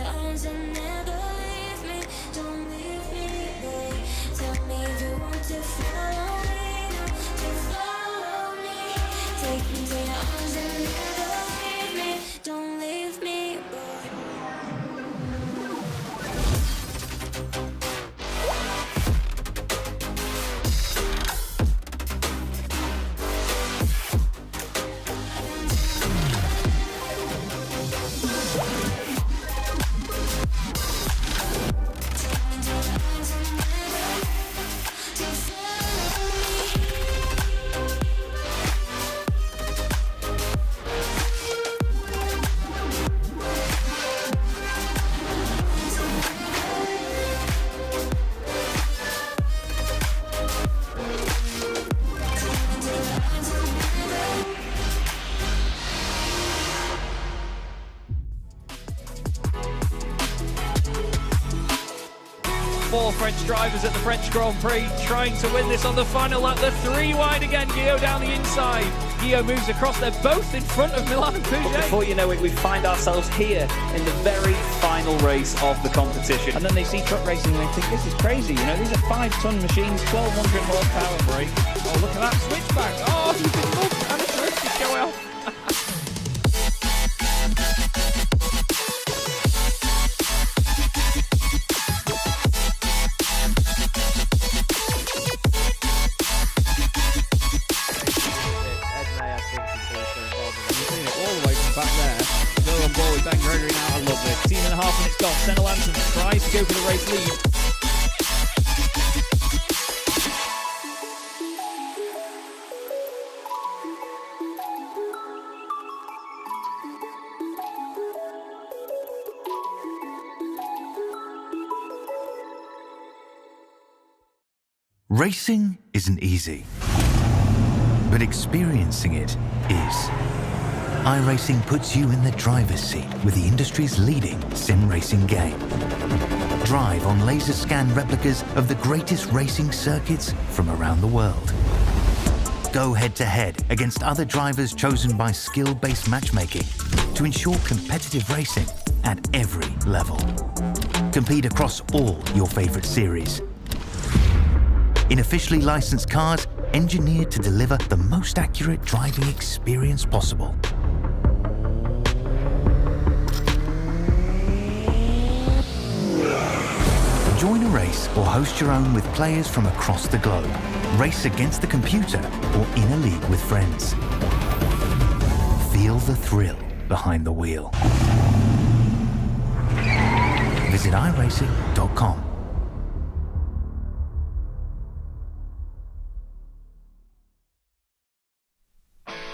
arms and never leave me. Don't leave me, babe. Tell me if you want to follow me, to follow me. Take me to your arms and never leave me. Don't leave me, babe. 4 French drivers at the French Grand Prix trying to win this on the final lap. The 3 wide again, Guillaume down the inside. Guillaume moves across, they're both in front of Milan and Pouget. Before you know it, we find ourselves here in the very final race of the competition. And then they see truck racing and they think, this is crazy, you know, these are 5-ton machines, 1200 horsepower brake. Oh, look at that switchback. Oh, you can look, and the drift is going off. Back there, still on board with Ben Gregory now. I love it. 18.5 minutes gone. Senna Lanson tries to go for the race lead. Racing isn't easy, but experiencing it is. iRacing puts you in the driver's seat with the industry's leading sim racing game. Drive on laser scan replicas of the greatest racing circuits from around the world. Go head to head against other drivers chosen by skill-based matchmaking to ensure competitive racing at every level. Compete across all your favorite series. In officially licensed cars, engineered to deliver the most accurate driving experience possible. Join a race or host your own with players from across the globe. Race against the computer or in a league with friends. Feel the thrill behind the wheel. Visit iRacing.com.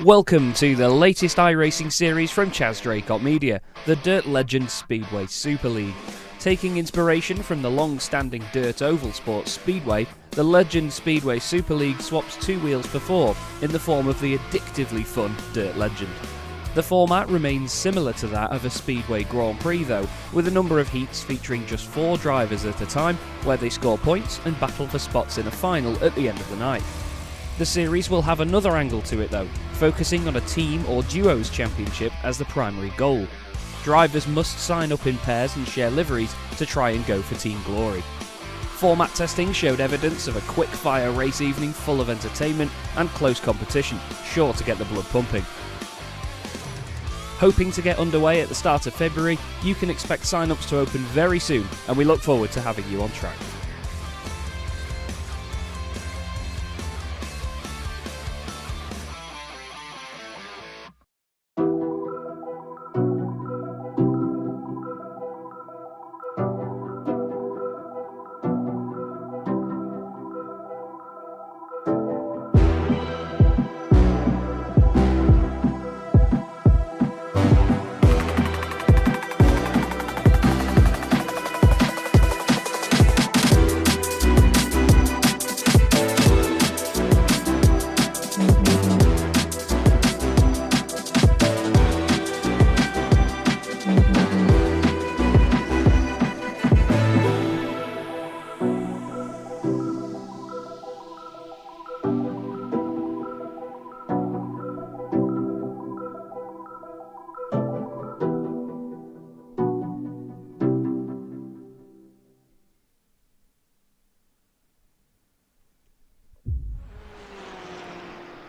Welcome to the latest iRacing series from Chaz Draycott Media, the Dirt Legend Speedway Super League. Taking inspiration from the long-standing Dirt Oval Sports Speedway, the Legend Speedway Super League swaps 2 wheels for 4 in the form of the addictively fun Dirt Legend. The format remains similar to that of a Speedway Grand Prix though, with a number of heats featuring just 4 drivers at a time, where they score points and battle for spots in a final at the end of the night. The series will have another angle to it though, focusing on a team or duos championship as the primary goal. Drivers must sign up in pairs and share liveries to try and go for team glory. Format testing showed evidence of a quick-fire race evening full of entertainment and close competition, sure to get the blood pumping. Hoping to get underway at the start of February, you can expect sign-ups to open very soon, and we look forward to having you on track.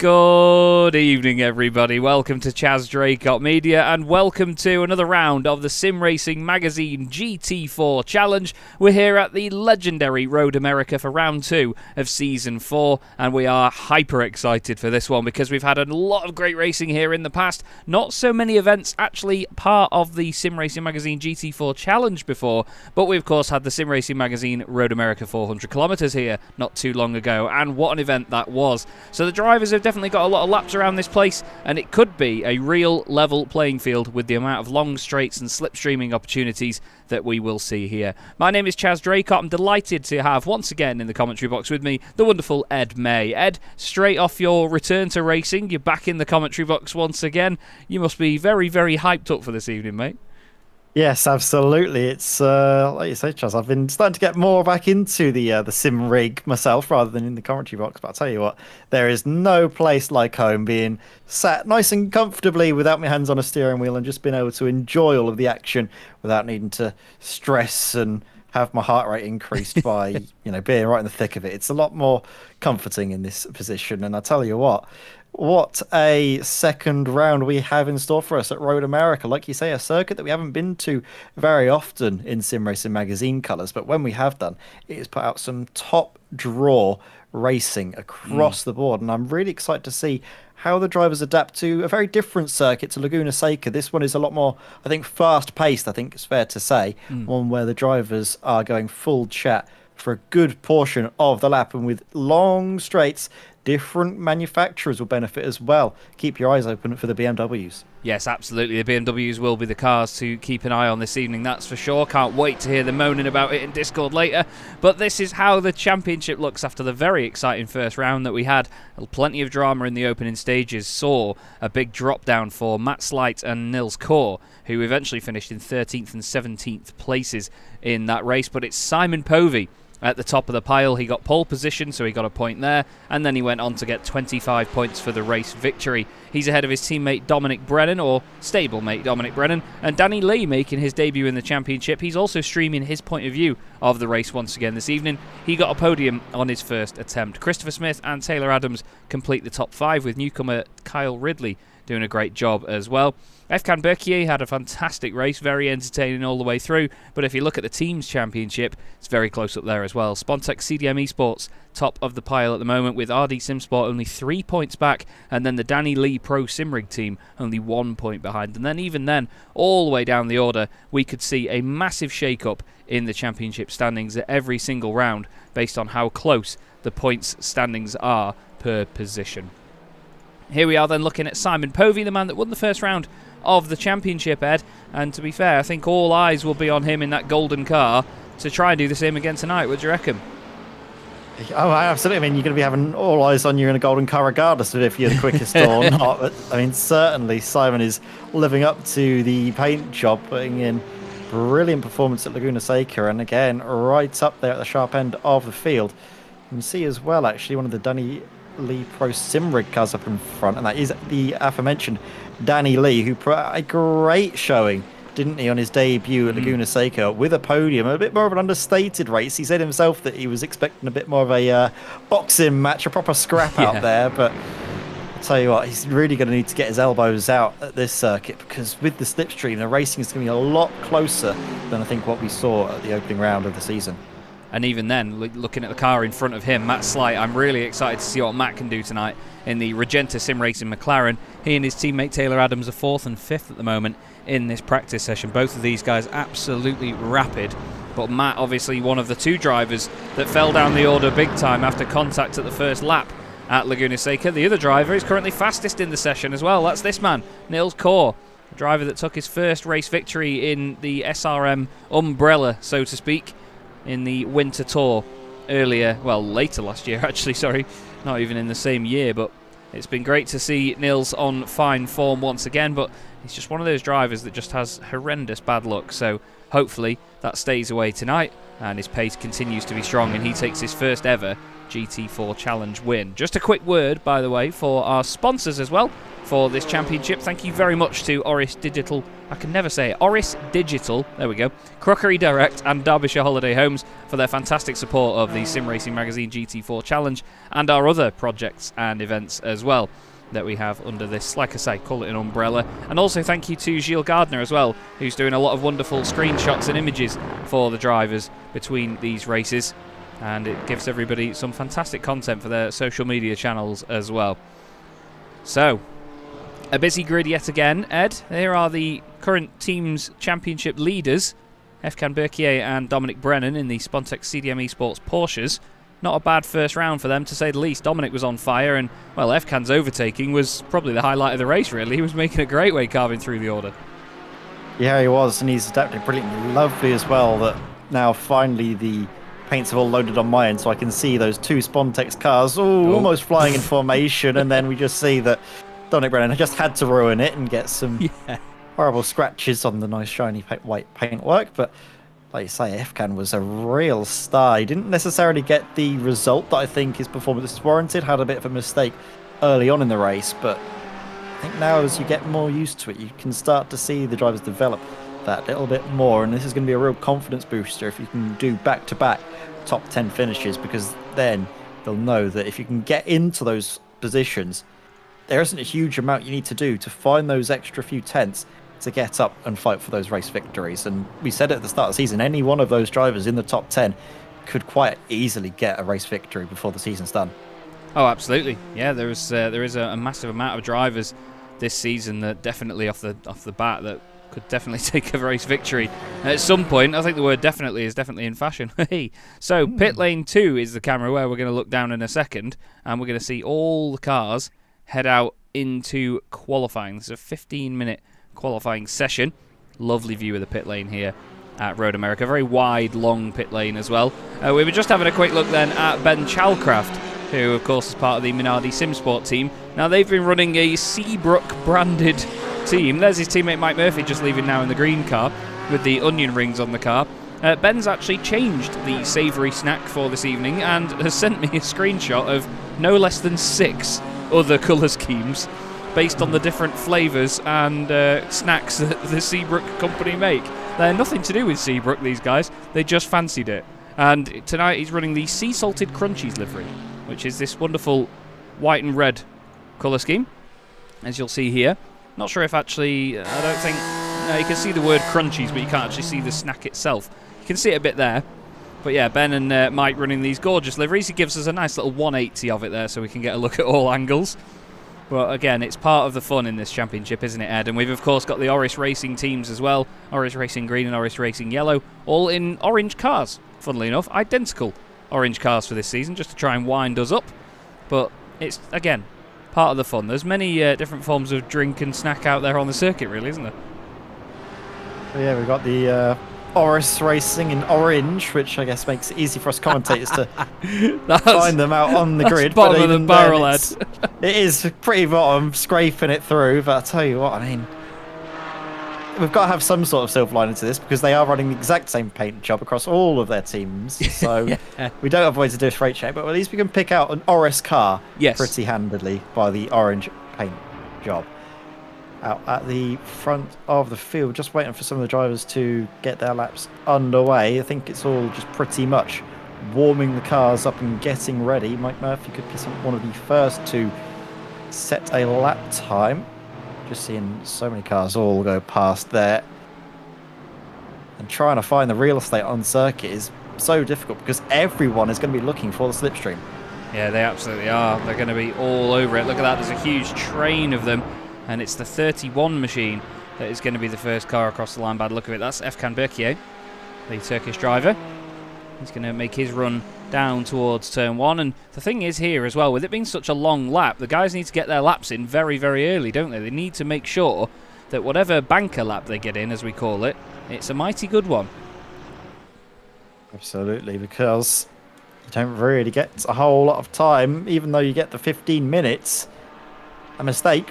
Good evening, everybody. Welcome to Chaz Draycott Media, and welcome to another round of the Sim Racing Magazine GT4 Challenge. We're here at the legendary Road America for round 2 of Season 4, and we are hyper excited for this one because we've had a lot of great racing here in the past. Not so many events actually part of the Sim Racing Magazine GT4 Challenge before, but we of course had the Sim Racing Magazine Road America 400 kilometers here not too long ago, and what an event that was. So the drivers have definitely got a lot of laps around this place, and it could be a real level playing field with the amount of long straights and slipstreaming opportunities that we will see here. My name is Chaz Draycott. I'm delighted to have once again in the commentary box with me the wonderful Ed May. Ed, straight off your return to racing, you're back in the commentary box once again. You must be very, very hyped up for this evening, mate. Yes, absolutely. It's like you say, Chaz, I've been starting to get more back into the sim rig myself rather than in the commentary box. But I'll tell you what, there is no place like home, being sat nice and comfortably without my hands on a steering wheel and just being able to enjoy all of the action without needing to stress and have my heart rate increased by being right in the thick of it. It's a lot more comforting in this position. And I tell you what a second round we have in store for us at Road America. Like you say, a circuit that we haven't been to very often in Sim Racing Magazine colours, but when we have done, it has put out some top draw racing across the board, and I'm really excited to see how the drivers adapt to a very different circuit to Laguna Seca. This one is a lot more, I think, fast-paced, I think it's fair to say, one where the drivers are going full chat for a good portion of the lap, and with long straights, different manufacturers will benefit as well. Keep your eyes open for the BMWs. Yes, absolutely. The BMWs will be the cars to keep an eye on this evening, that's for sure. Can't wait to hear them moaning about it in Discord later. But this is how the championship looks after the very exciting first round that we had. Plenty of drama in the opening stages. Saw a big drop down for Matt Slight and Nils Kaur, who eventually finished in 13th and 17th places in that race. But it's Simon Povey at the top of the pile. He got pole position, so he got a point there, and then he went on to get 25 points for the race victory. He's ahead of his teammate Dominic Brennan, or stablemate Dominic Brennan, and Danny Lee making his debut in the championship. He's also streaming his point of view of the race once again this evening. He got a podium on his first attempt. Christopher Smith and Taylor Adams complete the top 5, with newcomer Kyle Ridley doing a great job as well. Efkan Berkier had a fantastic race, very entertaining all the way through, but if you look at the team's championship, it's very close up there as well. Spontex CDM Esports, top of the pile at the moment, with RD Simsport only 3 points back, and then the Danny Lee Pro Simrig team only 1 point behind. And then even then, all the way down the order, we could see a massive shake-up in the championship standings at every single round, based on how close the points standings are per position. Here we are then looking at Simon Povey, the man that won the first round of the championship, Ed, and to be fair, I think all eyes will be on him in that golden car to try and do the same again tonight. What do you reckon? Oh, absolutely. I mean, you're going to be having all eyes on you in a golden car regardless of if you're the quickest or not. But I mean, certainly Simon is living up to the paint job, putting in brilliant performance at Laguna Seca, and again, right up there at the sharp end of the field. You can see as well, actually, one of the Danny Lee Pro Simrig cars up in front, and that is the aforementioned Danny Lee, who put a great showing, didn't he, on his debut at Laguna Seca with a podium. A bit more of an understated race. He said himself that he was expecting a bit more of a boxing match, a proper scrap out there, but I'll tell you what, he's really going to need to get his elbows out at this circuit, because with the slipstream, the racing is going to be a lot closer than I think what we saw at the opening round of the season. And even then, looking at the car in front of him, Matt Slight, I'm really excited to see what Matt can do tonight in the Regenta Sim Racing McLaren. He and his teammate Taylor Adams are 4th and 5th at the moment in this practice session. Both of these guys absolutely rapid, but Matt obviously one of the 2 drivers that fell down the order big time after contact at the first lap at Laguna Seca. The other driver is currently fastest in the session as well. That's this man, Nils Kaur, the driver that took his first race victory in the SRM umbrella, so to speak, in the Winter Tour later last year actually, sorry, not even in the same year. But it's been great to see Nils on fine form once again, but he's just one of those drivers that just has horrendous bad luck, so hopefully that stays away tonight and his pace continues to be strong and he takes his first ever GT4 Challenge win. Just a quick word, by the way, for our sponsors as well for this championship. Thank you very much to Oris Digital. I can never say it. Oris Digital, there we go. Crockery Direct and Derbyshire Holiday Homes for their fantastic support of the Sim Racing Magazine GT4 Challenge and our other projects and events as well that we have under this, like I say, call it an umbrella. And also thank you to Gilles Gardner as well, who's doing a lot of wonderful screenshots and images for the drivers between these races, and it gives everybody some fantastic content for their social media channels as well. So, a busy grid yet again, Ed. Here are the current team's championship leaders, Efkan Berkier and Dominic Brennan in the Spontex CDM Esports Porsches. Not a bad first round for them, to say the least. Dominic was on fire, and, well, Efkan's overtaking was probably the highlight of the race, really. He was making a great way carving through the order. Yeah, he was, and he's adapted brilliantly. Lovely as well that now finally the paints have all loaded on my end, so I can see those two Spontex cars almost flying in formation, and then we just see that Dominic Brennan just had to ruin it and get some horrible scratches on the nice shiny white paintwork, but like you say, Efkan was a real star. He didn't necessarily get the result that I think his performance is warranted. Had a bit of a mistake early on in the race, but I think now as you get more used to it, you can start to see the drivers develop that little bit more, and this is going to be a real confidence booster if you can do back-to-back top 10 finishes, because then they'll know that if you can get into those positions, there isn't a huge amount you need to do to find those extra few tenths to get up and fight for those race victories. And we said at the start of the season, any one of those drivers in the top 10 could quite easily get a race victory before the season's done. Oh, absolutely. Yeah, there is a massive amount of drivers this season that definitely off the bat that could definitely take a race victory at some point. I think the word definitely is definitely in fashion. So pit lane 2 is the camera where we're going to look down in a second, and we're going to see all the cars head out into qualifying. This is a 15-minute qualifying session. Lovely view of the pit lane here at Road America. Very wide, long pit lane as well. We were just having a quick look then at Ben Chalcraft, who of course is part of the Minardi Simsport team. Now they've been running a Seabrook branded team. There's his teammate Mike Murphy just leaving now in the green car with the onion rings on the car. Ben's actually changed the savoury snack for this evening and has sent me a screenshot of no less than 6 other colour schemes based on the different flavours and snacks that the Seabrook company make. They're nothing to do with Seabrook, these guys. They just fancied it. And tonight he's running the Sea Salted Crunchies livery, which is this wonderful white and red colour scheme, as you'll see here. Not sure if actually, I don't think, no, you can see the word crunchies, but you can't actually see the snack itself. You can see it a bit there. But yeah, Ben and Mike running these gorgeous liveries. He gives us a nice little 180 of it there so we can get a look at all angles. But again, it's part of the fun in this championship, isn't it, Ed? And we've, of course, got the Oris Racing teams as well. Oris Racing Green and Oris Racing Yellow, all in orange cars, funnily enough. Identical orange cars for this season, just to try and wind us up. But it's, again, part of the fun. There's many different forms of drink and snack out there on the circuit, really, isn't there? Yeah, we've got the Oris Racing in orange, which I guess makes it easy for us commentators to find them out on the grid. Bottom of the barrel, Ed. It is pretty bottom, scraping it through, but I'll tell you what, I mean, we've got to have some sort of silver lining to this, because they are running the exact same paint job across all of their teams, so we don't avoid to do a straight check, but at least we can pick out an Oris car pretty handily by the orange paint job. Out at the front of the field, just waiting for some of the drivers to get their laps underway. I think it's all just pretty much warming the cars up and getting ready. Mike Murphy could be one of the first to set a lap time. Just seeing so many cars all go past there. And trying to find the real estate on circuit is so difficult because everyone is going to be looking for the slipstream. Yeah, they absolutely are. They're going to be all over it. Look at that, there's a huge train of them. And it's the 31 machine that is going to be the first car across the line by the look of it. That's Efkan Berkier, the Turkish driver. He's going to make his run down towards turn 1. And the thing is here as well, with it being such a long lap, the guys need to get their laps in very, very early, don't they? They need to make sure that whatever banker lap they get in, as we call it, it's a mighty good one. Absolutely, because you don't really get a whole lot of time, even though you get the 15 minutes. A mistake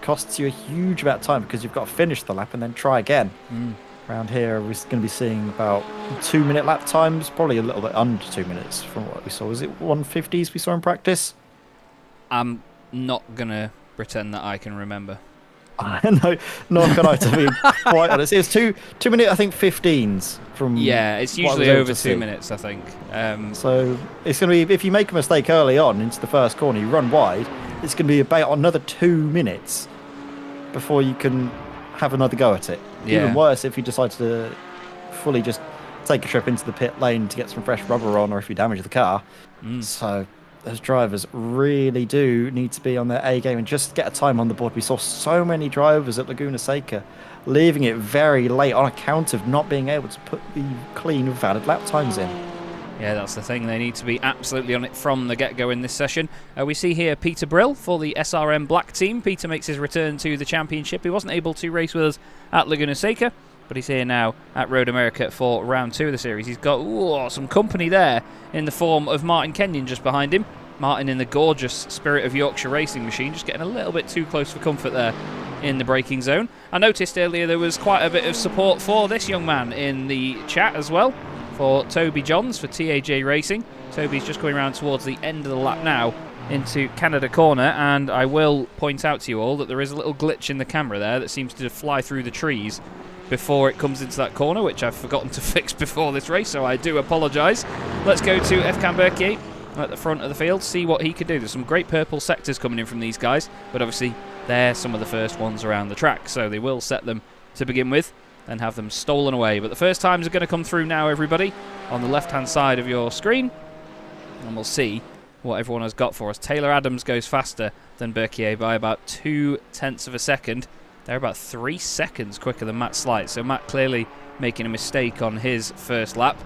costs you a huge amount of time because you've got to finish the lap and then try again. Around here, we're going to be seeing about 2-minute lap times, probably a little bit under 2 minutes from what we saw. Was it 150s we saw in practice? I'm not going to pretend that I can remember. No, nor can I, to be quite honest. It's 2-minute, I think, 15s from. Yeah, it's usually over 2 minutes, I think. So it's going to be, if you make a mistake early on into the first corner, you run wide, it's going to be about another 2 minutes before you can have another go at it. Yeah. Even worse if you decide to fully just take a trip into the pit lane to get some fresh rubber on, or if you damage the car. So those drivers really do need to be on their A game and just get a time on the board. We saw so many drivers at Laguna Seca leaving it very late on account of not being able to put the clean, valid lap times in. Yeah, that's the thing. They need to be absolutely on it from the get-go in this session. We see here Peter Brill for the SRM Black team. Peter makes his return to the championship. He wasn't able to race with us at Laguna Seca, but he's here now at Road America for round 2 of the series. He's got some company there in the form of Martin Kenyon just behind him. Martin in the gorgeous Spirit of Yorkshire racing machine, just getting a little bit too close for comfort there in the braking zone. I noticed earlier there was quite a bit of support for this young man in the chat as well, for Toby Johns for TAJ Racing. Toby's just going around towards the end of the lap now into Canada Corner, and I will point out to you all that there is a little glitch in the camera there that seems to fly through the trees before it comes into that corner, which I've forgotten to fix before this race, so I do apologise. Let's go to Efkan Berkier at the front of the field, see what he can do. There's some great purple sectors coming in from these guys, but obviously they're some of the first ones around the track, so they will set them to begin with and have them stolen away. But the first times are going to come through now, everybody, on the left-hand side of your screen, and we'll see what everyone has got for us. Taylor Adams goes faster than Berkier by about 0.2 of a second. They're about 3 seconds quicker than Matt Slight, so Matt clearly making a mistake on his first lap,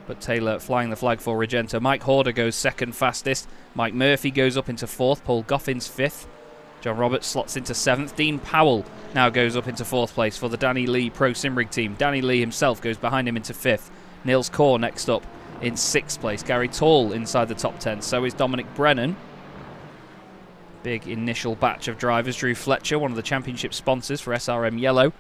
but Taylor flying the flag for Regenta. Mike Horder goes second fastest. Mike Murphy goes up into 4th. Paul Goffin's 5th. John Roberts slots into 7th. Dean Powell now goes up into 4th place for the Danny Lee Pro Simrig team. Danny Lee himself goes behind him into 5th. Niels Kaur next up in 6th place. Gary Tall inside the top 10. So is Dominic Brennan. Big initial batch of drivers. Drew Fletcher, one of the championship sponsors for SRM Yellow.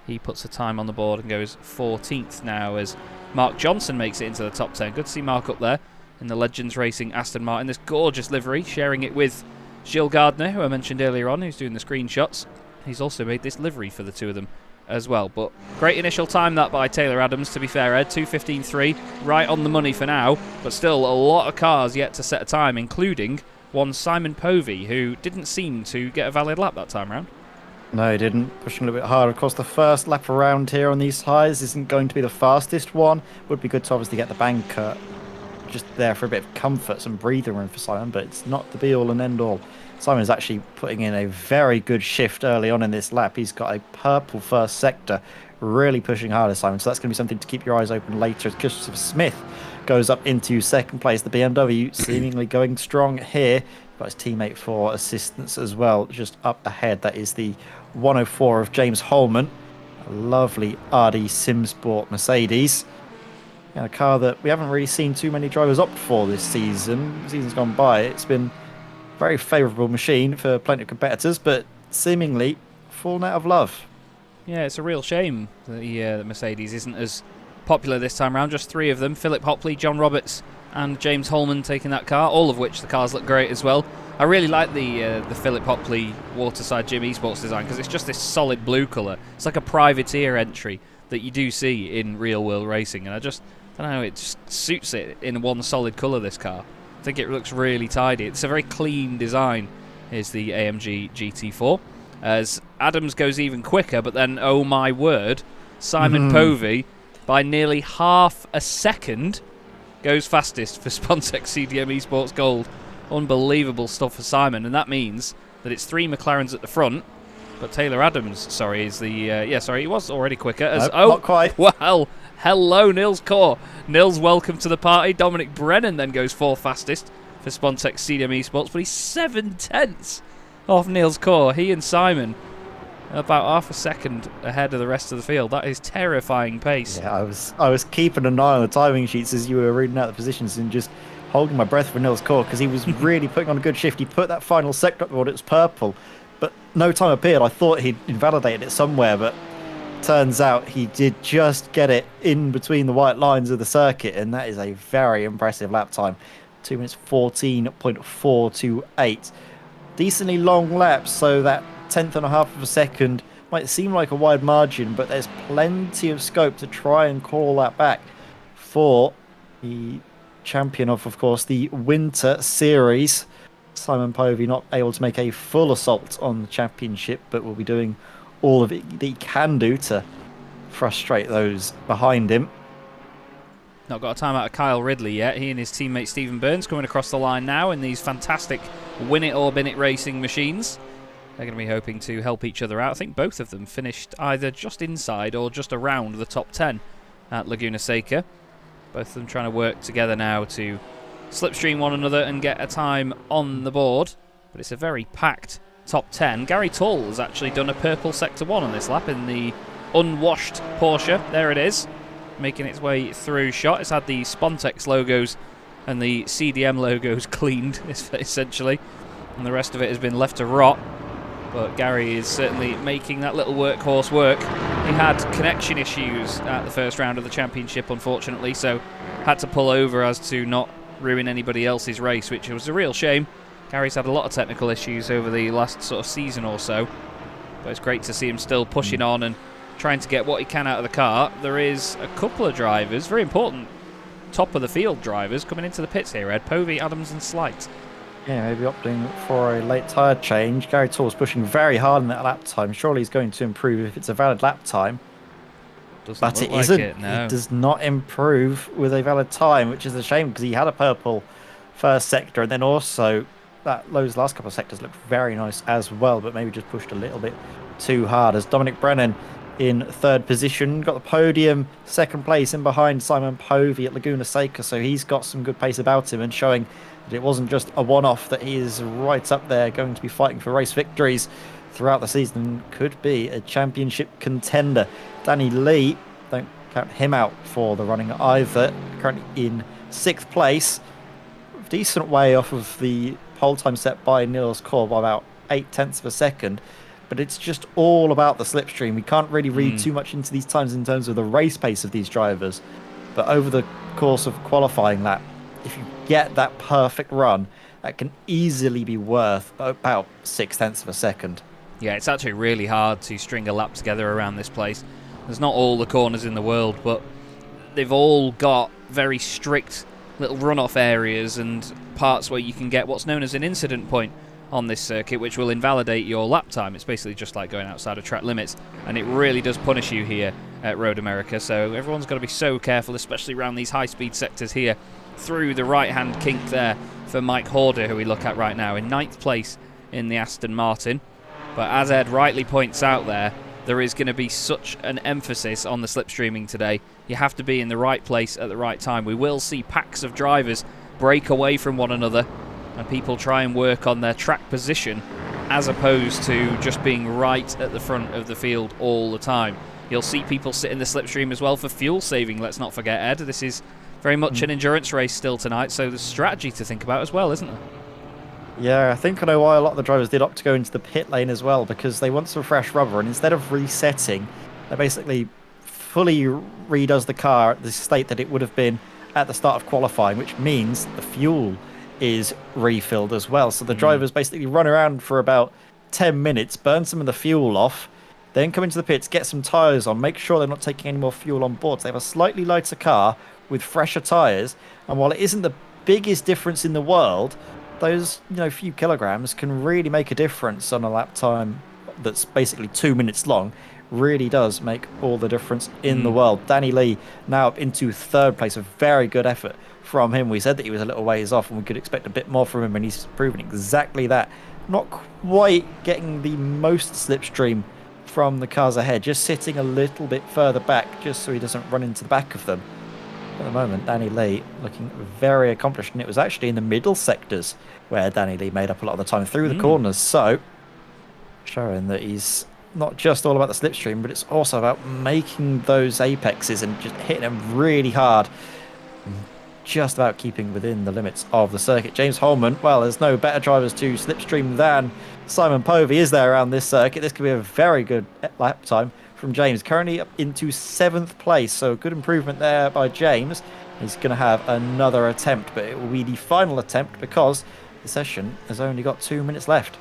He puts a time on the board and goes 14th now as Mark Johnson makes it into the top 10. Good to see Mark up there in the Legends Racing Aston Martin. This gorgeous livery, sharing it with Gilles Gardner, who I mentioned earlier on, who's doing the screenshots. He's also made this livery for the two of them as well. But great initial time that by Taylor Adams, to be fair, Ed. 2:15.3, right on the money for now, but still a lot of cars yet to set a time, including one Simon Povey, who didn't seem to get a valid lap that time round. No, he didn't. Pushing a little bit harder. Of course, the first lap around here on these highs isn't going to be the fastest one. Would be good to obviously get the banker just there for a bit of comfort, some breather room for Simon, but it's not the be-all and end-all. Simon is actually putting in a very good shift early on in this lap. He's got a purple first sector, really pushing harder, Simon. So that's going to be something to keep your eyes open later as Christopher Smith goes up into 2nd place. The BMW seemingly going strong here. Got his teammate for assistance as well, just up ahead. That is the 104 of James Holman. A lovely RD Simsport Mercedes. A car that we haven't really seen too many drivers opt for this season. The season's gone by. It's been a very favourable machine for plenty of competitors, but seemingly fallen out of love. Yeah, it's a real shame that the Mercedes isn't as popular this time around. Just 3 of them, Philip Hopley, John Roberts and James Holman taking that car, all of which the cars look great as well. I really like the Philip Hopley Waterside Gym Esports design because it's just this solid blue colour. It's like a privateer entry that you do see in real world racing, and I don't know, it just suits it in one solid colour, this car. I think it looks really tidy. It's a very clean design. Here's the AMG GT4. As Adams goes even quicker, but then, oh my word, Simon Povey, by nearly half a second, goes fastest for Spontex CDM Esports Gold. Unbelievable stuff for Simon, and that means that it's 3 McLarens at the front, but Taylor Adams, is the... he was already quicker. As, nope, not quite. Well, hello, Niels Kaur. Niels, welcome to the party. Dominic Brennan then goes 4th fastest for Spontex CDM Esports, but he's 7/10 off Niels Kaur. He and Simon about half a second ahead of the rest of the field. That is terrifying pace. Yeah, I was keeping an eye on the timing sheets as you were reading out the positions and just holding my breath for Niels Kaur because he was really putting on a good shift. He put that final sector up the board. It was purple, but no time appeared. I thought he'd invalidated it somewhere, but turns out he did just get it in between the white lines of the circuit, and that is a very impressive lap time. 2 minutes 14.428. Decently long laps, so that 1/10 of a second might seem like a wide margin, but there's plenty of scope to try and claw that back for the champion of course, the Winter Series. Simon Povey not able to make a full assault on the championship, but will be doing all of it that he can do to frustrate those behind him. Not got a time out of Kyle Ridley yet. He and his teammate Stephen Burns coming across the line now in these fantastic win it or bin it racing machines. They're going to be hoping to help each other out. I think both of them finished either just inside or just around the top 10 at Laguna Seca. Both of them trying to work together now to slipstream one another and get a time on the board. But it's a very packed top 10. Gary Tull has actually done a purple Sector 1 on this lap in the unwashed Porsche. There it is, making its way through shot. It's had the Spontex logos and the CDM logos cleaned, essentially. And the rest of it has been left to rot. But Gary is certainly making that little workhorse work. He had connection issues at the first round of the championship, unfortunately, so had to pull over as to not ruin anybody else's race, which was a real shame. Gary's had a lot of technical issues over the last sort of season or so, but it's great to see him still pushing on and trying to get what he can out of the car. There is a couple of drivers, very important top of the field drivers, coming into the pits here, Ed. Povey, Adams and Slight. Yeah, maybe opting for a late tyre change. Gary Tull's pushing very hard in that lap time. Surely he's going to improve if it's a valid lap time. But it isn't. It does not improve with a valid time, which is a shame because he had a purple first sector, and then also those last couple of sectors looked very nice as well, but maybe just pushed a little bit too hard. As Dominic Brennan in third position, got the podium, second place in behind Simon Povey at Laguna Seca, so he's got some good pace about him and showing that it wasn't just a one-off, that he is right up there going to be fighting for race victories throughout the season, could be a championship contender. Danny Lee, don't count him out for the running either, currently in 6th place, decent way off of the pole time set by Niels Kor by about 0.8 of a second. But it's just all about the slipstream. We can't really read too much into these times in terms of the race pace of these drivers. But over the course of qualifying lap, if you get that perfect run, that can easily be worth about 0.6 of a second. Yeah, it's actually really hard to string a lap together around this place. There's not all the corners in the world, but they've all got very strict little runoff areas and parts where you can get what's known as an incident point on this circuit, which will invalidate your lap time. It's basically just like going outside of track limits, and it really does punish you here at Road America. So everyone's got to be so careful, especially around these high-speed sectors here. Through the right-hand kink there for Mike Horder, who we look at right now, in 9th place in the Aston Martin. But as Ed rightly points out there is going to be such an emphasis on the slipstreaming today. You have to be in the right place at the right time. We will see packs of drivers break away from one another and people try and work on their track position as opposed to just being right at the front of the field all the time. You'll see people sit in the slipstream as well for fuel saving, let's not forget, Ed. This is very much an endurance race still tonight, so there's strategy to think about as well, isn't there? Yeah, I think I know why a lot of the drivers did opt to go into the pit lane as well, because they want some fresh rubber, and instead of resetting, they basically fully redoes the car at the state that it would have been at the start of qualifying, which means the fuel is refilled as well. So the drivers basically run around for about 10 minutes, burn some of the fuel off, then come into the pits, get some tyres on, make sure they're not taking any more fuel on board. So they have a slightly lighter car with fresher tyres, and while it isn't the biggest difference in the world, those few kilograms can really make a difference on a lap time that's basically 2 minutes long. Really does make all the difference in the world. Danny Lee now up into 3rd place, a very good effort from him. We said that he was a little ways off and we could expect a bit more from him, and he's proven exactly that. Not quite getting the most slipstream from the cars ahead, just sitting a little bit further back just so he doesn't run into the back of them. At the moment, Danny Lee looking very accomplished, and it was actually in the middle sectors where Danny Lee made up a lot of the time through the corners, so showing that he's not just all about the slipstream, but it's also about making those apexes and just hitting them really hard, just about keeping within the limits of the circuit. James Holman, well, there's no better drivers to slipstream than Simon Povey, is there, around this circuit? This could be a very good lap time from James. Currently up into 7th place, so good improvement there by James. He's going to have another attempt, but it will be the final attempt because the session has only got 2 minutes left.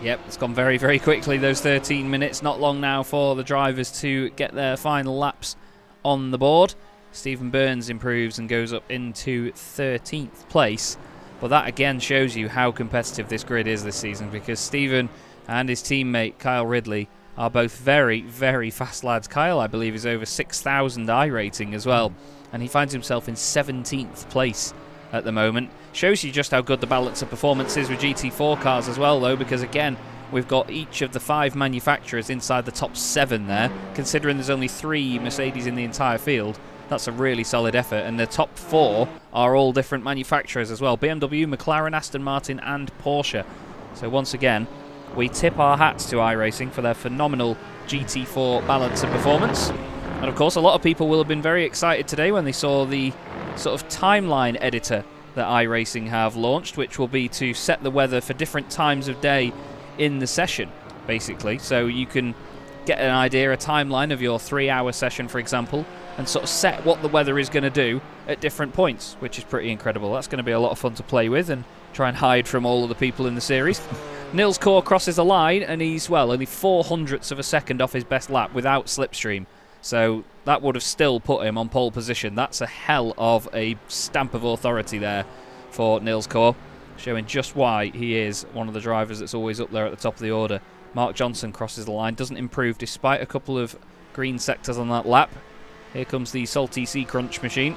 Yep, it's gone very, very quickly, those 13 minutes. Not long now for the drivers to get their final laps on the board. Stephen Burns improves and goes up into 13th place. But that again shows you how competitive this grid is this season, because Stephen and his teammate Kyle Ridley are both very, very fast lads. Kyle, I believe, is over 6,000 I rating as well, and he finds himself in 17th place at the moment. Shows you just how good the balance of performance is with GT4 cars as well, though, because again, we've got each of the 5 manufacturers inside the top 7 there. Considering there's only 3 Mercedes in the entire field, that's a really solid effort, and the top 4 are all different manufacturers as well. BMW, McLaren, Aston Martin and Porsche. So once again, we tip our hats to iRacing for their phenomenal GT4 balance of performance. And of course, a lot of people will have been very excited today when they saw the sort of timeline editor that iRacing have launched, which will be to set the weather for different times of day in the session, basically. So you can get an idea, a timeline of your 3-hour session, for example, and sort of set what the weather is going to do at different points, which is pretty incredible. That's going to be a lot of fun to play with and try and hide from all of the people in the series. Nils Kor crosses the line, and he's, well, only 0.04 of a second off his best lap without slipstream. So that would have still put him on pole position. That's a hell of a stamp of authority there for Nils Kor, showing just why he is one of the drivers that's always up there at the top of the order. Mark Johnson crosses the line, doesn't improve despite a couple of green sectors on that lap. Here comes the Salty Sea Crunch machine.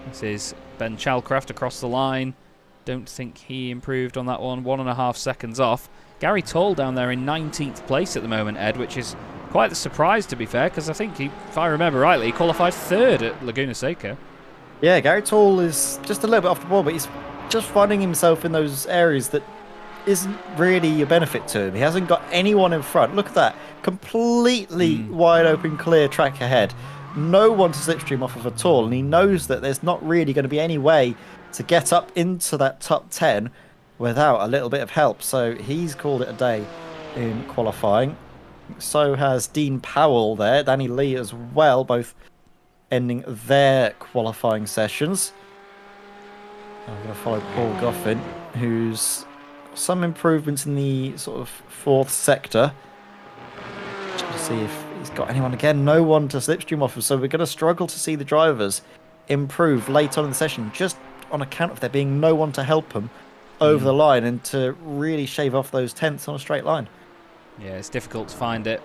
This is Ben Chalcraft across the line. Don't think he improved on that one. 1.5 seconds off. Gary Toll down there in 19th place at the moment, Ed, which is quite the surprise, to be fair, because I think he, if I remember rightly, he qualified 3rd at Laguna Seca. Yeah, Gary Toll is just a little bit off the ball, but he's just finding himself in those areas that isn't really a benefit to him. He hasn't got anyone in front. Look at that. Completely wide open, clear track ahead. No one to slipstream off of at all, and he knows that there's not really going to be any way to get up into that top 10 without a little bit of help. So he's called it a day in qualifying. So has Dean Powell there, Danny Lee as well, both ending their qualifying sessions. I'm going to follow Paul Goffin, who's some improvements in the sort of 4th sector. Just to see if he's got anyone again. No one to slipstream off of, so we're going to struggle to see the drivers improve late on in the session, just on account of there being no one to help them over the line and to really shave off those tenths on a straight line. Yeah, it's difficult to find it.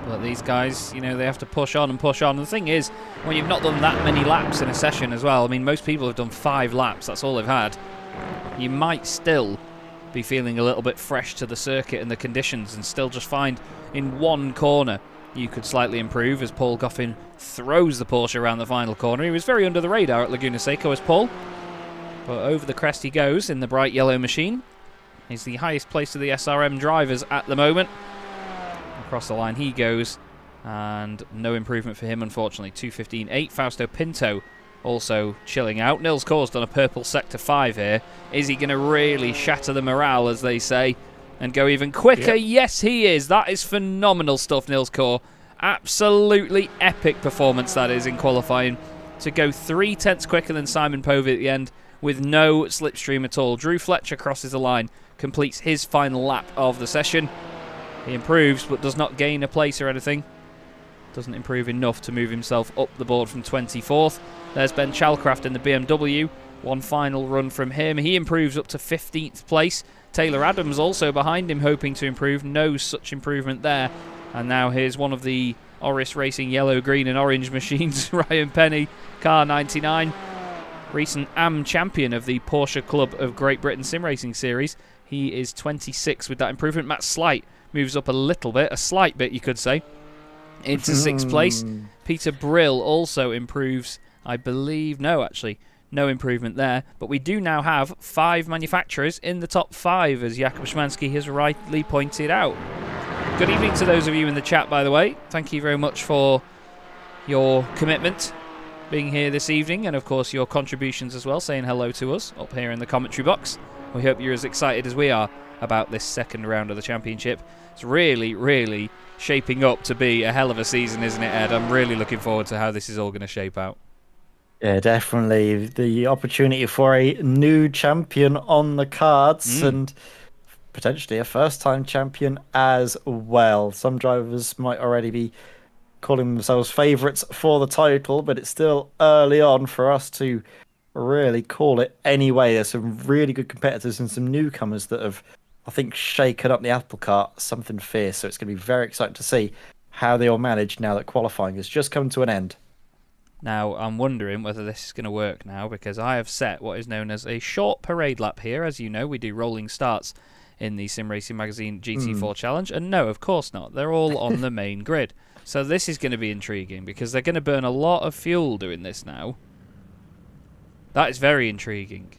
But these guys, you know, they have to push on and push on. And the thing is, when you've not done that many laps in a session as well, I mean, most people have done 5 laps, that's all they've had. You might still be feeling a little bit fresh to the circuit and the conditions, and still just find in one corner you could slightly improve as Paul Goffin throws the Porsche around the final corner. He was very under the radar at Laguna Seca as Paul, but over the crest he goes in the bright yellow machine. He's the highest place of the SRM drivers at the moment. Across the line he goes, and no improvement for him, unfortunately. 2:15.8. Fausto Pinto also chilling out. Nils Kor's done a purple sector 5 here. Is he going to really shatter the morale, as they say, and go even quicker? Yep. Yes, he is. That is phenomenal stuff, Nils Kor. Absolutely epic performance that is in qualifying. To go 3 tenths quicker than Simon Povey at the end with no slipstream at all. Drew Fletcher crosses the line, completes his final lap of the session. He improves but does not gain a place or anything. Doesn't improve enough to move himself up the board from 24th. There's Ben Chalcraft in the BMW. One final run from him. He improves up to 15th place. Taylor Adams also behind him, hoping to improve. No such improvement there. And now here's one of the Oris Racing yellow, green and orange machines, Ryan Penny, car 99. Recent AM champion of the Porsche Club of Great Britain Sim Racing Series. He is 26 with that improvement. Matt Slight moves up a little bit, a slight bit you could say, into 6th place. Peter Brill also improves, I believe. No, actually, no improvement there. But we do now have 5 manufacturers in the top 5, as Jakub Szymanski has rightly pointed out. Good evening to those of you in the chat, by the way. Thank you very much for your commitment being here this evening, and of course your contributions as well, saying hello to us up here in the commentary box. We hope you're as excited as we are about this second round of the championship. It's really, really shaping up to be a hell of a season, isn't it, Ed? I'm really looking forward to how this is all going to shape out. Yeah, definitely. The opportunity for a new champion on the cards and potentially a first-time champion as well. Some drivers might already be calling themselves favourites for the title, but it's still early on for us to really call it anyway. There's some really good competitors and some newcomers that have, I think, shaken up the apple cart something fierce. So it's going to be very exciting to see how they all manage now that qualifying has just come to an end. Now, I'm wondering whether this is going to work now, because I have set what is known as a short parade lap here. As you know, we do rolling starts in the Sim Racing Magazine GT4 Challenge, and no, of course not. They're all on the main grid. So this is going to be intriguing, because they're going to burn a lot of fuel doing this now. That is very intriguing.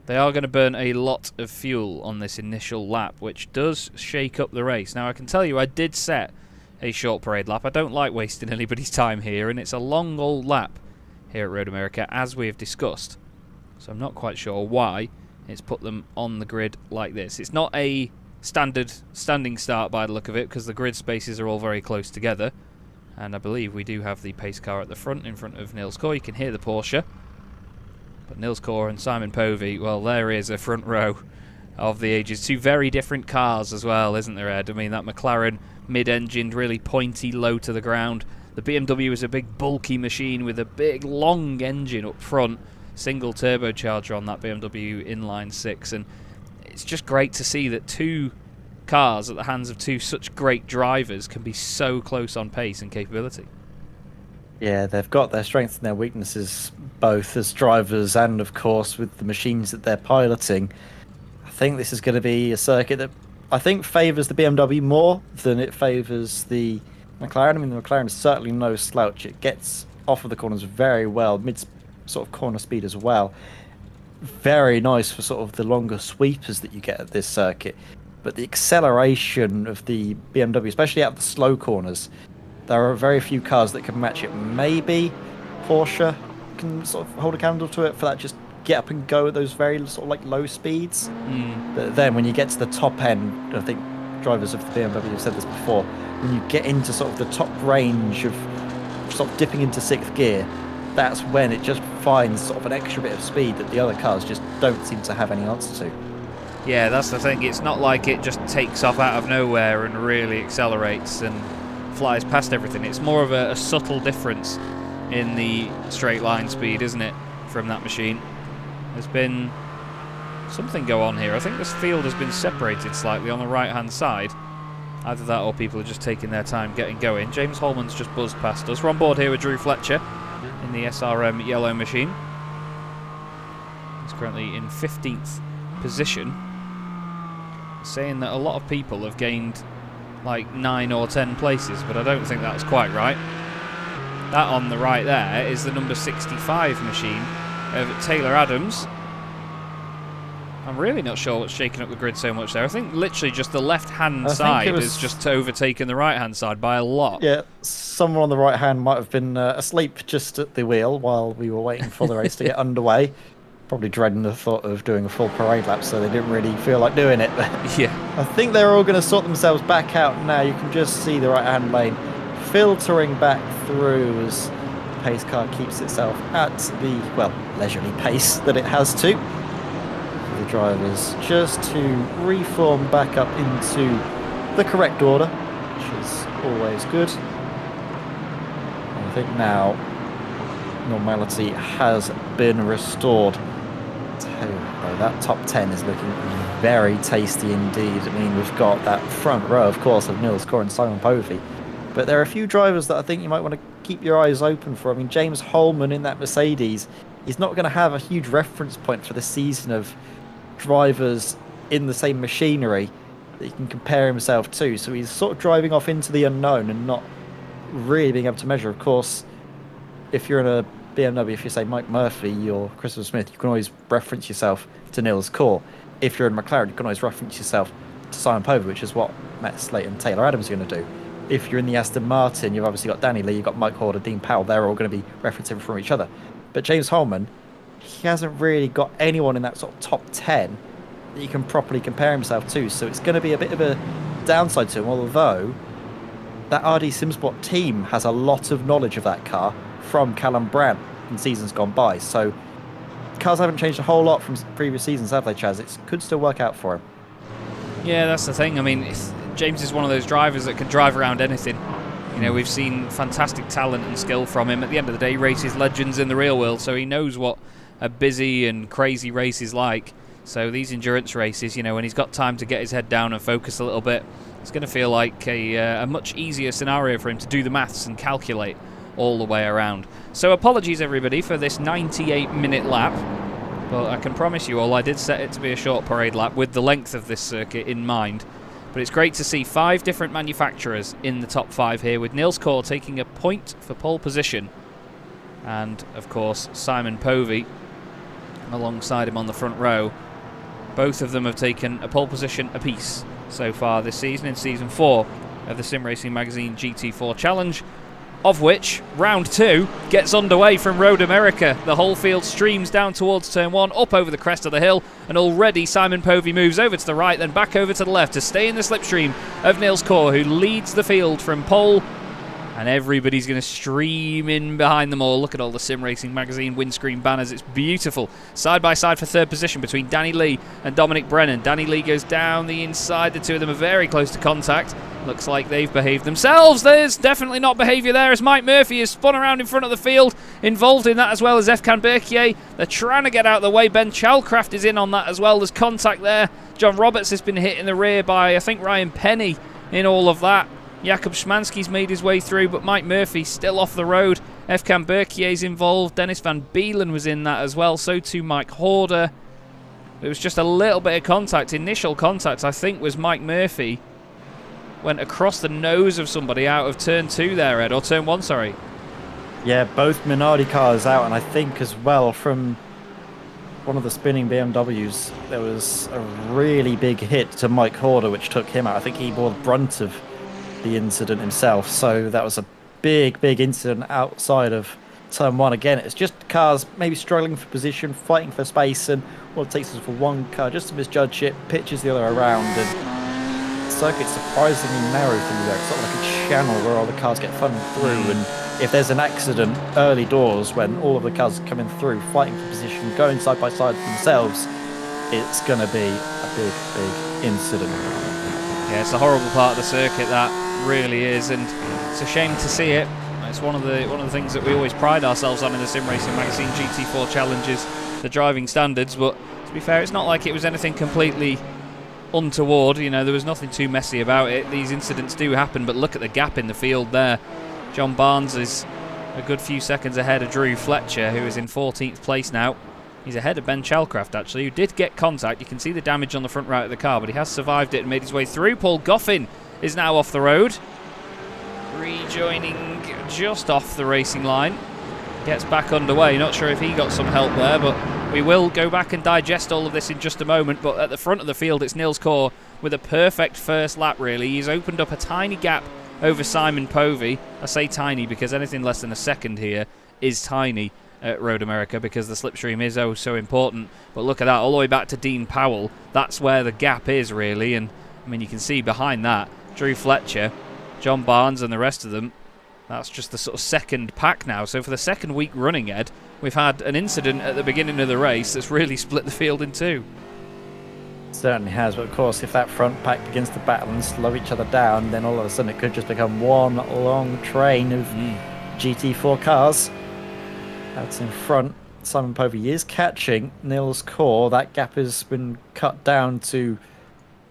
They are going to burn a lot of fuel on this initial lap, which does shake up the race. Now, I can tell you, I did set a short parade lap. I don't like wasting anybody's time here, and it's a long old lap here at Road America, as we have discussed. So I'm not quite sure why it's put them on the grid like this. It's not a standard standing start by the look of it, because the grid spaces are all very close together. And I believe we do have the pace car at the front, in front of Niels Core. You can hear the Porsche. But Niels Core and Simon Povey, well, there is a front row of the ages. Two very different cars as well, isn't there, Ed? I mean, that McLaren mid-engined, really pointy, low to the ground. The BMW is a big, bulky machine with a big, long engine up front. Single turbocharger on that BMW inline 6. And it's just great to see that two cars at the hands of two such great drivers can be so close on pace and capability. Yeah, they've got their strengths and their weaknesses both as drivers and, of course, with the machines that they're piloting. I think this is going to be a circuit that I think favours the BMW more than it favours the McLaren. I mean, the McLaren is certainly no slouch. It gets off of the corners very well, mid sort of corner speed as well. Very nice for sort of the longer sweepers that you get at this circuit. But the acceleration of the BMW, especially out of the slow corners, there are very few cars that can match it. Maybe Porsche can sort of hold a candle to it for that, just get up and go at those very sort of like low speeds. But then when you get to the top end, I think drivers of the BMW have said this before, when you get into sort of the top range of sort of dipping into sixth gear, that's when it just finds sort of an extra bit of speed that the other cars just don't seem to have any answer to. Yeah, that's the thing. It's not like it just takes off out of nowhere and really accelerates and flies past everything. It's more of a subtle difference in the straight line speed, isn't it, from that machine? There's been something go on here. I think this field has been separated slightly on the right-hand side. Either that or people are just taking their time getting going. James Holman's just buzzed past us. We're on board here with Drew Fletcher in the SRM yellow machine. He's currently in 15th position, saying that a lot of people have gained like 9 or 10 places, but I don't think that's quite right. That on the right there is the number 65 machine of Taylor Adams. I'm really not sure what's shaking up the grid so much there. I think literally just the left-hand side has just overtaken the right-hand side by a lot. Yeah, someone on the right hand might have been asleep just at the wheel while we were waiting for the race to get underway. Probably dreading the thought of doing a full parade lap, so they didn't really feel like doing it. Yeah. I think they're all going to sort themselves back out now. You can just see the right-hand lane filtering back through as the pace car keeps itself at the, well, leisurely pace that it has to. For the drivers just to reform back up into the correct order, which is always good. And I think now normality has been restored. That top 10 is looking very tasty indeed. I mean, we've got that front row, of course, of Niels Core and Simon Povey. But there are a few drivers that I think you might want to keep your eyes open for. I mean, James Holman in that Mercedes, he's not going to have a huge reference point for the season of drivers in the same machinery that he can compare himself to. So he's sort of driving off into the unknown and not really being able to measure. Of course, if you're in a BMW, if you say Mike Murphy or Christopher Smith, you can always reference yourself to Niels Core. If you're in McLaren, you can always reference yourself to Simon Povey, which is what Matt Slate and Taylor Adams are going to do. If you're in the Aston Martin, you've obviously got Danny Lee, you've got Mike Horder, Dean Powell, they're all going to be referencing from each other. But James Holman, he hasn't really got anyone in that sort of top 10 that he can properly compare himself to. So it's going to be a bit of a downside to him, although that RD SimSport team has a lot of knowledge of that car from Callum Brandt in seasons gone by. So cars haven't changed a whole lot from previous seasons, have they, Chaz? It could still work out for him. Yeah, that's the thing. I mean, James is one of those drivers that can drive around anything. You know, we've seen fantastic talent and skill from him. At the end of the day, he races legends in the real world, so he knows what a busy and crazy race is like. So these endurance races, you know, when he's got time to get his head down and focus a little bit, it's going to feel like a much easier scenario for him to do the maths and calculate all the way around. So apologies, everybody, for this 98-minute lap. But I can promise you all, I did set it to be a short parade lap with the length of this circuit in mind. But it's great to see 5 different manufacturers in the top 5 here, with Niels Kor taking a point for pole position. And, of course, Simon Povey alongside him on the front row. Both of them have taken a pole position apiece so far this season, in Season 4 of the Sim Racing Magazine GT4 Challenge, of which round 2 gets underway from Road America. The whole field streams down towards turn 1, up over the crest of the hill, and already Simon Povey moves over to the right, then back over to the left to stay in the slipstream of Niels Kor, who leads the field from pole. And everybody's going to stream in behind them all. Look at all the Sim Racing Magazine windscreen banners. It's beautiful. Side by side for third position between Danny Lee and Dominic Brennan. Danny Lee goes down the inside. The two of them are very close to contact. Looks like they've behaved themselves. There's definitely not behaviour there, as Mike Murphy is spun around in front of the field. Involved in that as well as Efkan Berkier. They're trying to get out of the way. Ben Chalcraft is in on that as well. There's contact there. John Roberts has been hit in the rear by, I think, Ryan Penny in all of that. Jakub Szymanski's made his way through, but Mike Murphy still off the road. Efkan Berkier's involved. Dennis Van Beelen was in that as well. So too Mike Horder. It was just a little bit of contact. Initial contact, I think, was Mike Murphy. Went across the nose of somebody out of turn 2 there, Ed. Or turn 1, sorry. Yeah, both Minardi cars out, and I think as well from one of the spinning BMWs, there was a really big hit to Mike Horder, which took him out. I think he bore the brunt of the incident himself, so that was a big incident outside of turn 1. Again, it's just cars maybe struggling for position, fighting for space, and all it takes is for one car just to misjudge it, pitches the other around, and the circuit's surprisingly narrow through there. It's not like a channel where all the cars get funneled through, and if there's an accident early doors when all of the cars are coming through, fighting for position, going side by side themselves, it's going to be a big incident. Yeah, it's a horrible part of the circuit, that really is, and it's a shame to see it. It's one of the things that we always pride ourselves on in the Sim Racing Magazine GT4 challenges, the driving standards. But to be fair, it's not like it was anything completely untoward. You know, there was nothing too messy about it. These incidents do happen, but look at the gap in the field there. John Barnes is a good few seconds ahead of Drew Fletcher, who is in 14th place now. He's ahead of Ben Chalcraft, actually, who did get contact. You can see the damage on the front right of the car, but he has survived it and made his way through. Paul Goffin is now off the road, rejoining just off the racing line. Gets back underway. Not sure if he got some help there, but we will go back and digest all of this in just a moment. But at the front of the field, it's Niels Kor with a perfect first lap, really. He's opened up a tiny gap over Simon Povey. I say tiny because anything less than a second here is tiny at Road America, because the slipstream is oh so important. But look at that, all the way back to Dean Powell. That's where the gap is, really. And I mean, you can see behind that Drew Fletcher, John Barnes and the rest of them. That's just the sort of second pack now. So for the second week running, Ed, we've had an incident at the beginning of the race that's really split the field in two. Certainly has, but of course if that front pack begins to battle and slow each other down, then all of a sudden it could just become one long train of GT4 cars. That's in front. Simon Povey is catching Niels Kor. That gap has been cut down to,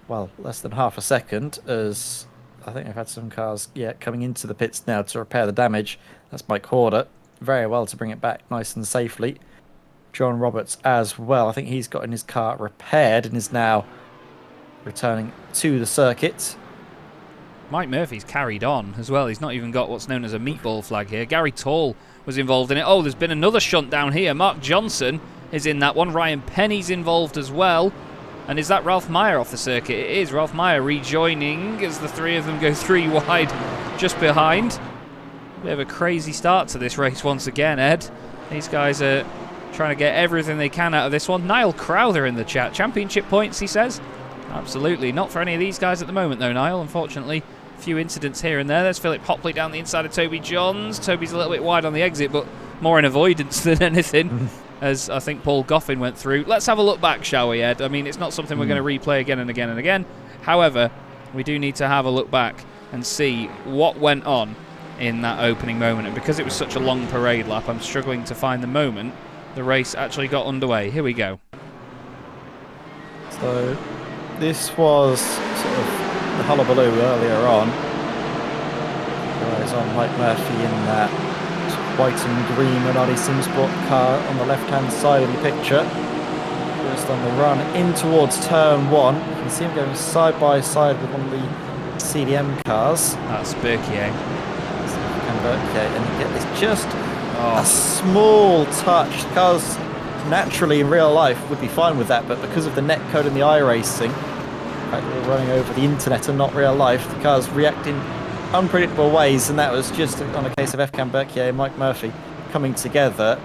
well, less than half a second, as I think I've had some cars coming into the pits now to repair the damage. That's Mike Horder. Very well to bring it back nice and safely. John Roberts as well. I think he's gotten his car repaired and is now returning to the circuit. Mike Murphy's carried on as well. He's not even got what's known as a meatball flag here. Gary Tall was involved in it. Oh, there's been another shunt down here. Mark Johnson is in that one. Ryan Penny's involved as well. And is that Ralph Meyer off the circuit? It is. Ralph Meyer rejoining as the three of them go three wide just behind. Bit of a crazy start to this race once again, Ed. These guys are trying to get everything they can out of this one. Niall Crowther in the chat. Championship points, he says. Absolutely. Not for any of these guys at the moment, though, Niall, unfortunately. A few incidents here and there. There's Philip Hopley down the inside of Toby Johns. Toby's a little bit wide on the exit, but more in avoidance than anything, as I think Paul Goffin went through. Let's have a look back, shall we, Ed? I mean, it's not something we're going to replay again and again and again. However, we do need to have a look back and see what went on in that opening moment. And because it was such a long parade lap, I'm struggling to find the moment the race actually got underway. Here we go. So this was sort of the hullabaloo earlier on. Guys on Mike Murphy in that white and green Minardi Simsport car on the left-hand side of the picture. Just on the run in towards turn 1. You can see him going side by side with one of the CDM cars. That's Berkier. And it's just a small touch. Cars naturally in real life would be fine with that, but because of the net code and the iRacing, in fact, we're running over the internet and not real life, the cars react in unpredictable ways, and that was just on a case of Efkan Berkier and Mike Murphy coming together.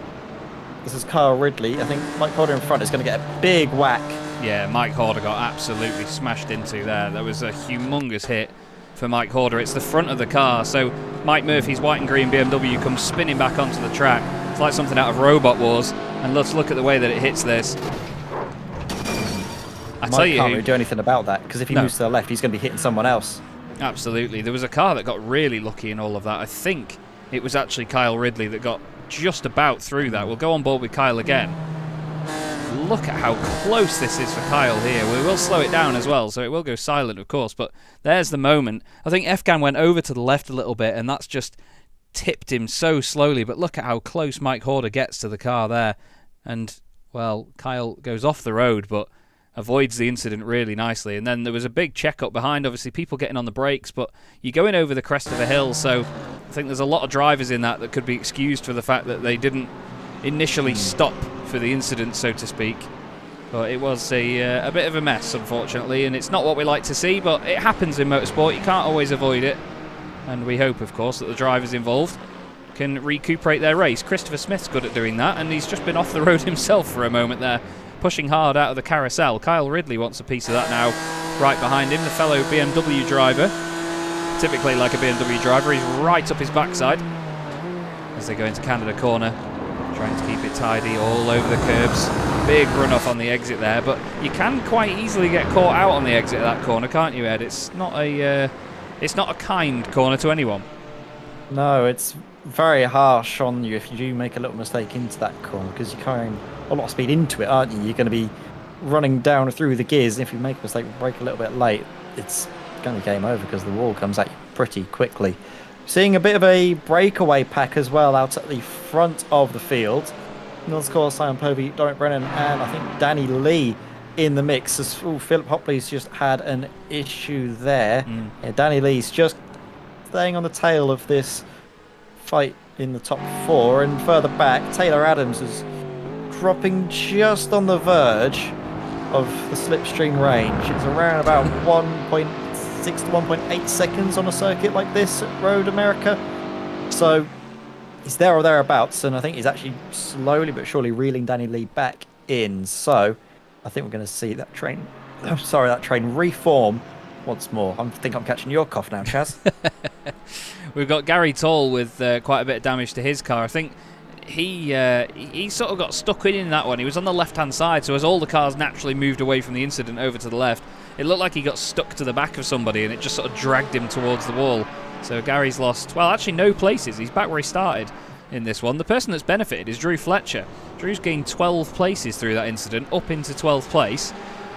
This is Kyle Ridley. I think Mike Horder in front is going to get a big whack. Yeah, Mike Horder got absolutely smashed into there. That was a humongous hit for Mike Horder. It's the front of the car, so Mike Murphy's white and green BMW comes spinning back onto the track. It's like something out of Robot Wars, and let's look at the way that it hits this. I tell you, can't really do anything about that, because if he moves to the left, he's going to be hitting someone else. Absolutely. There was a car that got really lucky in all of that. I think it was actually Kyle Ridley that got just about through that. We'll go on board with Kyle again. Look at how close this is for Kyle here. We will slow it down as well, so it will go silent, of course, but there's the moment. I think Efkan went over to the left a little bit, and that's just tipped him so slowly, but look at how close Mike Horder gets to the car there. And, well, Kyle goes off the road, but avoids the incident really nicely. And then there was a big check-up behind, obviously people getting on the brakes, but you're going over the crest of a hill, so I think there's a lot of drivers in that could be excused for the fact that they didn't initially stop for the incident, so to speak. But it was a bit of a mess, unfortunately, and it's not what we like to see, but it happens in motorsport. You can't always avoid it, and we hope, of course, that the drivers involved can recuperate their race. Christopher Smith's good at doing that, and he's just been off the road himself for a moment there, pushing hard out of the carousel. Kyle Ridley wants a piece of that now. Right behind him, the fellow BMW driver. Typically like a BMW driver, he's right up his backside as they go into Canada corner, trying to keep it tidy all over the curbs. Big run-off on the exit there, but you can quite easily get caught out on the exit of that corner, can't you, Ed? It's not a kind corner to anyone. No, it's very harsh on you if you do make a little mistake into that corner, because you're carrying a lot of speed into it, aren't you? You're going to be running down through the gears, and if you make a mistake, brake a little bit late, it's going to be game over because the wall comes at you pretty quickly. Seeing a bit of a breakaway pack as well out at the front of the field. Nils Core, Simon Povey, Dominic Brennan, and I think Danny Lee in the mix. As Philip Hopley's just had an issue there. Yeah, Danny Lee's just staying on the tail of this fight in the top 4, and further back, Taylor Adams is dropping just on the verge of the slipstream range. It's around about 1.6 to 1.8 seconds on a circuit like this at Road America. So he's there or thereabouts, and I think he's actually slowly but surely reeling Danny Lee back in. So I think we're going to see that train reform once more. I think I'm catching your cough now, Chaz. We've got Gary Tall with quite a bit of damage to his car. I think he sort of got stuck in that one. He was on the left-hand side, so as all the cars naturally moved away from the incident over to the left, it looked like he got stuck to the back of somebody, and it just sort of dragged him towards the wall. So Gary's lost, well, actually no places. He's back where he started in this one. The person that's benefited is Drew Fletcher. Drew's gained 12 places through that incident, up into 12th place.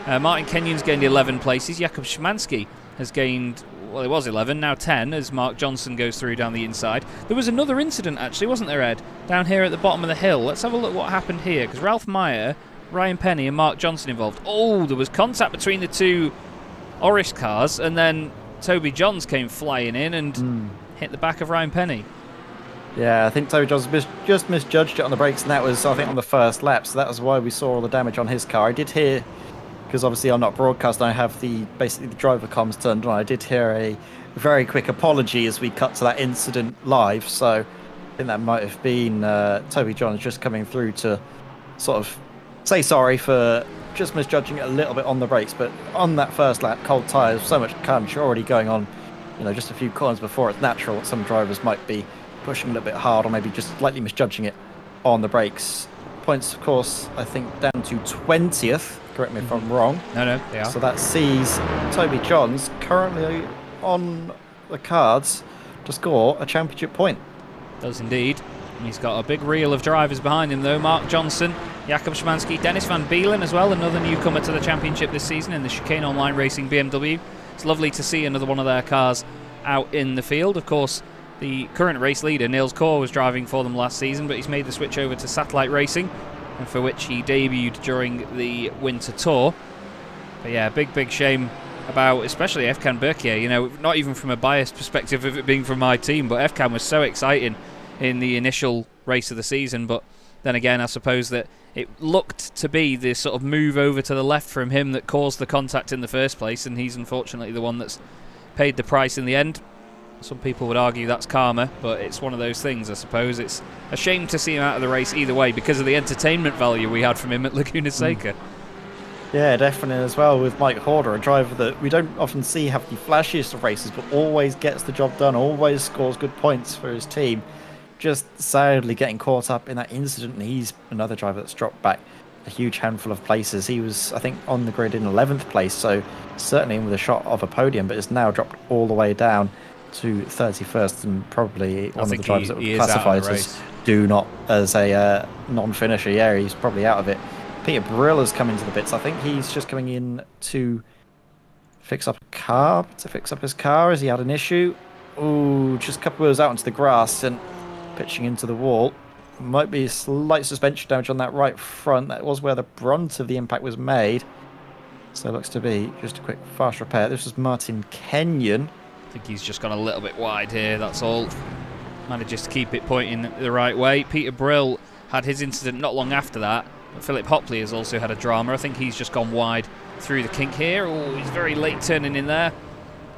Martin Kenyon's gained 11 places. Jakub Szymanski has gained, well, it was 11, now 10, as Mark Johnson goes through down the inside. There was another incident, actually, wasn't there, Ed? Down here at the bottom of the hill. Let's have a look what happened here, because Ralph Meyer, Ryan Penny and Mark Johnson involved. Oh, there was contact between the two Oris cars, and then Toby Johns came flying in and hit the back of Ryan Penny. Yeah, I think Toby Johns just misjudged it on the brakes, and that was, I think, on the first lap, so that was why we saw all the damage on his car. I did hear, because obviously I'm not broadcast, I have basically the driver comms turned on. I did hear a very quick apology as we cut to that incident live, so I think that might have been Toby Johns just coming through to sort of say sorry for just misjudging it a little bit on the brakes, but on that first lap, cold tyres, so much carnage already going on, just a few corners before. It's natural that some drivers might be pushing a little bit hard or maybe just slightly misjudging it on the brakes. Points, of course, I think down to 20th. Correct me if I'm wrong. No, they are. So that sees Toby Johns currently on the cards to score a championship point. Does indeed. He's got a big reel of drivers behind him, though. Mark Johnson, Jakob Szymanski, Dennis Van Beelen as well, another newcomer to the championship this season in the Chicane Online Racing BMW. It's lovely to see another one of their cars out in the field. Of course, the current race leader, Niels Kaur, was driving for them last season, but he's made the switch over to Satellite Racing, and for which he debuted during the Winter Tour. But yeah, big shame about especially Efkan Berkier. Not even from a biased perspective of it being from my team, but Efkan was so exciting in the initial race of the season. But then again, I suppose that it looked to be this sort of move over to the left from him that caused the contact in the first place, and he's unfortunately the one that's paid the price in the end. Some people would argue that's karma, but it's one of those things, I suppose. It's a shame to see him out of the race either way because of the entertainment value we had from him at Laguna Seca. Yeah, definitely as well, with Mike Horder, a driver that we don't often see have the flashiest of races, but always gets the job done, always scores good points for his team. Just sadly getting caught up in that incident, and he's another driver that's dropped back a huge handful of places. He was, I think, on the grid in 11th place, so certainly in with a shot of a podium, but it's now dropped all the way down to 31st, and probably one of the drivers that would be classified as a non-finisher. Yeah, he's probably out of it. Peter Brilla's come into the bits. I think he's just coming in to fix up his car. Has he had an issue? Ooh, just a couple of wheels out into the grass and pitching into the wall. Might be slight suspension damage on that right front. That was where the brunt of the impact was made. So it looks to be just a quick fast repair. This was Martin Kenyon. I think he's just gone a little bit wide here, that's all. Manages to keep it pointing the right way. Peter Brill had his incident not long after that. But Philip Hopley has also had a drama. I think he's just gone wide through the kink here. Oh, he's very late turning in there.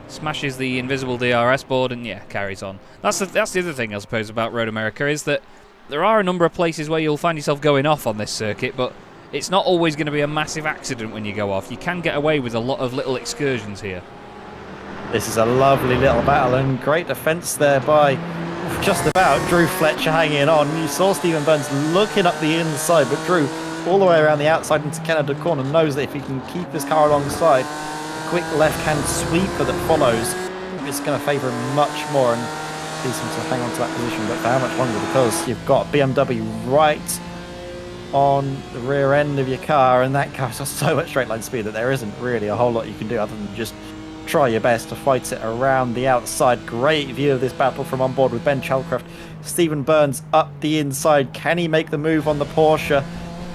Smashes the invisible DRS board and, yeah, carries on. That's the other thing, I suppose, about Road America, is that there are a number of places where you'll find yourself going off on this circuit, but it's not always going to be a massive accident when you go off. You can get away with a lot of little excursions here. This is a lovely little battle, and great defence there by just about Drew Fletcher hanging on. You saw Stephen Burns looking up the inside, but Drew all the way around the outside into Canada corner knows that if he can keep his car alongside, a quick left-hand sweeper that follows, it's going to favour him much more and leads him to hang on to that position. But for how much longer? Because you've got BMW right on the rear end of your car, and that car's got so much straight line speed that there isn't really a whole lot you can do other than just try your best to fight it around the outside. Great view of this battle from on board with Ben Chalcraft. Stephen Burns up the inside. Can he make the move on the Porsche?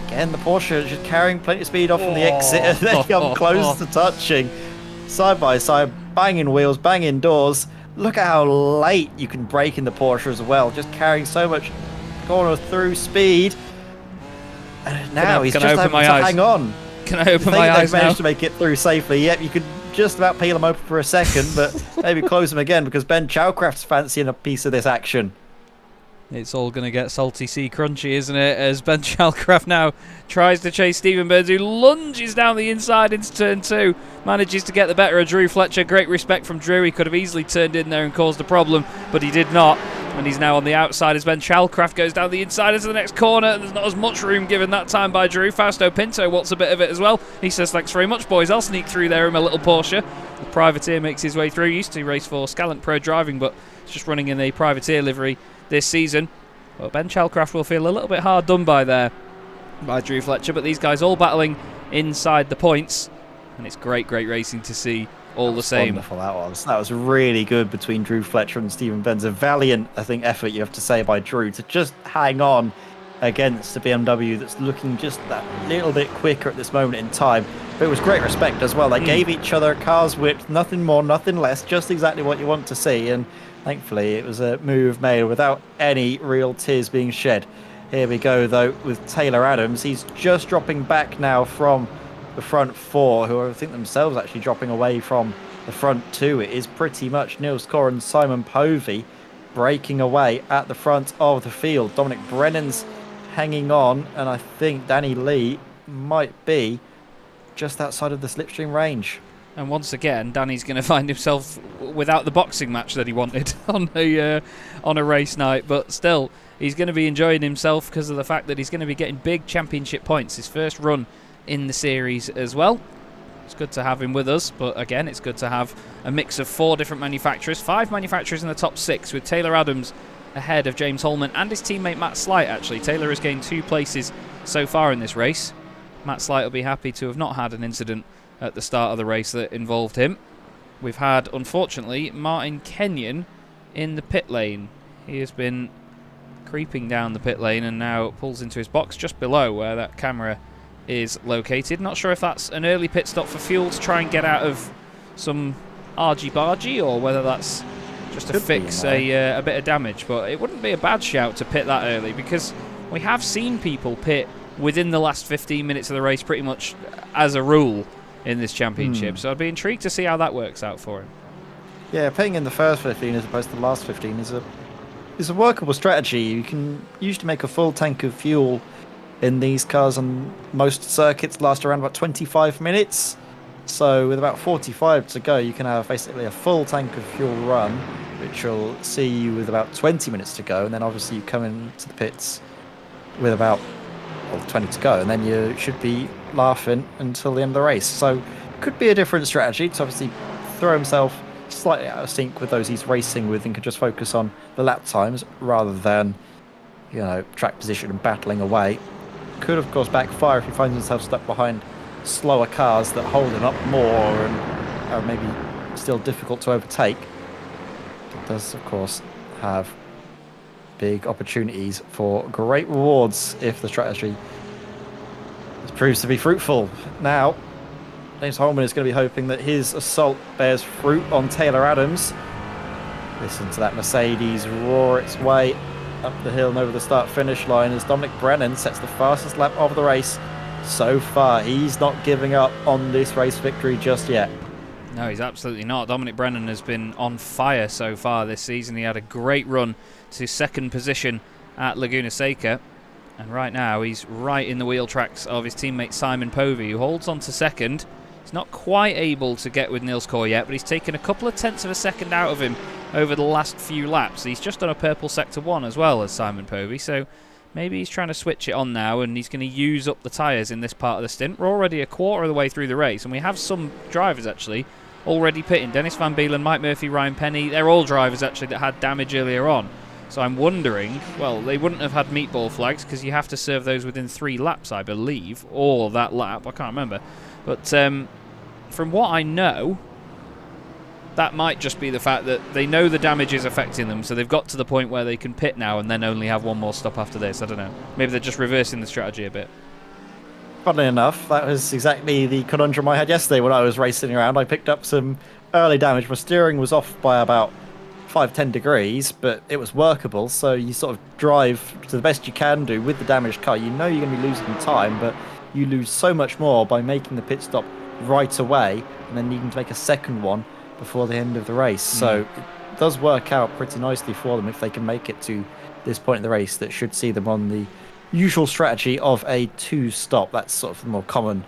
Again, the Porsche is just carrying plenty of speed off from the exit, and they come close to touching. Side by side, banging wheels, banging doors. Look at how late you can brake in the Porsche as well, just carrying so much corner through speed. And now he's just able to hang on. Can I open my eyes now? Managed to make it through safely. Yep, you could just about peel them open for a second, but maybe close them again because Ben Chalcraft's fancying a piece of this action. It's all going to get salty sea crunchy, isn't it? As Ben Chalcraft now tries to chase Stephen Burns, who lunges down the inside into turn 2. Manages to get the better of Drew Fletcher. Great respect from Drew. He could have easily turned in there and caused a problem, but he did not. And he's now on the outside as Ben Chalcraft goes down the inside into the next corner. There's not as much room given that time by Drew. Fausto Pinto wants a bit of it as well. He says, thanks very much, boys. I'll sneak through there in my little Porsche. The privateer makes his way through. He used to race for Scalant Pro Driving, but it's just running in the privateer livery this season. But Ben Chalcraft will feel a little bit hard done by there by Drew Fletcher. But these guys all battling inside the points. And it's great racing to see all the same. Wonderful that was. That was really good between Drew Fletcher and Stephen Burns. A valiant, I think, effort you have to say by Drew to just hang on against the BMW that's looking just that little bit quicker at this moment in time. But it was great respect as well. They gave each other a car's width, nothing more, nothing less, just exactly what you want to see. And thankfully, it was a move made without any real tears being shed. Here we go, though, with Taylor Adams. He's just dropping back now from the front 4, who I think themselves actually dropping away from the front 2. It is pretty much Niels Kaur and Simon Povey breaking away at the front of the field. Dominic Brennan's hanging on, and I think Danny Lee might be just outside of the slipstream range. And once again, Danny's going to find himself without the boxing match that he wanted on a race night. But still, he's going to be enjoying himself because of the fact that he's going to be getting big championship points. His first run in the series as well. It's good to have him with us. But again, it's good to have a mix of 4 different manufacturers. 5 manufacturers in the top 6, with Taylor Adams ahead of James Holman and his teammate Matt Slight, actually. Taylor has gained 2 places so far in this race. Matt Slight will be happy to have not had an incident at the start of the race that involved him. We've had, unfortunately, Martin Kenyon in the pit lane. He has been creeping down the pit lane and now pulls into his box just below where that camera is located. Not sure if that's an early pit stop for fuel to try and get out of some argy-bargy, or whether that's just to fix a bit of damage. But it wouldn't be a bad shout to pit that early, because we have seen people pit within the last 15 minutes of the race pretty much as a rule in this championship. So I'd be intrigued to see how that works out for him. Yeah, pitting in the first 15 as opposed to the last 15 is a workable strategy. You can usually make a full tank of fuel in these cars on most circuits last around about 25 minutes. So with about 45 to go, you can have basically a full tank of fuel run, which will see you with about 20 minutes to go. And then obviously you come into the pits with about 20 to go, and then you should be laughing until the end of the race. So could be a different strategy to obviously throw himself slightly out of sync with those he's racing with and can just focus on the lap times rather than, you know, track position and battling away. Could of course backfire if he finds himself stuck behind slower cars that hold him up more and are maybe still difficult to overtake. It does of course have big opportunities for great rewards if the strategy proves to be fruitful. Now, James Holman is going to be hoping that his assault bears fruit on Taylor Adams. Listen to that Mercedes roar its way up the hill and over the start-finish line as Dominic Brennan sets the fastest lap of the race so far. He's not giving up on this race victory just yet. No, he's absolutely not. Dominic Brennan has been on fire so far this season. He had a great run to second position at Laguna Seca, and right now he's right in the wheel tracks of his teammate Simon Povey, who holds on to second. He's not quite able to get with Nils Kor yet, but he's taken a couple of tenths of a second out of him over the last few laps. He's just on a purple sector 1 as well as Simon Povey, so maybe he's trying to switch it on now, and he's going to use up the tyres in this part of the stint. We're already a quarter of the way through the race, and we have some drivers actually already pitting. Dennis Van Beelen, Mike Murphy, Ryan Penny, they're all drivers actually that had damage earlier on. So I'm wondering, well, they wouldn't have had meatball flags because you have to serve those within 3 laps, I believe, or that lap, I can't remember. But from what I know, that might just be the fact that they know the damage is affecting them, so they've got to the point where they can pit now and then only have one more stop after this. I don't know. Maybe they're just reversing the strategy a bit. Funnily enough, that was exactly the conundrum I had yesterday when I was racing around. I picked up some early damage. My steering was off by about 5-10 degrees, but it was workable, so you sort of drive to the best you can do with the damaged car. You know you're going to be losing time, but you lose so much more by making the pit stop right away and then needing to make a second one before the end of the race. So it does work out pretty nicely for them if they can make it to this point in the race. That should see them on the usual strategy of a 2-stop. That's sort of the more common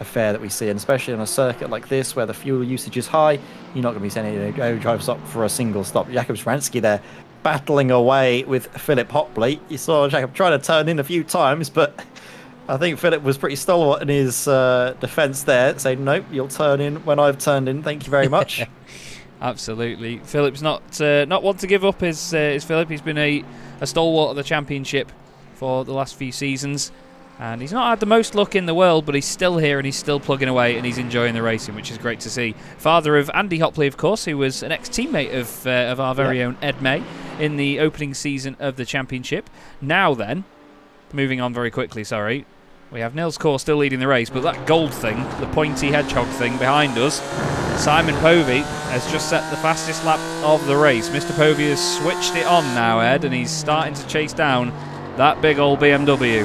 affair that we see, and especially on a circuit like this where the fuel usage is high, you're not going to be sending drivers up for a single stop. Jakob Spransky there battling away with Philip Hopley. You saw Jakob trying to turn in a few times, but I think Philip was pretty stalwart in his defence there, saying, nope, you'll turn in when I've turned in, thank you very much. Absolutely. Philip's not one to give up, is Philip. He's been a stalwart of the championship for the last few seasons, and he's not had the most luck in the world, but he's still here and he's still plugging away and he's enjoying the racing, which is great to see. Father of Andy Hopley, of course, who was an ex-teammate of our very own Ed May in the opening season of the championship. Now then, moving on very quickly, we have Nils Kor still leading the race, but that gold thing, the pointy hedgehog thing behind us, Simon Povey has just set the fastest lap of the race. Mr. Povey has switched it on now, Ed, and he's starting to chase down that big old BMW.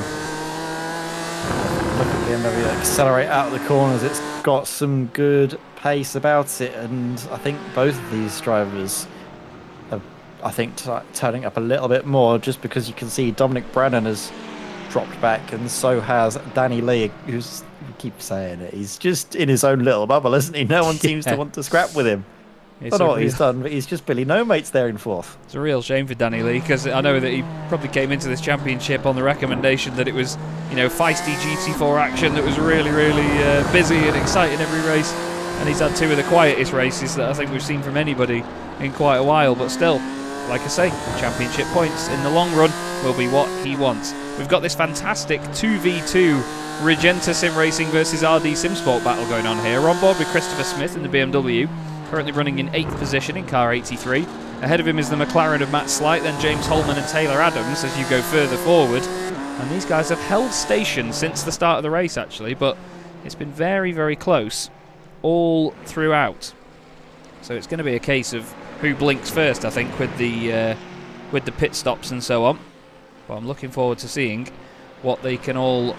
Look at BMW accelerate out of the corners. It's got some good pace about it, and I think both of these drivers are, turning up a little bit more, just because you can see Dominic Brennan has dropped back, and so has Danny Lee, who's, we keep saying it, he's just in his own little bubble, isn't he? No one seems to want to scrap with him. I don't know what he's done, but he's just Billy No Mates there in fourth. It's a real shame for Danny Lee, because I know that he probably came into this championship on the recommendation that it was, you know, feisty GT4 action that was really, really busy and exciting every race. And he's had two of the quietest races that I think we've seen from anybody in quite a while. But still, like I say, championship points in the long run will be what he wants. We've got this fantastic 2v2 Regenta Sim Racing versus RD SimSport battle going on here. We're on board with Christopher Smith in the BMW, currently running in 8th position in car 83. Ahead of him is the McLaren of Matt Slight, then James Holman and Taylor Adams as you go further forward. And these guys have held station since the start of the race, actually, but it's been very, very close all throughout. So it's going to be a case of who blinks first, I think, with the pit stops and so on. But I'm looking forward to seeing what they can all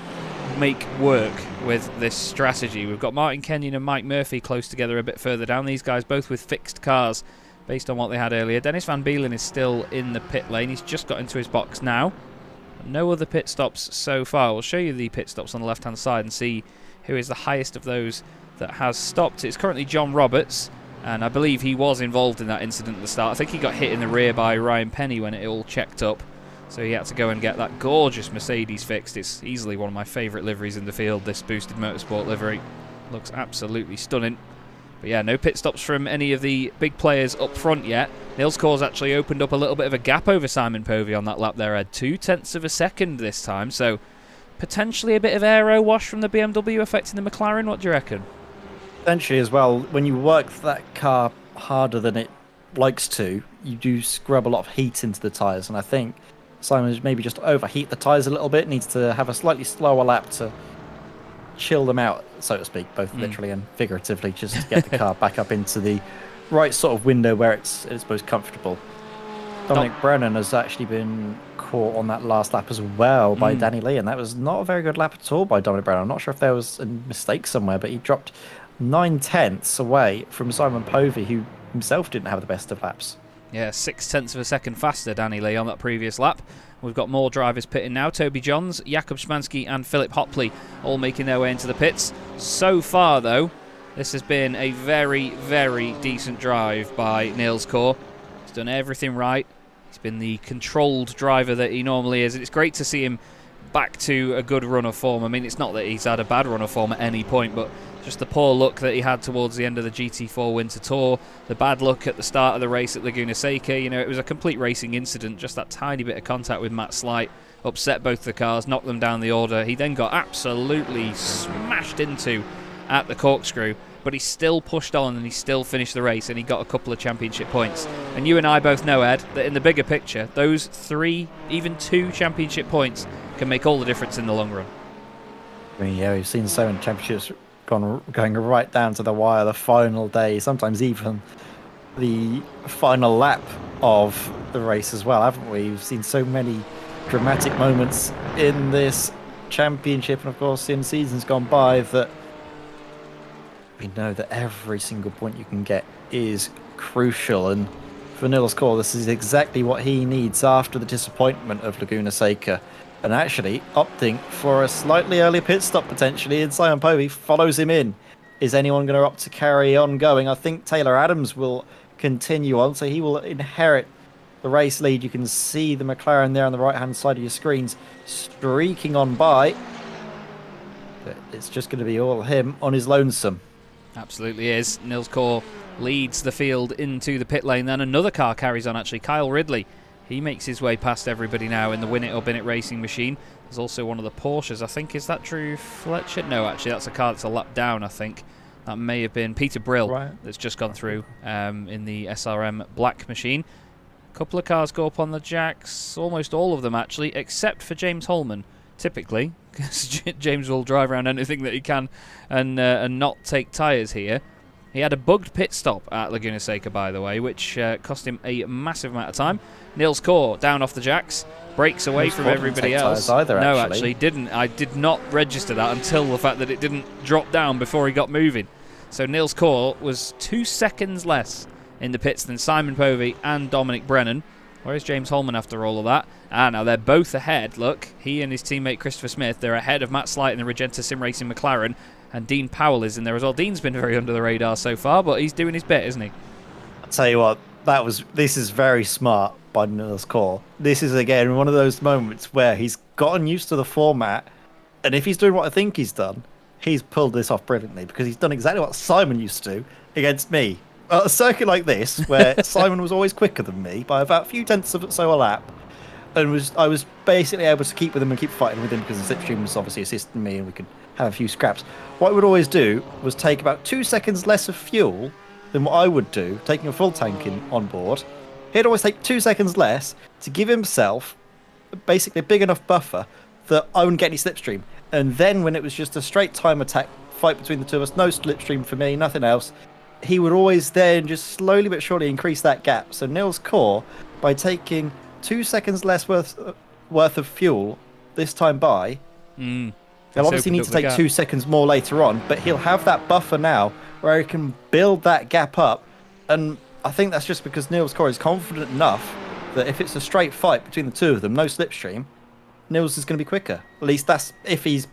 make work with this strategy. We've got Martin Kenyon and Mike Murphy close together a bit further down. These guys both with fixed cars based on what they had earlier. Dennis Van Beelen is still in the pit lane. He's just got into his box now. No other pit stops so far. We'll show you the pit stops on the left hand side and see who is the highest of those that has stopped. It's currently John Roberts, and I believe he was involved in that incident at the start. I think he got hit in the rear by Ryan Penny when it all checked up, so he had to go and get that gorgeous Mercedes fixed. It's easily one of my favourite liveries in the field, this boosted motorsport livery. Looks absolutely stunning. But yeah, no pit stops from any of the big players up front yet. Nils Kors actually opened up a little bit of a gap over Simon Povey on that lap there. Had 0.2 of a second this time, so potentially a bit of aero wash from the BMW affecting the McLaren. What do you reckon? Potentially as well, when you work that car harder than it likes to, you do scrub a lot of heat into the tyres, and I think Simon's maybe just overheat the tyres a little bit, needs to have a slightly slower lap to chill them out, so to speak, both literally and figuratively, just to get the car back up into the right sort of window where it's most comfortable. Dominic Brennan has actually been caught on that last lap as well by Danny Lee, and that was not a very good lap at all by Dominic Brennan. I'm not sure if there was a mistake somewhere, but he dropped 9/10 away from Simon Povey, who himself didn't have the best of laps. Yeah, 0.6 of a second faster, Danny Lee, on that previous lap. We've got more drivers pitting now. Toby Johns, Jakob Szymanski and Philip Hopley all making their way into the pits. So far, though, this has been a very, very decent drive by Nils Kors. He's done everything right. He's been the controlled driver that he normally is. And it's great to see him back to a good run of form. I mean, it's not that he's had a bad run of form at any point, but just the poor luck that he had towards the end of the GT4 Winter Tour, the bad luck at the start of the race at Laguna Seca. You know, it was a complete racing incident. Just that tiny bit of contact with Matt Slight upset both the cars, knocked them down the order. He then got absolutely smashed into at the corkscrew, but he still pushed on and he still finished the race, and he got a couple of championship points. And you and I both know, Ed, that in the bigger picture, those 3, even 2 championship points can make all the difference in the long run. I mean, yeah, we've seen so many championships going right down to the wire, the final day, sometimes even the final lap of the race as well, haven't we? We've seen so many dramatic moments in this championship, and of course in seasons gone by, that we know that every single point you can get is crucial. And for Nils Kors, this is exactly what he needs after the disappointment of Laguna Seca, and actually opting for a slightly earlier pit stop potentially, and Simon Povey follows him in. Is anyone going to opt to carry on going? I think Taylor Adams will continue on, so he will inherit the race lead. You can see the McLaren there on the right hand side of your screens streaking on by, but it's just going to be all him on his lonesome. Absolutely is. Nils Kors leads the field into the pit lane, then another car carries on actually. Kyle Ridley, he makes his way past everybody now in the Win It or Bin It racing machine. There's also one of the Porsches, I think. Is that Drew Fletcher? No, actually, that's a car that's a lap down, I think. That may have been Peter Brill that's just gone through in the SRM Black machine. A couple of cars go up on the jacks, almost all of them actually, except for James Holman, typically, because James will drive around anything that he can and not take tyres here. He had a bugged pit stop at Laguna Seca, by the way, which cost him a massive amount of time. Nils Kors down off the jacks, breaks away from everybody else. No, actually didn't. I did not register that until the fact that it didn't drop down before he got moving. So Nils Kors was 2 seconds less in the pits than Simon Povey and Dominic Brennan. Where's James Holman after all of that? Ah, now they're both ahead. Look, he and his teammate Christopher Smith, they're ahead of Matt Slight in the Regenta Sim Racing McLaren, and Dean Powell is in there as well. Dean's been very under the radar so far, but he's doing his bit, isn't he? I'll tell you what, this is very smart by Niels Core. This is, again, one of those moments where he's gotten used to the format, and if he's doing what I think he's done, he's pulled this off brilliantly, because he's done exactly what Simon used to do against me. A circuit like this, where Simon was always quicker than me by about a few tenths of so a lap, and I was basically able to keep with him and keep fighting with him because the slipstream was obviously assisting me and we could have a few scraps. What I would always do was take about 2 seconds less of fuel than what I would do, taking a full tank on board. He'd always take 2 seconds less to give himself basically a big enough buffer that I wouldn't get any slipstream. And then when it was just a straight time attack fight between the two of us, no slipstream for me, nothing else, he would always then just slowly but surely increase that gap. So Niels Core, by taking 2 seconds less worth of fuel this time by, he'll obviously need to take 2 seconds more later on, but he'll have that buffer now where he can build that gap up. And I think that's just because Niels Core is confident enough that if it's a straight fight between the two of them, no slipstream, Niels is going to be quicker. At least that's if he's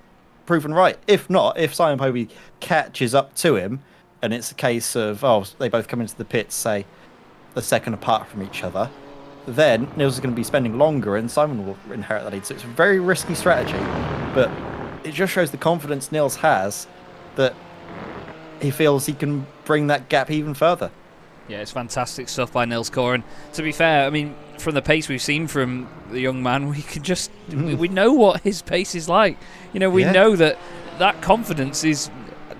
proven right. If not, if Simon Povey catches up to him, and it's a case of, they both come into the pits, say, a second apart from each other, then Niels is going to be spending longer and Simon will inherit that lead. So it's a very risky strategy, but it just shows the confidence Niels has that he feels he can bring that gap even further. Yeah, it's fantastic stuff by Niels Core. And to be fair, I mean, from the pace we've seen from the young man, we can just, we know what his pace is like. You know, we know that confidence is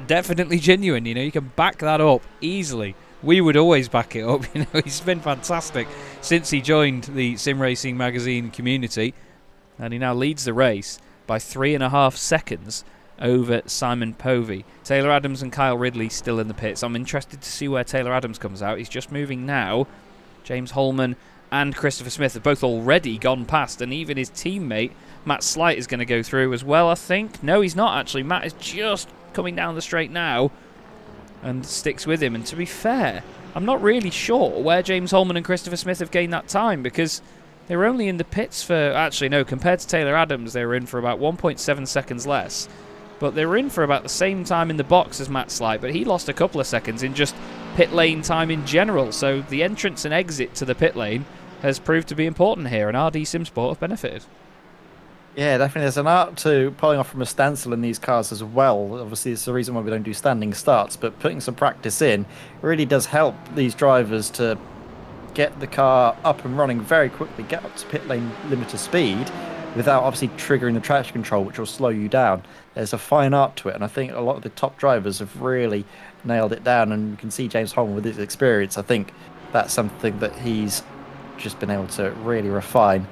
definitely genuine. You know, you can back that up easily. We would always back it up. You know, he's been fantastic since he joined the Sim Racing magazine community, and he now leads the race by 3.5 seconds over Simon Povey. Taylor Adams and Kyle Ridley still in the pits. I'm interested to see where Taylor Adams comes out. He's just moving now. James Holman and Christopher Smith have both already gone past, and even his teammate Matt Slight is going to go through as well, I think. No, he's not actually. Matt is just coming down the straight now and sticks with him. And to be fair, I'm not really sure where James Holman and Christopher Smith have gained that time, because they were only in the pits for, actually no, compared to Taylor Adams, they were in for about 1.7 seconds less. But they were in for about the same time in the box as Matt Slight, but he lost a couple of seconds in just pit lane time in general. So the entrance and exit to the pit lane has proved to be important here, and RD SimSport have benefited. Yeah, definitely. There's an art to pulling off from a standstill in these cars as well. Obviously, it's the reason why we don't do standing starts, but putting some practice in really does help these drivers to get the car up and running very quickly, get up to pit lane limiter speed without obviously triggering the traction control, which will slow you down. There's a fine art to it, and I think a lot of the top drivers have really nailed it down, and you can see James Holman with his experience. I think that's something that he's just been able to really refine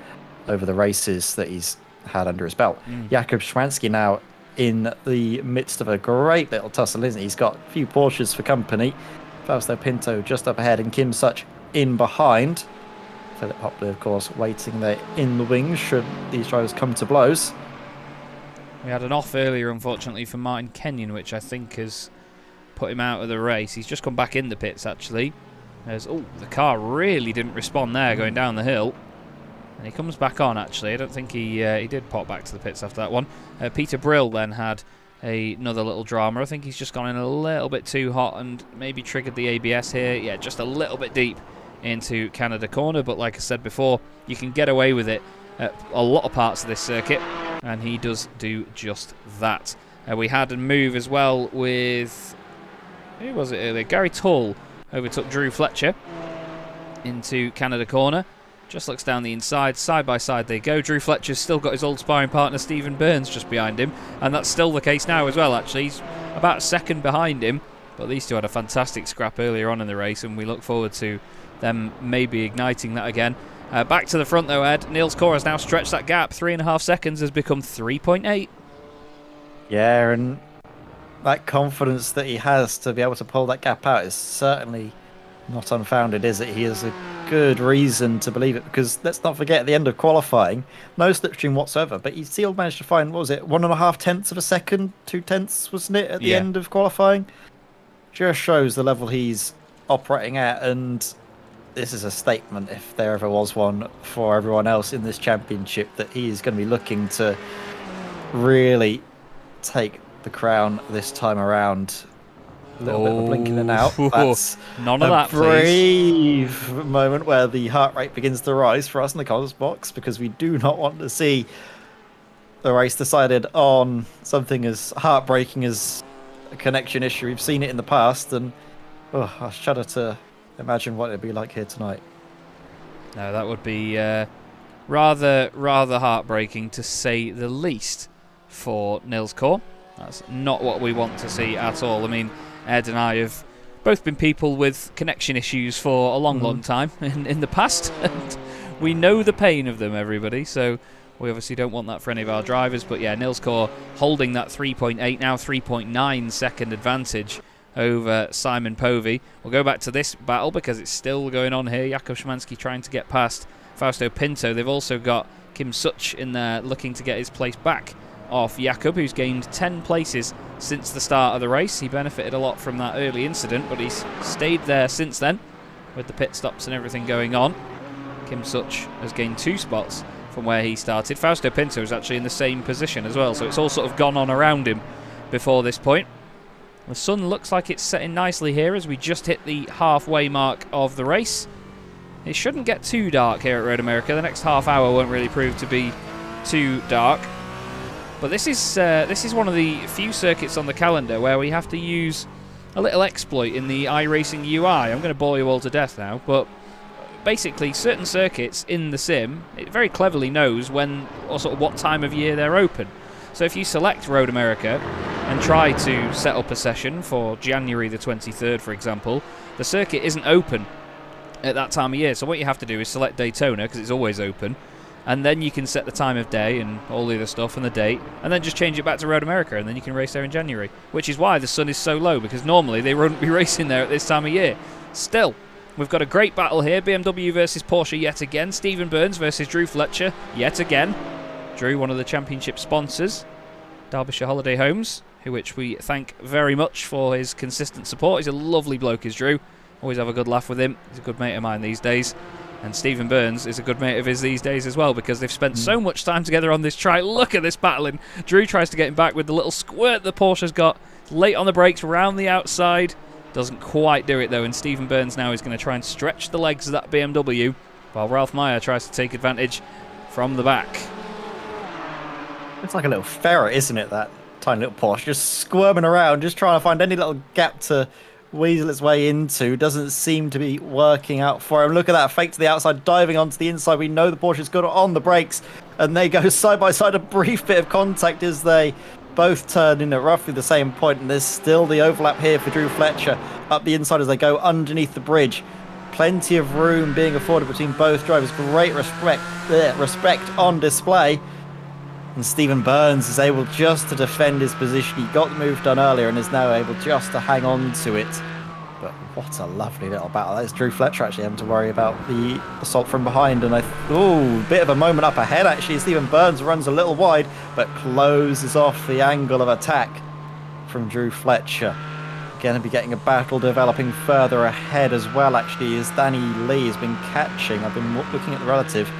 over the races that he's had under his belt. Jakub Schwansky now in the midst of a great little tussle, isn't he? He's got a few Porsches for company. Fausto Pinto just up ahead and Kim Such in behind. Philip Hopley, of course, waiting there in the wings should these drivers come to blows. We had an off earlier, unfortunately, for Martin Kenyon, which I think has put him out of the race. He's just come back in the pits, actually. The car really didn't respond there going down the hill. And he comes back on, actually. I don't think he did pop back to the pits after that one. Peter Brill then had another little drama. I think he's just gone in a little bit too hot and maybe triggered the ABS here. Yeah, just a little bit deep into Canada corner. But like I said before, you can get away with it at a lot of parts of this circuit. And he does do just that. We had a move as well with... who was it earlier? Gary Tull overtook Drew Fletcher into Canada corner. Just looks down the inside, side by side they go. Drew Fletcher's still got his old sparring partner Stephen Burns just behind him, and that's still the case now as well, actually. He's about a second behind him, but these two had a fantastic scrap earlier on in the race, and we look forward to them maybe igniting that again. Back to the front though, Ed. Niels Core has now stretched that gap. 3.5 seconds has become 3.8. Yeah, and that confidence that he has to be able to pull that gap out is certainly not unfounded, is it? He has a good reason to believe it, because let's not forget, at the end of qualifying, no slipstream whatsoever, but he still managed to find, what was it, 1.5 tenths of a second, 2 tenths, wasn't it, at the end of qualifying? Just shows the level he's operating at, and this is a statement, if there ever was one, for everyone else in this championship, that he is going to be looking to really take the crown this time around. A little bit of a blink in and out. That's none of that, please. brief moment where the heart rate begins to rise for us in the comms box, because we do not want to see the race decided on something as heartbreaking as a connection issue. We've seen it in the past, and I shudder to imagine what it'd be like here tonight. No, that would be rather heartbreaking, to say the least, for Nils Core. That's not what we want to see at all. I mean, Ed and I have both been people with connection issues for a long time in the past, and we know the pain of them, everybody, so we obviously don't want that for any of our drivers. But yeah, Nils Core holding that 3.8, now 3.9 second advantage over Simon Povey. We'll go back to this battle because it's still going on here. Jakub Szymanski trying to get past Fausto Pinto. They've also got Kim Such in there looking to get his place back off Jakub, who's gained 10 places since the start of the race. He benefited a lot from that early incident, but he's stayed there since then with the pit stops and everything going on. Kim Such has gained 2 spots from where he started. Fausto Pinto is actually in the same position as well, so it's all sort of gone on around him before this point. The sun looks like it's setting nicely here as we just hit the halfway mark of the race. It shouldn't get too dark here at Road America. The next half hour won't really prove to be too dark. But this is one of the few circuits on the calendar where we have to use a little exploit in the iRacing UI. I'm going to bore you all to death now, but basically certain circuits in the sim, it very cleverly knows when or sort of what time of year they're open. So if you select Road America and try to set up a session for January the 23rd, for example, the circuit isn't open at that time of year. So what you have to do is select Daytona, because it's always open, and then you can set the time of day and all the other stuff and the date, and then just change it back to Road America, and then you can race there in January, which is why the sun is so low, because normally they wouldn't be racing there at this time of year. Still, we've got a great battle here. BMW versus Porsche yet again. Stephen Burns versus Drew Fletcher yet again. Drew, one of the championship sponsors, Derbyshire Holiday Homes, which we thank very much for his consistent support. He's a lovely bloke, is Drew. Always have a good laugh with him. He's a good mate of mine these days. And Stephen Burns is a good mate of his these days as well, because they've spent so much time together on this track. Look at this battling. Drew tries to get him back with the little squirt the Porsche's got. Late on the brakes, round the outside. Doesn't quite do it though, and Stephen Burns now is going to try and stretch the legs of that BMW, while Ralph Meyer tries to take advantage from the back. It's like a little ferret, isn't it, that tiny little Porsche? Just squirming around, just trying to find any little gap to weasel its way into. Doesn't seem to be working out for him. Look at that, fake to the outside, diving onto the inside. We know the Porsche's got it on the brakes, and they go side by side. A brief bit of contact as they both turn in at roughly the same point, and there's still the overlap here for Drew Fletcher up the inside as they go underneath the bridge. Plenty of room being afforded between both drivers. Great respect on display. And Stephen Burns is able just to defend his position. He got the move done earlier and is now able just to hang on to it. But what a lovely little battle. That's Drew Fletcher actually having to worry about the assault from behind. And bit of a moment up ahead actually. Stephen Burns runs a little wide, but closes off the angle of attack from Drew Fletcher. Going to be getting a battle developing further ahead as well actually, as Danny Lee has been catching. I've been looking at the relative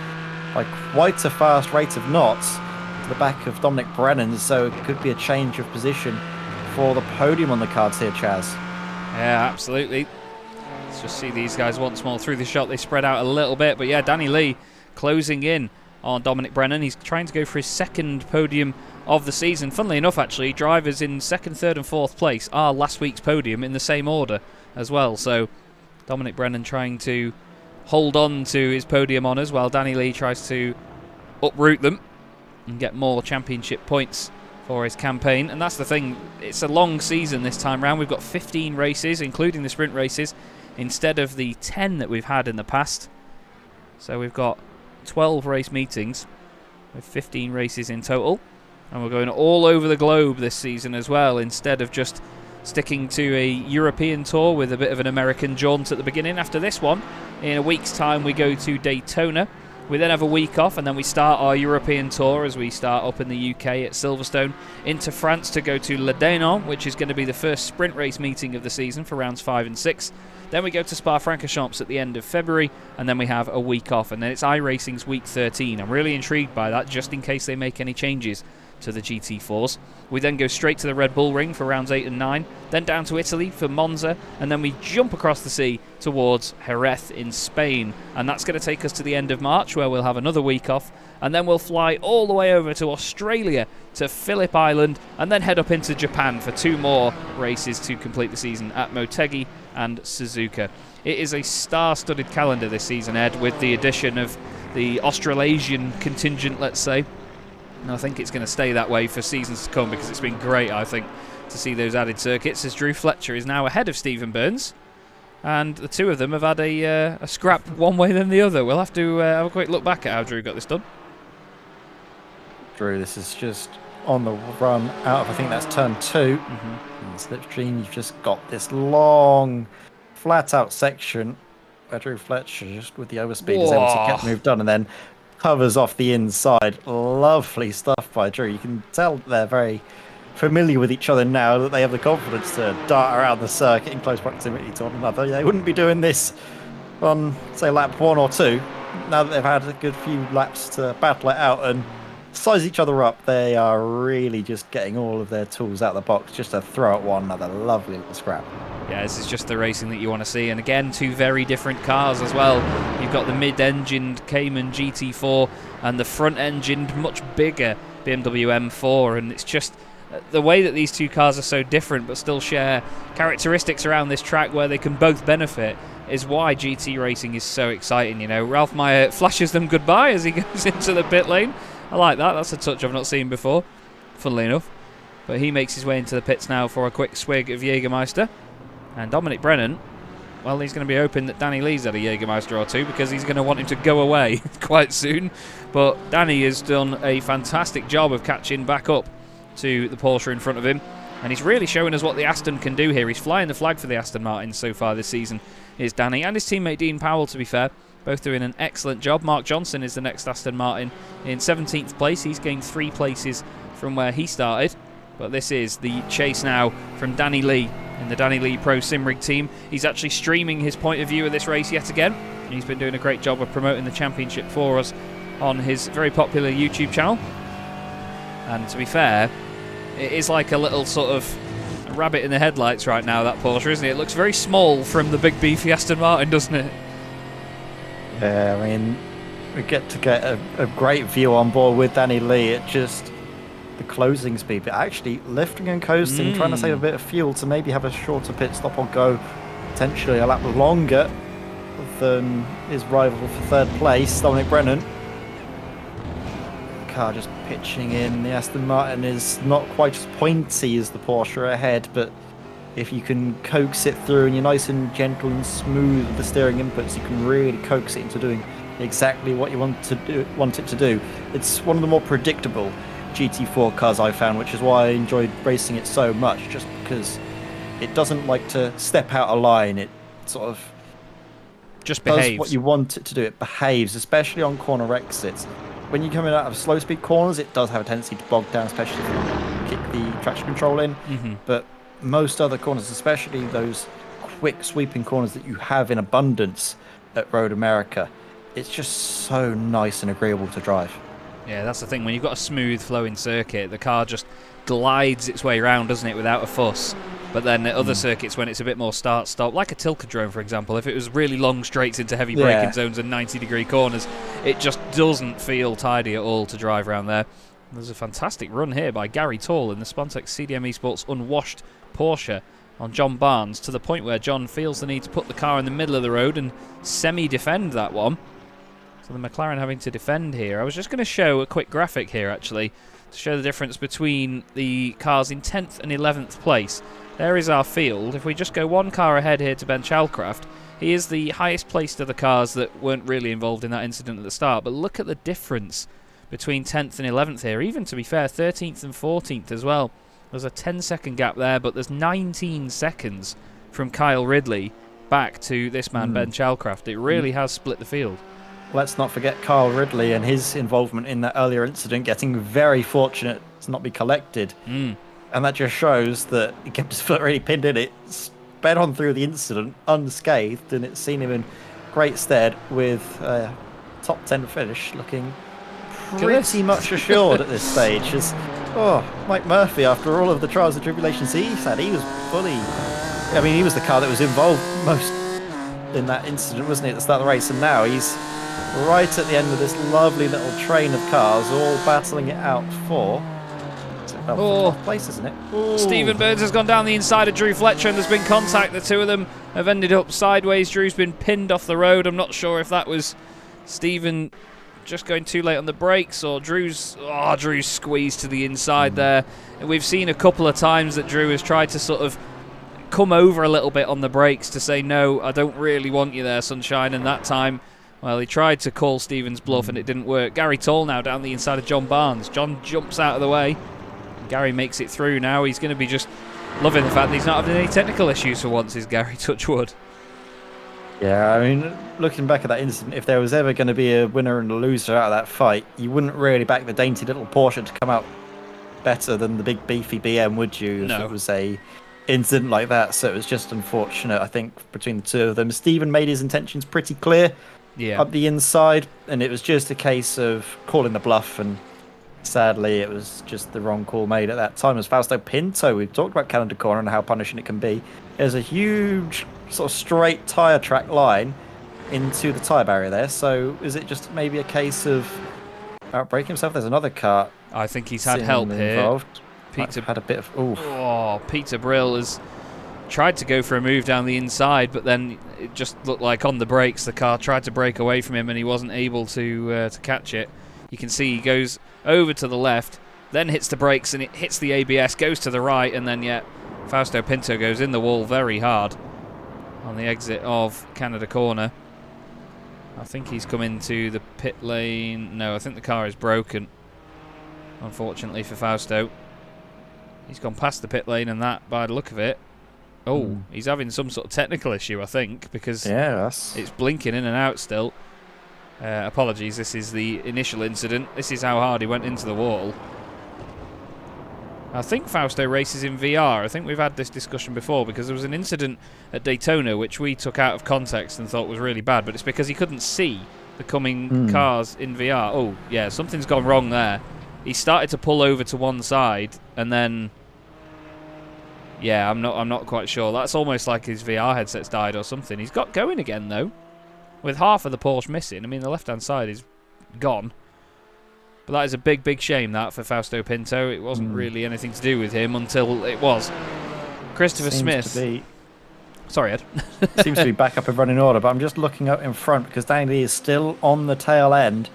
by quite a fast rate of knots the back of Dominic Brennan, so it could be a change of position for the podium on the cards here, Chaz. Yeah, absolutely. Let's just see these guys once more through the shot. They spread out a little bit, but yeah, Danny Lee closing in on Dominic Brennan. He's trying to go for his second podium of the season. Funnily enough, actually, drivers in second, third and fourth place are last week's podium in the same order as well. So Dominic Brennan trying to hold on to his podium honours while Danny Lee tries to uproot them and get more championship points for his campaign. And that's the thing, it's a long season this time round. We've got 15 races, including the sprint races, instead of the 10 that we've had in the past. So we've got 12 race meetings with 15 races in total. And we're going all over the globe this season as well, instead of just sticking to a European tour with a bit of an American jaunt at the beginning. After this one, in a week's time, we go to Daytona, We then have a week off, and then we start our European tour as we start up in the UK at Silverstone, into France to go to Le Dénon, which is going to be the first sprint race meeting of the season for rounds 5 and 6. Then we go to Spa-Francorchamps at the end of February, and then we have a week off, and then it's iRacing's week 13. I'm really intrigued by that, just in case they make any changes to the GT4s. We then go straight to the Red Bull Ring for rounds 8 and 9, then down to Italy for Monza, and then we jump across the sea towards Jerez in Spain, and that's going to take us to the end of March, where we'll have another week off, and then we'll fly all the way over to Australia to Phillip Island, and then head up into Japan for 2 more races to complete the season at Motegi and Suzuka. It is a star-studded calendar this season, Ed, with the addition of the Australasian contingent, let's say. And I think it's going to stay that way for seasons to come, because it's been great, I think, to see those added circuits, as Drew Fletcher is now ahead of Stephen Burns. And the two of them have had a scrap one way than the other. We'll have to have a quick look back at how Drew got this done. Drew, this is just on the run out of, I think that's turn 2. In the slipstream, you've just got this long, flat-out section where Drew Fletcher, just with the overspeed, is able to get the move done, and then covers off the inside. Lovely stuff by Drew. You can tell they're very familiar with each other now, that they have the confidence to dart around the circuit in close proximity to one another. They wouldn't be doing this on, say, lap 1 or 2. Now that they've had a good few laps to battle it out and size each other up, they are really just getting all of their tools out of the box just to throw at one another. Lovely little scrap. Yeah, this is just the racing that you want to see. And again, 2 very different cars as well. You've got the mid-engined Cayman GT4 and the front-engined, much bigger BMW M4. And it's just the way that these 2 cars are so different but still share characteristics around this track where they can both benefit is why GT racing is so exciting. You know, Ralph Meyer flashes them goodbye as he goes into the pit lane. I like that. That's a touch I've not seen before, funnily enough. But he makes his way into the pits now for a quick swig of Jägermeister. And Dominic Brennan, well, he's going to be hoping that Danny Lee's had a Jägermeister or 2, because he's going to want him to go away quite soon. But Danny has done a fantastic job of catching back up to the Porsche in front of him. And he's really showing us what the Aston can do here. He's flying the flag for the Aston Martin so far this season, is Danny. And his teammate Dean Powell, to be fair. Both doing an excellent job. Mark Johnson is the next Aston Martin in 17th place. He's gained 3 places from where he started. But this is the chase now from Danny Lee in the Danny Lee Pro Simrig team. He's actually streaming his point of view of this race yet again. He's been doing a great job of promoting the championship for us on his very popular YouTube channel. And to be fair, it is like a little sort of rabbit in the headlights right now, that Porsche, isn't it? It looks very small from the big beefy Aston Martin, doesn't it? Yeah, I mean, we get a great view on board with Danny Lee. It just, the closing speed, but actually lifting and coasting, trying to save a bit of fuel to maybe have a shorter pit stop or go potentially a lap longer than his rival for 3rd place, Dominic Brennan. The car just pitching in. The Aston Martin is not quite as pointy as the Porsche ahead, but if you can coax it through and you're nice and gentle and smooth with the steering inputs, you can really coax it into doing exactly what you want it to do. It's one of the more predictable GT4 cars I found, which is why I enjoyed racing it so much, just because it doesn't like to step out of line. It sort of just does behaves what you want it to do. It behaves, especially on corner exits. When you're coming out of slow speed corners, it does have a tendency to bog down, especially if you kick the traction control in. But most other corners, especially those quick sweeping corners that you have in abundance at Road America, it's just so nice and agreeable to drive. Yeah, that's the thing. When you've got a smooth flowing circuit, the car just glides its way around, doesn't it, without a fuss. But then at other circuits, when it's a bit more start-stop, like a Tilkedrome, for example, if it was really long straights into heavy braking zones and 90-degree corners, it just doesn't feel tidy at all to drive around there. There's a fantastic run here by Gary Tall in the Spontex CDM Esports unwashed Porsche on John Barnes, to the point where John feels the need to put the car in the middle of the road and semi-defend that one. So the McLaren having to defend here. I was just going to show a quick graphic here, actually, to show the difference between the cars in 10th and 11th place. There is our field. If we just go one car ahead here to Ben Chalcraft, he is the highest placed of the cars that weren't really involved in that incident at the start. But look at the difference between 10th and 11th here. Even, to be fair, 13th and 14th as well. There's a 10-second gap there, but there's 19 seconds from Kyle Ridley back to this man, Ben Chalcraft. It really has split the field. let's not forget Carl Ridley and his involvement in that earlier incident, getting very fortunate to not be collected. And that just shows that he kept his foot really pinned in it, sped on through the incident unscathed, and it's seen him in great stead with a top 10 finish, looking pretty much assured at this stage. As Mike Murphy, after all of the trials and tribulations he's had, he was fully... I mean, he was the car that was involved most in that incident, wasn't he, at the start of the race? And now he's right at the end of this lovely little train of cars, all battling it out for... for 12th place, isn't it? Ooh. Stephen Burns has gone down the inside of Drew Fletcher, and there's been contact. The two of them have ended up sideways. Drew's been pinned off the road. I'm not sure if that was Stephen just going too late on the brakes, or Drew's squeezed to the inside there. And we've seen a couple of times that Drew has tried to sort of come over a little bit on the brakes to say, no, I don't really want you there, Sunshine. And that time, well, he tried to call Stephen's bluff and it didn't work. Gary Tall now down the inside of John Barnes. John jumps out of the way. Gary makes it through now. He's going to be just loving the fact that he's not having any technical issues for once, is Gary, touch wood. Yeah, I mean, looking back at that incident, if there was ever going to be a winner and a loser out of that fight, you wouldn't really back the dainty little Porsche to come out better than the big beefy BM, would you? No. If it was a incident like that. So it was just unfortunate, I think, between the two of them. Stephen made his intentions pretty clear up the inside, and it was just a case of calling the bluff, and sadly it was just the wrong call made at that time. As Fausto Pinto, we've talked about Canada Corner and how punishing it can be. There's a huge sort of straight tyre track line into the tyre barrier there, so is it just maybe a case of outbraking himself? There's another car. I think he's had help involved. here. Peter had a bit of Peter Brill has tried to go for a move down the inside, but then it just looked like on the brakes the car tried to break away from him and he wasn't able to catch it. You can see he goes over to the left, then hits the brakes and it hits the ABS, goes to the right, and then Fausto Pinto goes in the wall very hard on the exit of Canada Corner. I think he's come into the pit lane. No, I think the car is broken, unfortunately for Fausto. He's gone past the pit lane, and that, by the look of it, he's having some sort of technical issue, I think, because it's blinking in and out still. Apologies, this is the initial incident. This is how hard he went into the wall. I think Fausto races in VR. I think we've had this discussion before, because there was an incident at Daytona which we took out of context and thought was really bad, but it's because he couldn't see the coming cars in VR. Oh, yeah, something's gone wrong there. He started to pull over to one side, and then... yeah, I'm not quite sure. That's almost like his VR headset's died or something. He's got going again, though, with half of the Porsche missing. I mean, the left-hand side is gone. But that is a big, big shame, that, for Fausto Pinto. It wasn't really anything to do with him until it was. Christopher Smith. Sorry, Ed. Seems to be back up and running order, but I'm just looking up in front because Danny Lee is still on the tail end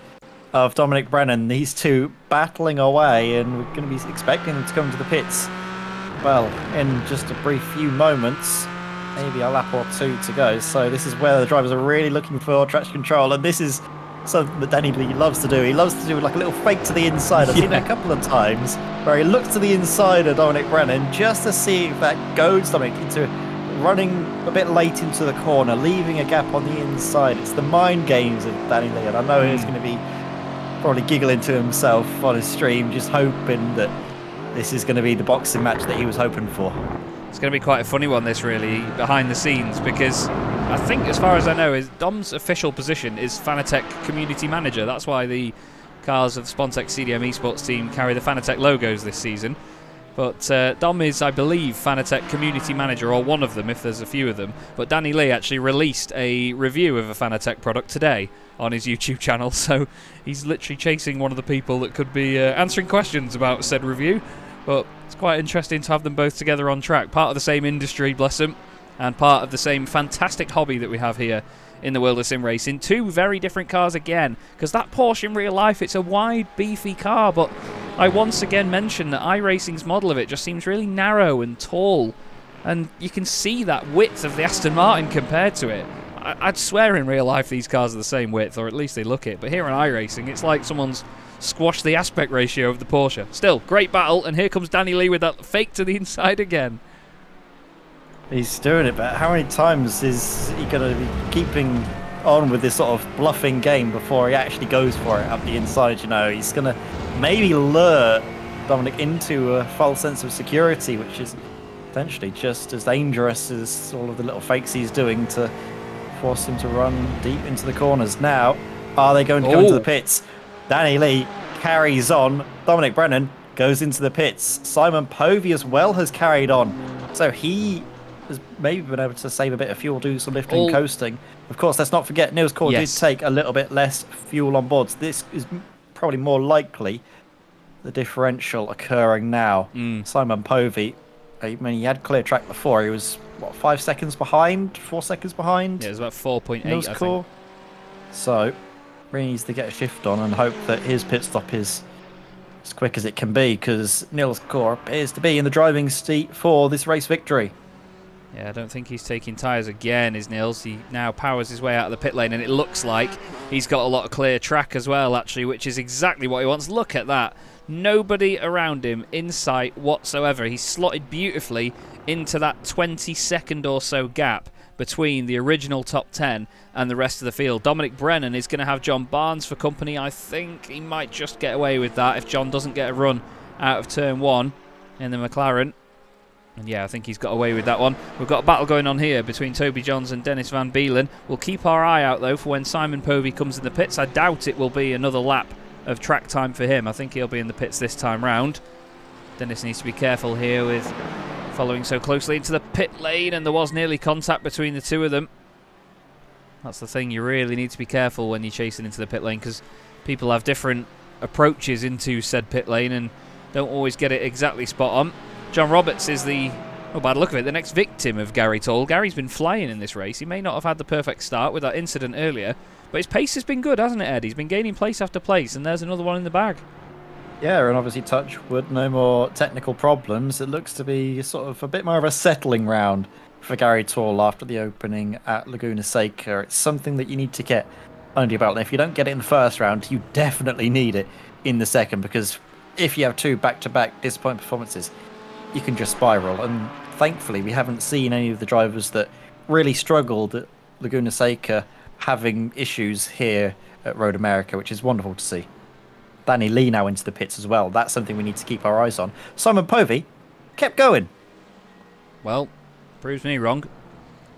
of Dominic Brennan. These two battling away, and we're going to be expecting them to come to the pits, well, in just a brief few moments. Maybe a lap or two to go. So this is where the drivers are really looking for traction control, and this is something that Danny Lee loves to do. He loves to do like a little fake to the inside. I've seen it a couple of times where he looks to the inside of Dominic Brennan just to see if that goads Dominic into running a bit late into the corner, leaving a gap on the inside. It's the mind games of Danny Lee, and I know he's going to be probably giggling to himself on his stream, just hoping that this is going to be the boxing match that he was hoping for. It's going to be quite a funny one, this, really, behind the scenes, because I think, as far as I know, Dom's official position is Fanatec Community Manager. That's why the cars of the Spontex CDM Esports team carry the Fanatec logos this season. But Dom is, I believe, Fanatec Community Manager, or one of them, if there's a few of them. But Danny Lee actually released a review of a Fanatec product today on his YouTube channel, so he's literally chasing one of the people that could be answering questions about said review. But it's quite interesting to have them both together on track. Part of the same industry, bless them, and part of the same fantastic hobby that we have here in the world of sim racing. Two very different cars again, because that Porsche in real life, it's a wide, beefy car, but I once again mentioned that iRacing's model of it just seems really narrow and tall, and you can see that width of the Aston Martin compared to it. I'd swear in real life these cars are the same width, or at least they look it, but here in iRacing, it's like someone's squashed the aspect ratio of the Porsche. Still, great battle, and here comes Danny Lee with that fake to the inside again. He's doing it, but how many times is he going to be keeping on with this sort of bluffing game before he actually goes for it up the inside. You know, he's going to maybe lure Dominic into a false sense of security, which is potentially just as dangerous as all of the little fakes he's doing to force him to run deep into the corners. Now, are they going to go into the pits? Danny Lee carries on. Dominic Brennan goes into the pits. Simon Povey as well has carried on. So he has maybe been able to save a bit of fuel, do some lifting and coasting. Of course, let's not forget, Niels Core did take a little bit less fuel on board. So this is probably more likely the differential occurring now. Simon Povey, I mean, he had clear track before. He was, what, 5 seconds behind? 4 seconds behind? Yeah, it was about 4.8, Niels I Core. think. So, really needs to get a shift on and hope that his pit stop is as quick as it can be, because Niels Core appears to be in the driving seat for this race victory. Yeah, I don't think he's taking tyres again, is Nils. He now powers his way out of the pit lane, and it looks like he's got a lot of clear track as well, actually, which is exactly what he wants. Look at that. Nobody around him in sight whatsoever. He's slotted beautifully into that 20-second or so gap between the original top 10 and the rest of the field. Dominic Brennan is going to have John Barnes for company. I think he might just get away with that if John doesn't get a run out of turn 1 in the McLaren. And yeah, I think he's got away with that one. We've got a battle going on here between Toby Johns and Dennis Van Beelen. We'll keep our eye out, though, for when Simon Povey comes in the pits. I doubt it will be another lap of track time for him. I think he'll be in the pits this time round. Dennis needs to be careful here with following so closely into the pit lane, and there was nearly contact between the two of them. That's the thing, you really need to be careful when you're chasing into the pit lane, because people have different approaches into said pit lane and don't always get it exactly spot on. John Roberts is the, oh, by the look of it, the next victim of Gary Toll. Gary's been flying in this race. He may not have had the perfect start with that incident earlier, but his pace has been good, hasn't it, Ed? He's been gaining place after place, and there's another one in the bag. Yeah, and obviously touch wood, no more technical problems. It looks to be sort of a bit more of a settling round for Gary Toll after the opening at Laguna Seca. It's something that you need to get under your belt. And if you don't get it in the first round, you definitely need it in the second, because if you have two back-to-back disappointing performances, you can just spiral. And thankfully, we haven't seen any of the drivers that really struggled at Laguna Seca having issues here at Road America, which is wonderful to see. Danny Lee now into the pits as well. That's something we need to keep our eyes on. Simon Povey kept going. Well, proves me wrong.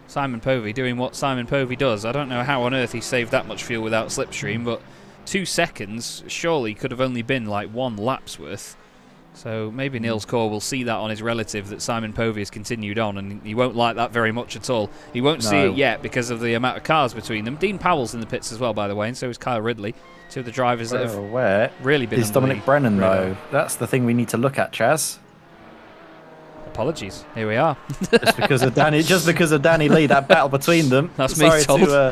Simon Povey doing what Simon Povey does. I don't know how on earth he saved that much fuel without slipstream, but 2 seconds surely could have only been like 1 lap's worth. So maybe Niels Core will see that on his relative, that Simon Povey has continued on, and he won't like that very much at all. He won't see it yet because of the amount of cars between them. Dean Powell's in the pits as well, by the way, and so is Kyle Ridley. Two of the drivers that have really been. Is Dominic Brennan though? That's the thing we need to look at, Chaz. Apologies. Here we are. just because of Danny Lee, that battle between them. That's me told. To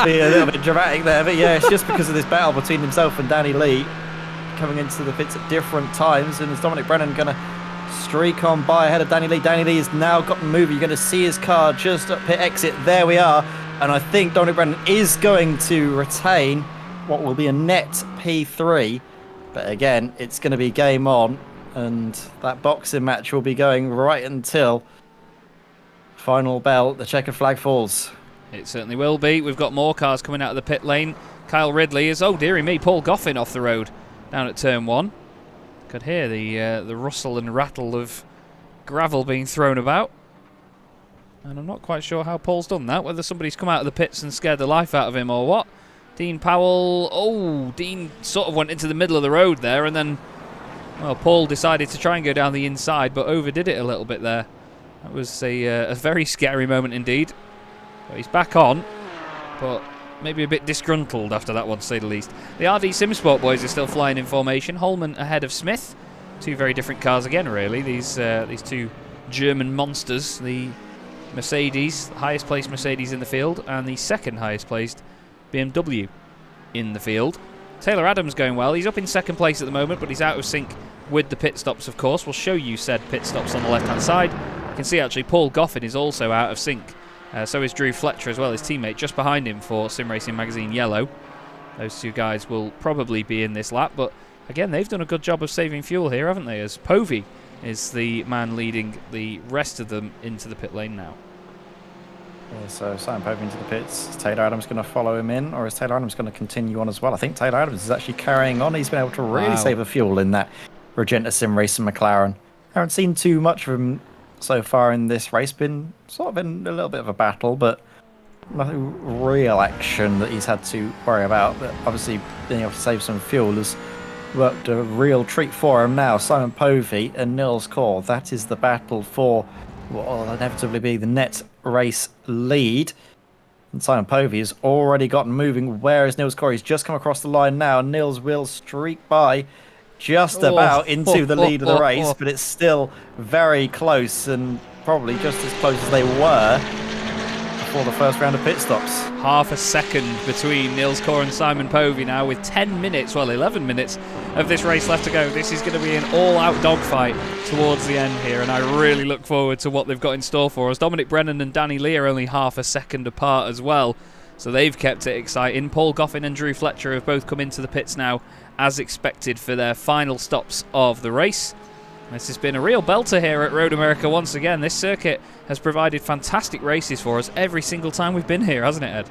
be a little bit dramatic there, but yeah, it's just because of this battle between himself and Danny Lee coming into the pits at different times. And is Dominic Brennan going to streak on by ahead of Danny Lee? Danny Lee has now got the move. You're going to see his car just at pit exit. There we are. And I think Dominic Brennan is going to retain what will be a net P3, but again, it's going to be game on, and that boxing match will be going right until final bell, the checkered flag falls. It certainly will be. We've got more cars coming out of the pit lane. Kyle Ridley is, oh dearie me, Paul Goffin off the road down at turn 1. Could hear the rustle and rattle of gravel being thrown about, and I'm not quite sure how Paul's done that, whether somebody's come out of the pits and scared the life out of him or what. Dean Powell, oh, Dean sort of went into the middle of the road there, and then, well, Paul decided to try and go down the inside, but overdid it a little bit there. That was a very scary moment indeed. But he's back on, but maybe a bit disgruntled after that one, to say the least. The RD Simsport boys are still flying in formation. Holman ahead of Smith. Two very different cars again, really. These two German monsters. The Mercedes, highest placed Mercedes in the field, and the second highest placed BMW in the field. Taylor Adams going well. He's up in second place at the moment, but he's out of sync with the pit stops, of course. We'll show you said pit stops on the left-hand side. You can see, actually, Paul Goffin is also out of sync. So is Drew Fletcher as well, his teammate, just behind him for Sim Racing Magazine Yellow. Those two guys will probably be in this lap, but again, they've done a good job of saving fuel here, haven't they? As Povey is the man leading the rest of them into the pit lane now. Yeah, so Simon Povey into the pits. Is Taylor Adams going to follow him in, or is Taylor Adams going to continue on as well? I think Taylor Adams is actually carrying on. He's been able to really save the fuel in that Regenta Sim Racing McLaren. Haven't seen too much of him so far in this race. Been sort of in a little bit of a battle, but nothing real action that he's had to worry about. But obviously being able to save some fuel has worked a real treat for him now. Simon Povey and Nils Core. That is the battle for what will inevitably be the net race lead. And Simon Povey has already gotten moving. Where is Nils Core? He's just come across the line now. Nils will streak by just about into the lead of the race, but it's still very close and probably just as close as they were before the first round of pit stops. Half a second between Nils Core and Simon Povey now, with 10 minutes, well 11 minutes of this race left to go. This is going to be an all-out dogfight towards the end here, and I really look forward to what they've got in store for us. Dominic Brennan and Danny Lee are only half a second apart as well, so they've kept it exciting. Paul Goffin and Drew Fletcher have both come into the pits now as expected for their final stops of the race. This has been a real belter here at Road America once again. This circuit has provided fantastic races for us every single time we've been here, hasn't it, Ed?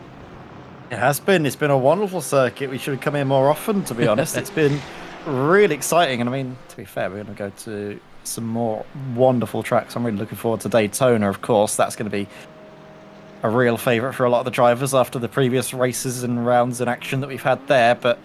It has been. It's been a wonderful circuit. We should have come here more often, to be honest. It's been really exciting. And I mean, to be fair, we're going to go to some more wonderful tracks. I'm really looking forward to Daytona, of course. That's going to be a real favourite for a lot of the drivers after the previous races and rounds and action that we've had there. But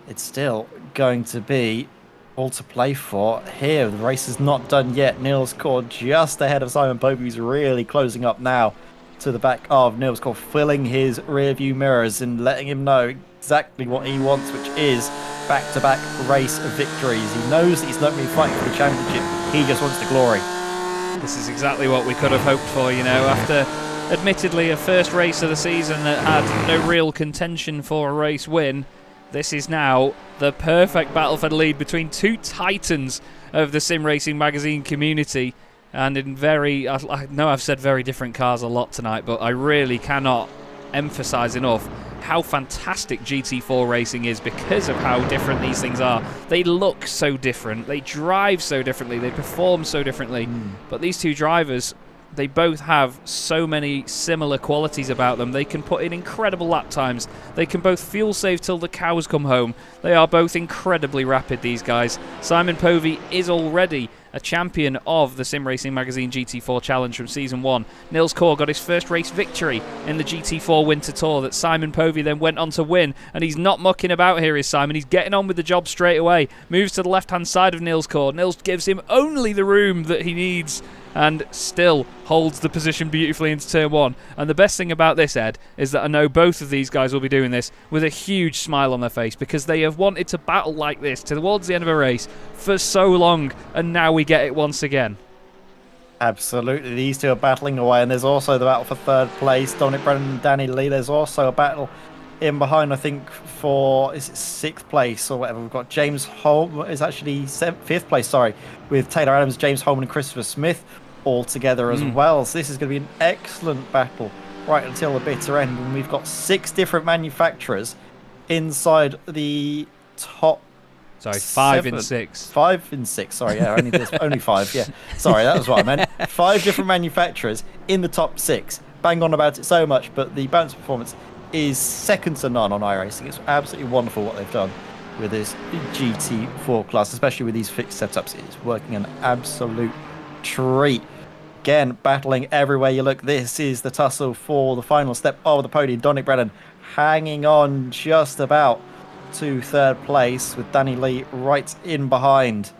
it's still going to be all to play for here. The race is not done yet. Nils Core just ahead of Simon Povey, who's really closing up now to the back of Nils Core, filling his rear view mirrors and letting him know exactly what he wants, which is back-to-back race victories. He knows that he's not going to be fighting for the championship. He just wants the glory. This is exactly what we could have hoped for, you know, after admittedly a first race of the season that had no real contention for a race win. This is now the perfect battle for the lead between two titans of the sim racing magazine community, and in I know I've said very different cars a lot tonight, but I really cannot emphasize enough how fantastic GT4 racing is because of how different these things are. They look so different, they drive so differently, they perform so differently, but these two drivers, they both have so many similar qualities about them. They can put in incredible lap times. They can both fuel save till the cows come home. They are both incredibly rapid, these guys. Simon Povey is already a champion of the Sim Racing Magazine GT4 Challenge from Season 1. Nils Core got his first race victory in the GT4 Winter Tour that Simon Povey then went on to win, and he's not mucking about here, is Simon. He's getting on with the job straight away. Moves to the left-hand side of Nils Core. Nils gives him only the room that he needs and still holds the position beautifully into Turn 1. And the best thing about this, Ed, is that I know both of these guys will be doing this with a huge smile on their face because they have wanted to battle like this towards the end of a race for so long, and now we get it once again. Absolutely, these two are battling away, and there's also the battle for third place. Dominic Brennan and Danny Lee. There's also a battle in behind, I think, for is it sixth place or whatever. We've got James Holm is actually fifth place, sorry, with Taylor Adams, James Holman, and Christopher Smith all together as well. So this is going to be an excellent battle right until the bitter end, and we've got 6 different manufacturers inside the top. Sorry, 5 in 6. 5 in 6. Sorry, yeah, only 5. Yeah, sorry, that was what I meant. 5 different manufacturers in the top 6. Bang on about it so much, but the balance performance is second to none on iRacing. It's absolutely wonderful what they've done with this GT4 class, especially with these fixed setups. It's working an absolute treat. Again, battling everywhere you look. This is the tussle for the final step of the podium. Dominic Brennan hanging on just about to third place with Danny Lee right in behind.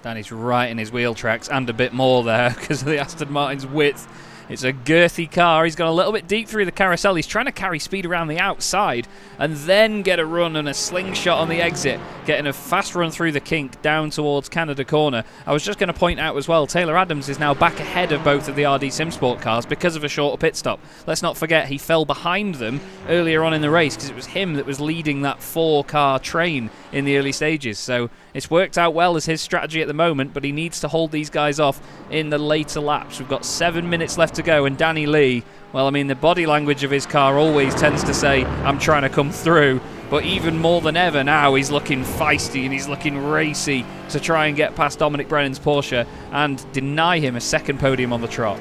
Danny's right in his wheel tracks and a bit more there because of the Aston Martin's width. It's a girthy car. He's gone a little bit deep through the carousel. He's trying to carry speed around the outside and then get a run and a slingshot on the exit, getting a fast run through the kink down towards Canada Corner. I was just going to point out as well, Taylor Adams is now back ahead of both of the RD SimSport cars because of a shorter pit stop. Let's not forget he fell behind them earlier on in the race because it was him that was leading that 4-car train in the early stages. So it's worked out well as his strategy at the moment, but he needs to hold these guys off in the later laps. We've got 7 minutes left to go, and Danny Lee, well, I mean, the body language of his car always tends to say, I'm trying to come through, but even more than ever now, he's looking feisty and he's looking racy to try and get past Dominic Brennan's Porsche and deny him a second podium on the trot.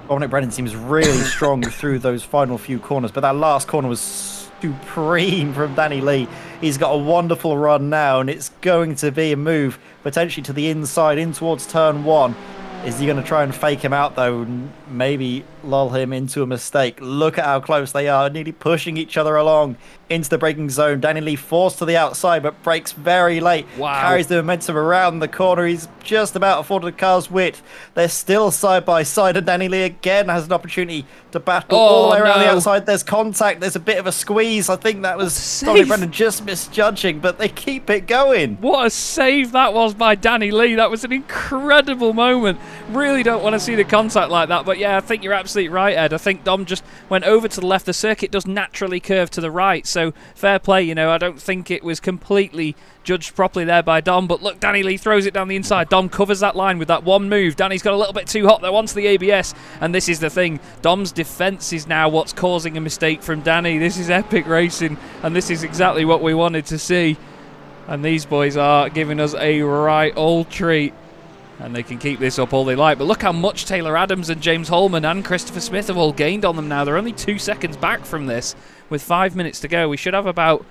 Dominic Brennan seems really strong through those final few corners, but that last corner was supreme from Danny Lee. He's got a wonderful run now, and it's going to be a move potentially to the inside in towards turn 1. Is he going to try and fake him out, though, and maybe lull him into a mistake? Look at how close they are, nearly pushing each other along into the braking zone. Danny Lee forced to the outside, but brakes very late. Wow. Carries the momentum around the corner. He's just about afforded the car's width. They're still side by side, and Danny Lee again has an opportunity to battle all the way around the outside. There's contact. There's a bit of a squeeze. I think that was Dominic Brennan just misjudging, but they keep it going. What a save that was by Danny Lee. That was an incredible moment. Really don't want to see the contact like that, but yeah, I think you're absolutely right, Ed. I think Dom just went over to the left. The circuit does naturally curve to the right, so fair play, you know. I don't think it was completely judged properly there by Dom, but look, Danny Lee throws it down the inside. Dom covers that line with that one move. Danny's got a little bit too hot there onto the ABS, and this is the thing. Dom's defence is now what's causing a mistake from Danny. This is epic racing, and this is exactly what we wanted to see. And these boys are giving us a right old treat. And they can keep this up all they like. But look how much Taylor Adams and James Holman and Christopher Smith have all gained on them now. They're only 2 seconds back from this with 5 minutes to go. We should have about,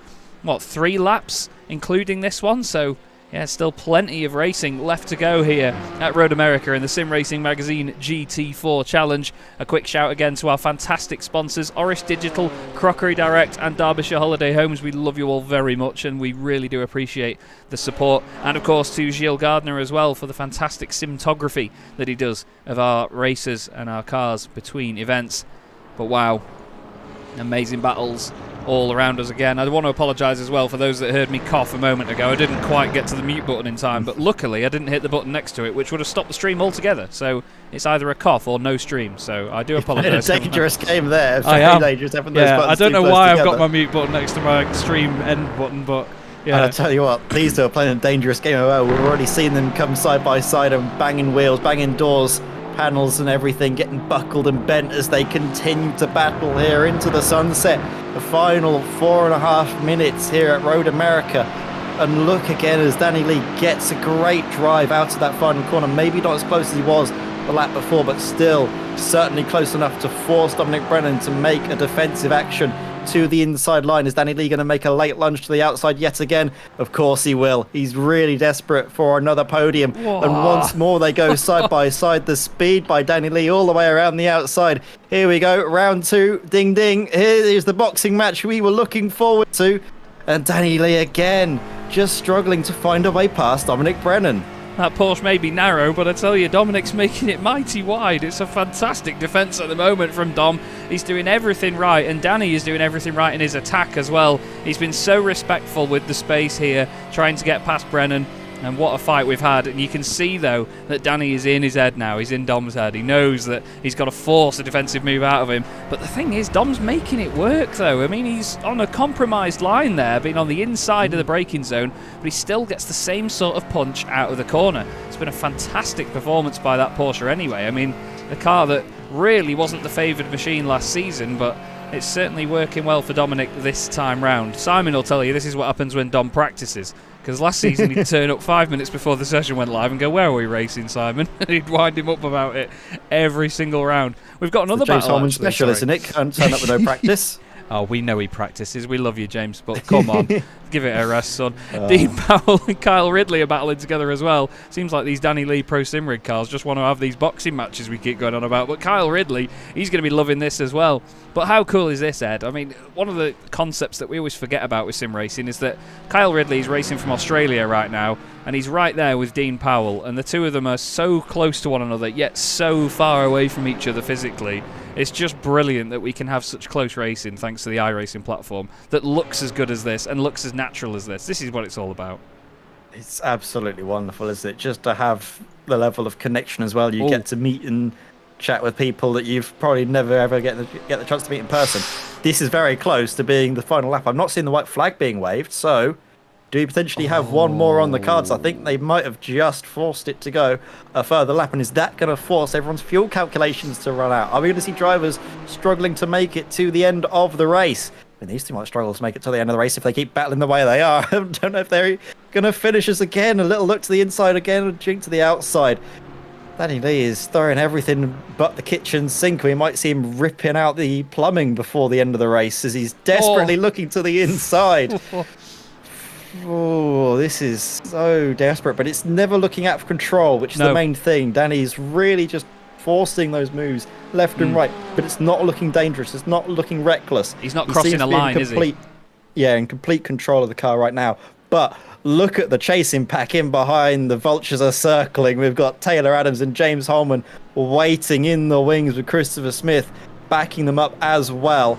3 laps, including this one. So, yeah, still plenty of racing left to go here at Road America in the Sim Racing Magazine GT4 Challenge. A quick shout again to our fantastic sponsors, Oris Digital, Crockery Direct and Derbyshire Holiday Homes. We love you all very much, and we really do appreciate the support. And, of course, to Gilles Gardner as well for the fantastic cinematography that he does of our races and our cars between events. But, wow, amazing battles all around us again. I want to apologise as well for those that heard me cough a moment ago. I didn't quite get to the mute button in time, but luckily I didn't hit the button next to it, which would have stopped the stream altogether. So it's either a cough or no stream. So I do apologise. A dangerous game there. I am. Dangerous having those Yeah, buttons I don't know too close why I've together. got my mute button next to my stream end button, but yeah. And I tell you what, these two are playing a dangerous game as well. We've already seen them come side by side and banging wheels, banging doors, panels and everything, getting buckled and bent as they continue to battle here into the sunset. The final 4.5 minutes here at Road America. And look again as Danny Lee gets a great drive out of that final corner. Maybe not as close as he was the lap before, but still certainly close enough to force Dominic Brennan to make a defensive action to the inside line. Is Danny Lee going to make a late lunge to the outside yet again? Of course he will. He's really desperate for another podium. Whoa. And once more they go side by side. The speed by Danny Lee all the way around the outside. Here we go, round 2. Ding ding. Here is the boxing match we were looking forward to. And Danny Lee again just struggling to find a way past Dominic Brennan. That Porsche may be narrow, but I tell you, Dominic's making it mighty wide. It's a fantastic defence at the moment from Dom. He's doing everything right, and Danny is doing everything right in his attack as well. He's been so respectful with the space here, trying to get past Brennan. And what a fight we've had. And you can see, though, that Danny is in his head now. He's in Dom's head. He knows that he's got to force a defensive move out of him. But the thing is, Dom's making it work, though. I mean, he's on a compromised line there, being on the inside of the braking zone, but he still gets the same sort of punch out of the corner. It's been a fantastic performance by that Porsche anyway. I mean, a car that really wasn't the favoured machine last season, but it's certainly working well for Dominic this time round. Simon will tell you this is what happens when Dom practices. Because last season he'd turn up 5 minutes before the session went live and go, "Where are we racing, Simon?" And he'd wind him up about it every single round. We've got another battle. James Holman special, isn't it? Can't turn up with no practice. Oh, we know he practices. We love you, James, but come on. Give it a rest, son. Dean Powell and Kyle Ridley are battling together as well. Seems like these Danny Lee Pro Sim Rig cars just want to have these boxing matches we keep going on about. But Kyle Ridley, he's going to be loving this as well. But how cool is this, Ed? I mean, one of the concepts that we always forget about with sim racing is that Kyle Ridley is racing from Australia right now, and he's right there with Dean Powell, and the two of them are so close to one another, yet so far away from each other physically. It's just brilliant that we can have such close racing thanks to the iRacing platform that looks as good as this and looks as natural as this. This is what it's all about. It's absolutely wonderful, isn't it? Just to have the level of connection as well. You get to meet and chat with people that you've probably never ever get the chance to meet in person. This is very close to being the final lap. I'm not seeing the white flag being waved, so do we potentially have one more on the cards? I think they might have just forced it to go a further lap, and is that going to force everyone's fuel calculations to run out? Are we going to see drivers struggling to make it to the end of the race? And these two might struggle to make it to the end of the race if they keep battling the way they are. I don't know if they're going to finish us again. A little look to the inside again, a jink to the outside. Danny Lee is throwing everything but the kitchen sink. We might see him ripping out the plumbing before the end of the race as he's desperately looking to the inside. Oh, this is so desperate, but it's never looking out of control, which is the main thing. Danny's really just forcing those moves left and right, but it's not looking dangerous. It's not looking reckless. He's not crossing a line, is he? Yeah, in complete control of the car right now. But look at the chasing pack in behind. The vultures are circling. We've got Taylor Adams and James Holman waiting in the wings with Christopher Smith backing them up as well.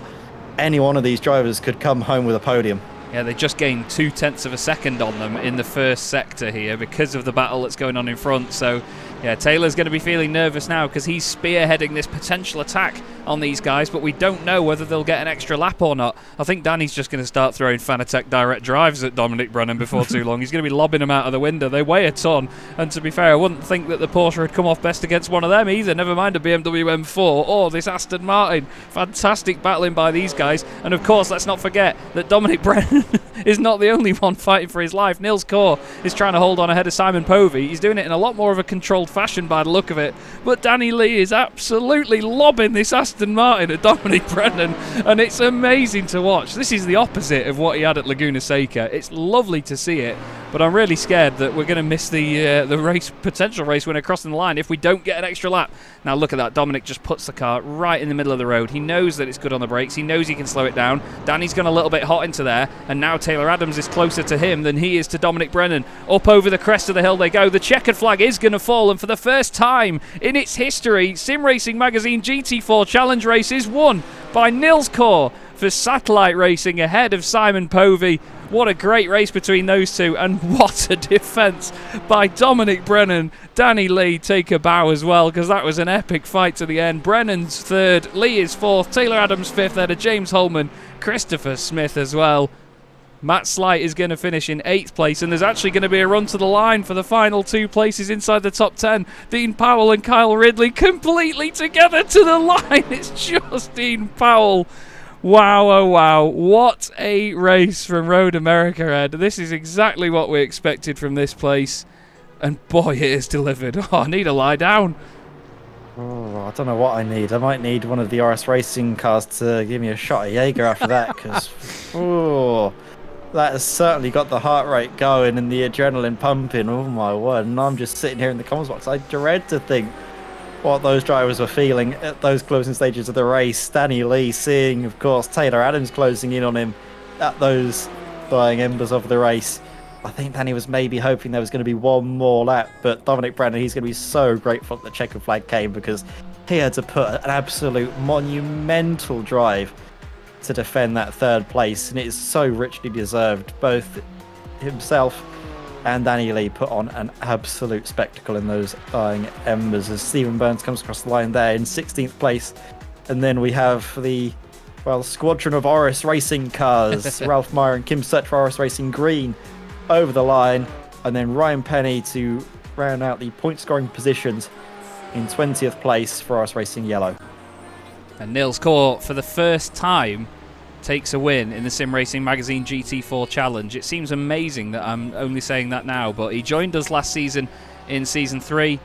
Any one of these drivers could come home with a podium. Yeah, they just gained 0.2 of a second on them in the first sector here because of the battle that's going on in front. So, yeah, Taylor's going to be feeling nervous now because he's spearheading this potential attack on these guys, but we don't know whether they'll get an extra lap or not. I think Danny's just going to start throwing Fanatec direct drives at Dominic Brennan before too long. He's going to be lobbing them out of the window. They weigh a ton, and to be fair, I wouldn't think that the Porsche had come off best against one of them either, never mind a BMW M4 or this Aston Martin. Fantastic battling by these guys, and of course, let's not forget that Dominic Brennan is not the only one fighting for his life. Nils Kaur is trying to hold on ahead of Simon Povey. He's doing it in a lot more of a controlled fashion by the look of it, but Danny Lee is absolutely lobbing this Aston Martin at Dominic Brennan, and it's amazing to watch. This is the opposite of what he had at Laguna Seca. It's lovely to see it, but I'm really scared that we're going to miss the potential race winner crossing the line if we don't get an extra lap. Now look at that. Dominic just puts the car right in the middle of the road. He knows that it's good on the brakes. He knows he can slow it down. Danny's gone a little bit hot into there, and now Taylor Adams is closer to him than he is to Dominic Brennan. Up over the crest of the hill they go. The checkered flag is going to fall, and for the first time in its history, Sim Racing Magazine GT4 Challenge Race is won by Nils Kaur for Satellite Racing ahead of Simon Povey. What a great race between those two, and what a defence by Dominic Brennan. Danny Lee take a bow as well, because that was an epic fight to the end. Brennan's third, Lee is fourth, Taylor Adams fifth, there to James Holman, Christopher Smith as well. Matt Slight is going to finish in 8th place, and there's actually going to be a run to the line for the final 2 places inside the top 10. Dean Powell and Kyle Ridley completely together to the line. It's just Dean Powell. Wow, oh wow, what a race from Road America, Ed. This is exactly what we expected from this place, and boy, it is delivered. Oh, I need to lie down. Oh, I don't know what I need. I might need one of the RS Racing cars to give me a shot of Jaeger after that, because that has certainly got the heart rate going and the adrenaline pumping. Oh my word, and I'm just sitting here in the comments box. I dread to think what those drivers were feeling at those closing stages of the race. Danny Lee seeing, of course, Taylor Adams closing in on him at those dying embers of the race. I think Danny was maybe hoping there was going to be one more lap, but Dominic Brennan, he's going to be so grateful that the checkered flag came, because he had to put an absolute monumental drive to defend that 3rd place, and it is so richly deserved. Both himself and Danny Lee put on an absolute spectacle in those dying embers as Stephen Burns comes across the line there in 16th place. And then we have the squadron of RS Racing cars, Ralph Meyer and Kim Such for RS Racing Green over the line, and then Ryan Penny to round out the point scoring positions in 20th place for RS Racing Yellow. And Nils Kaur, for the first time, takes a win in the Sim Racing Magazine GT4 Challenge. It seems amazing that I'm only saying that now, but he joined us last season in Season 3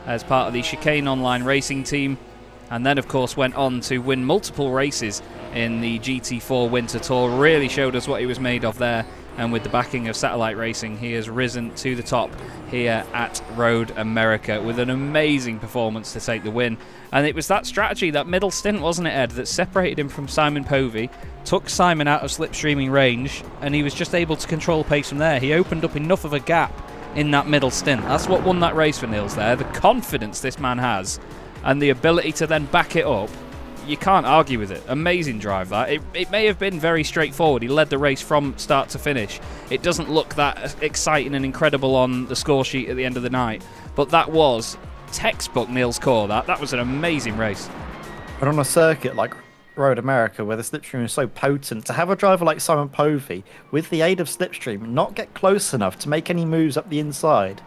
as part of the Chicane Online Racing team, and then of course went on to win multiple races in the GT4 Winter Tour. Really showed us what he was made of there, and with the backing of Satellite Racing, he has risen to the top here at Road America with an amazing performance to take the win. And it was that strategy, that middle stint, wasn't it, Ed, that separated him from Simon Povey, took Simon out of slipstreaming range, and he was just able to control pace from there. He opened up enough of a gap in that middle stint. That's what won that race for Nils there. The confidence this man has, and the ability to then back it up, you can't argue with it. Amazing drive, that. It may have been very straightforward. He led the race from start to finish. It doesn't look that exciting and incredible on the score sheet at the end of the night, but that was textbook Nils Kaur. That was an amazing race. But on a circuit like Road America, where the slipstream is so potent, to have a driver like Simon Povey, with the aid of slipstream, not get close enough to make any moves up the inside,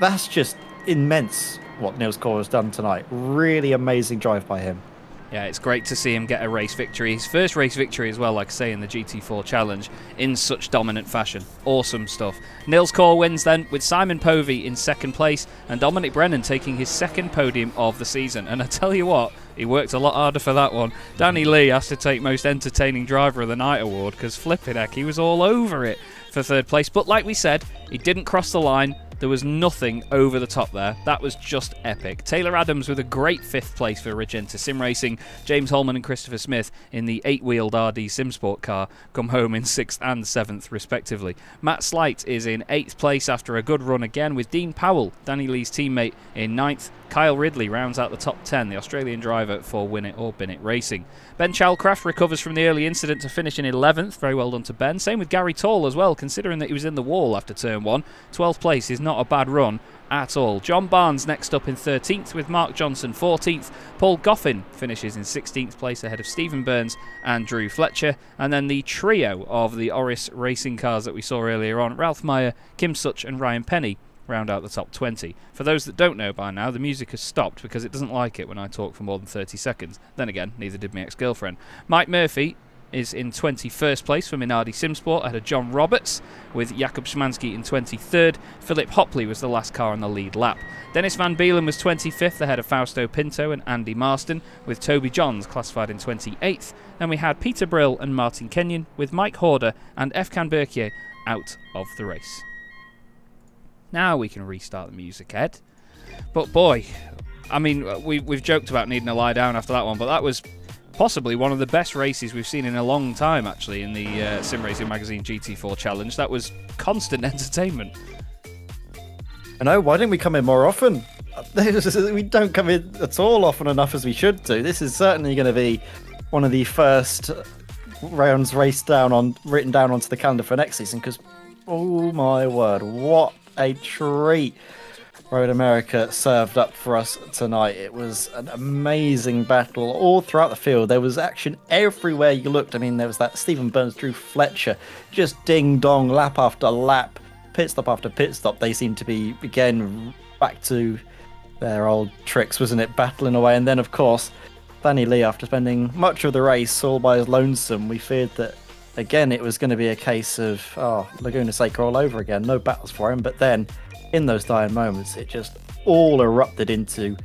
that's just immense what Nils Kaur has done tonight. Really amazing drive by him. Yeah, it's great to see him get a race victory. His first race victory as well, like I say, in the GT4 Challenge, in such dominant fashion. Awesome stuff. Nils Kaur wins then, with Simon Povey in second place, and Dominic Brennan taking his second podium of the season. And I tell you what, he worked a lot harder for that one. Danny Lee has to take Most Entertaining Driver of the Night award, because flipping heck, he was all over it for third place. But like we said, he didn't cross the line. There was nothing over the top there. That was just epic. Taylor Adams with a great 5th place for Regenta Sim Racing. James Holman and Christopher Smith in the 8-wheeled RD Simsport car come home in 6th and 7th respectively. Matt Slight is in 8th place after a good run again, with Dean Powell, Danny Lee's teammate, in 9th. Kyle Ridley rounds out the top 10, the Australian driver for Win It or Bin It Racing. Ben Chalcraft recovers from the early incident to finish in 11th. Very well done to Ben. Same with Gary Tall as well, considering that he was in the wall after turn 1. 12th place is not a bad run at all. John Barnes next up in 13th, with Mark Johnson 14th. Paul Goffin finishes in 16th place ahead of Stephen Burns and Drew Fletcher. And then the trio of the Oris racing cars that we saw earlier on, Ralph Meyer, Kim Such and Ryan Penny, round out the top 20. For those that don't know by now, the music has stopped because it doesn't like it when I talk for more than 30 seconds. Then again, neither did my ex-girlfriend. Mike Murphy is in 21st place for Minardi Simsport ahead of John Roberts, with Jakub Szymanski in 23rd. Philip Hopley was the last car on the lead lap. Dennis Van Beelen was 25th ahead of Fausto Pinto and Andy Marston, with Toby Johns classified in 28th. Then we had Peter Brill and Martin Kenyon, with Mike Horder and Efkan Berkier out of the race. Now we can restart the music, Ed. But boy, I mean, we've joked about needing to lie down after that one, but that was possibly one of the best races we've seen in a long time, actually, in the Sim Racing Magazine GT4 Challenge. That was constant entertainment. I know, why didn't we come in more often? We don't come in at all often enough as we should do. This is certainly going to be one of the first rounds written down onto the calendar for next season, because, oh my word, what a treat Road America served up for us tonight. It was an amazing battle all throughout the field. There was action everywhere you looked. I mean, there was that Stephen Burns, Drew Fletcher, just ding-dong, lap after lap, pit stop after pit stop. They seemed to be, again, back to their old tricks, wasn't it? Battling away. And then, of course, Danny Lee, after spending much of the race all by his lonesome, we feared that, again, it was going to be a case of, Laguna Seca all over again. No battles for him. But then, in those dying moments, it just all erupted into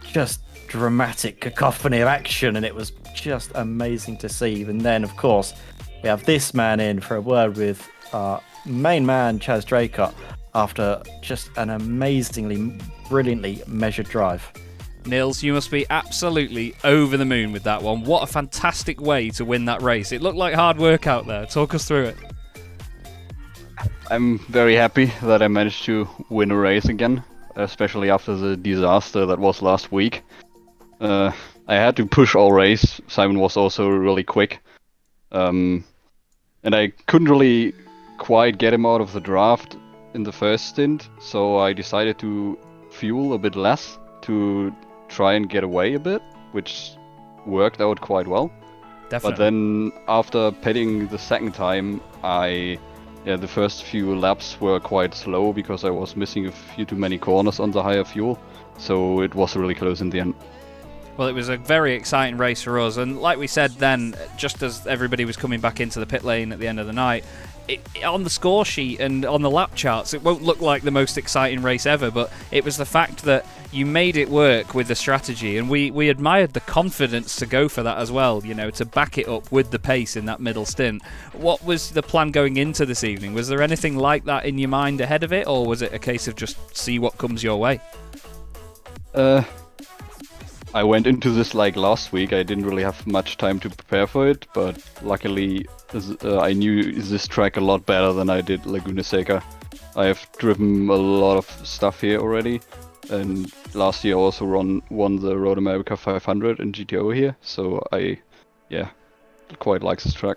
just dramatic cacophony of action. And it was just amazing to see. And then, of course, we have this man in for a word with our main man, Chaz Draycott, after just an amazingly, brilliantly measured drive. Nils, you must be absolutely over the moon with that one. What a fantastic way to win that race. It looked like hard work out there. Talk us through it. I'm very happy that I managed to win a race again, especially after the disaster that was last week. I had to push all race. Simon was also really quick. And I couldn't really quite get him out of the draft in the first stint, so I decided to fuel a bit less to try and get away a bit, which worked out quite well. Definitely. But then after pitting the second time, the first few laps were quite slow because I was missing a few too many corners on the higher fuel, so it was really close in the end. Well, it was a very exciting race for us, and like we said then, just as everybody was coming back into the pit lane at the end of the night, on the score sheet and on the lap charts, it won't look like the most exciting race ever, but it was the fact that you made it work with the strategy, and we admired the confidence to go for that as well, you know, to back it up with the pace in that middle stint. What was the plan going into this evening? Was there anything like that in your mind ahead of it, or was it a case of just see what comes your way? I went into this like last week. I didn't really have much time to prepare for it, but luckily I knew this track a lot better than I did Laguna Seca. I have driven a lot of stuff here already, and last year I also won the Road America 500 in GTO here, so I quite like this track.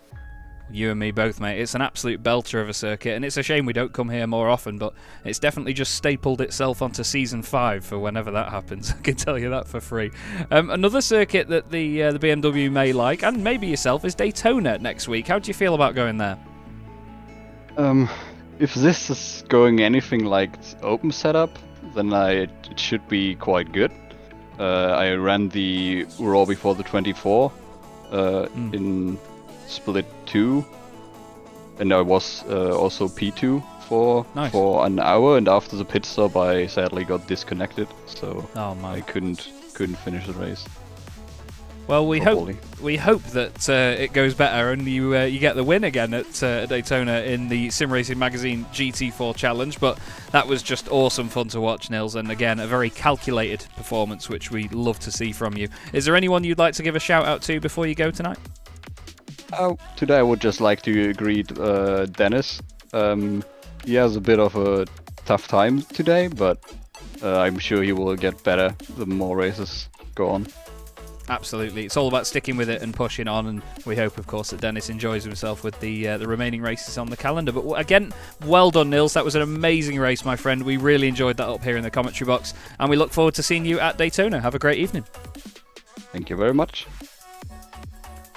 You and me both, mate. It's an absolute belter of a circuit, and it's a shame we don't come here more often, but it's definitely just stapled itself onto Season 5 for whenever that happens. I can tell you that for free. Another circuit that the BMW may like, and maybe yourself, is Daytona next week. How do you feel about going there? If this is going anything like open setup, then it should be quite good. I ran the Raw before the 24 in split 2, and I was also P2 for an hour. And after the pit stop, I sadly got disconnected, so I couldn't finish the race. Well, we hope that it goes better and you get the win again at Daytona in the Sim Racing Magazine GT4 Challenge. But that was just awesome fun to watch, Nils, and again a very calculated performance, which we love to see from you. Is there anyone you'd like to give a shout out to before you go tonight? Today I would just like to greet Dennis. He has a bit of a tough time today, but I'm sure he will get better the more races go on. Absolutely. It's all about sticking with it and pushing on, and we hope, of course, that Dennis enjoys himself with the remaining races on the calendar. But again, well done, Nils. That was an amazing race, my friend. We really enjoyed that up here in the commentary box, and we look forward to seeing you at Daytona. Have a great evening. Thank you very much.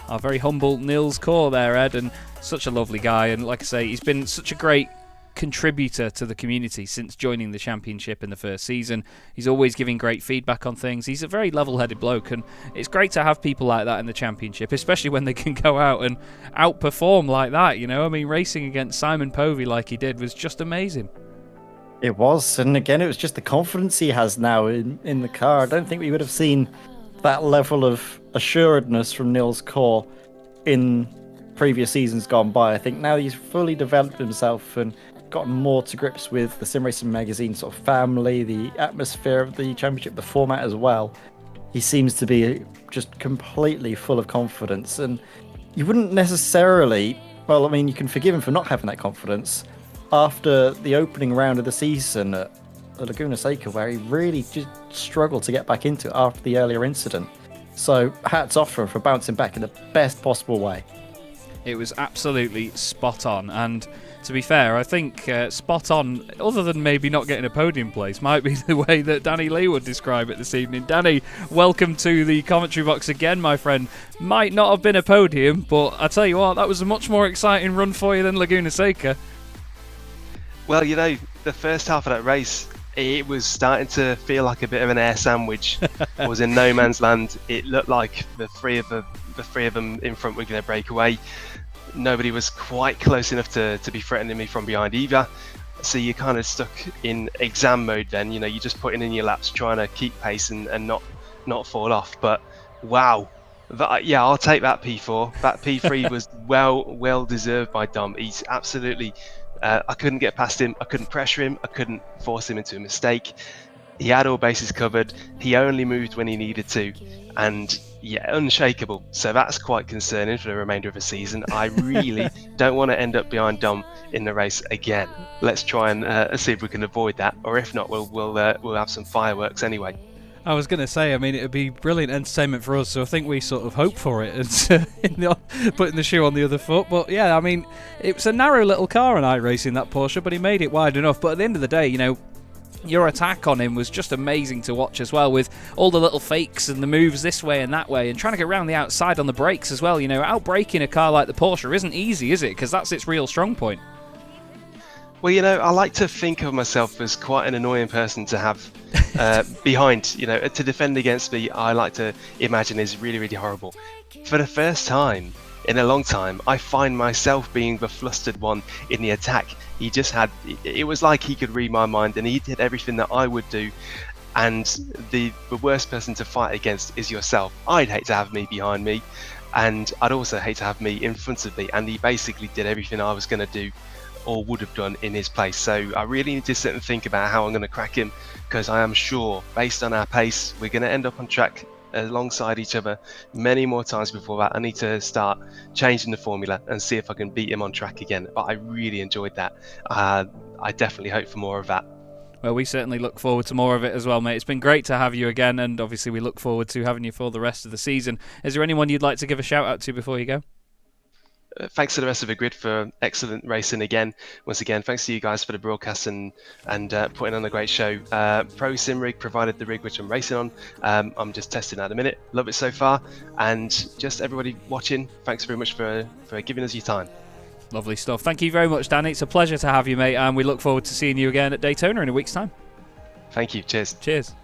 Our very humble Nils Core there, Ed, and such a lovely guy. And like I say, he's been such a great contributor to the community since joining the championship in the first season. He's always giving great feedback on things. He's a very level-headed bloke, and it's great to have people like that in the championship, especially when they can go out and outperform like that, you know? I mean, racing against Simon Povey like he did was just amazing. It was, and again, it was just the confidence he has now in the car. I don't think we would have seen that level of assuredness from Nils Core in previous seasons gone by. I think now he's fully developed himself and gotten more to grips with the Sim Racing Magazine sort of family, the atmosphere of the championship, the format as well. He seems to be just completely full of confidence, and you wouldn't necessarily, well, I mean, you can forgive him for not having that confidence after the opening round of the season at Laguna Seca, where he really just struggled to get back into it after the earlier incident. So hats off for bouncing back in the best possible way. It was absolutely spot on, and to be fair, I think spot on, other than maybe not getting a podium place, might be the way that Danny Lee would describe it this evening. Danny, welcome to the commentary box again, my friend. Might not have been a podium, but I tell you what, that was a much more exciting run for you than Laguna Seca. Well, you know, the first half of that race, it was starting to feel like a bit of an air sandwich. It was in no man's land. It looked like the three of them in front were going to break away. Nobody was quite close enough to be threatening me from behind either. So you're kind of stuck in exam mode then. You know, you're just putting in your laps, trying to keep pace and not fall off. But wow, I'll take that P4. That P3 was well deserved by Dom. He's absolutely. I couldn't get past him. I couldn't pressure him. I couldn't force him into a mistake. He had all bases covered. He only moved when he needed to, and yeah, unshakable. So that's quite concerning for the remainder of the season. I really don't want to end up behind Dom in the race again. Let's try and see if we can avoid that, or if not, we'll have some fireworks anyway. I was going to say, I mean, it would be brilliant entertainment for us, so I think we sort of hope for it as putting the shoe on the other foot. But yeah, I mean, it was a narrow little car on iRacing, that Porsche, but he made it wide enough. But at the end of the day, you know, your attack on him was just amazing to watch as well, with all the little fakes and the moves this way and that way, and trying to get around the outside on the brakes as well. You know, outbraking a car like the Porsche isn't easy, is it? Because that's its real strong point. Well, you know, I like to think of myself as quite an annoying person to have behind. You know, to defend against me, I like to imagine is really, really horrible. For the first time in a long time, I find myself being the flustered one in the attack. He just had, it was like he could read my mind, and he did everything that I would do. And the worst person to fight against is yourself. I'd hate to have me behind me, and I'd also hate to have me in front of me. And he basically did everything I was going to do or would have done in his place. So I really need to sit and think about how I'm going to crack him, because I am sure, based on our pace, we're going to end up on track alongside each other many more times before that. I need to start changing the formula and see if I can beat him on track again. But I really enjoyed that. I definitely hope for more of that. Well, we certainly look forward to more of it as well, mate. It's been great to have you again, and obviously we look forward to having you for the rest of the season. Is there anyone you'd like to give a shout out to before you go? Thanks to the rest of the grid for excellent racing again. Once again, thanks to you guys for the broadcast and putting on a great show. Pro Sim Rig provided the rig which I'm racing on. I'm just testing at the minute. Love it so far. And just everybody watching, thanks very much for giving us your time. Lovely stuff. Thank you very much, Danny. It's a pleasure to have you, mate, and we look forward to seeing you again at Daytona in a week's time. Thank you. Cheers. Cheers.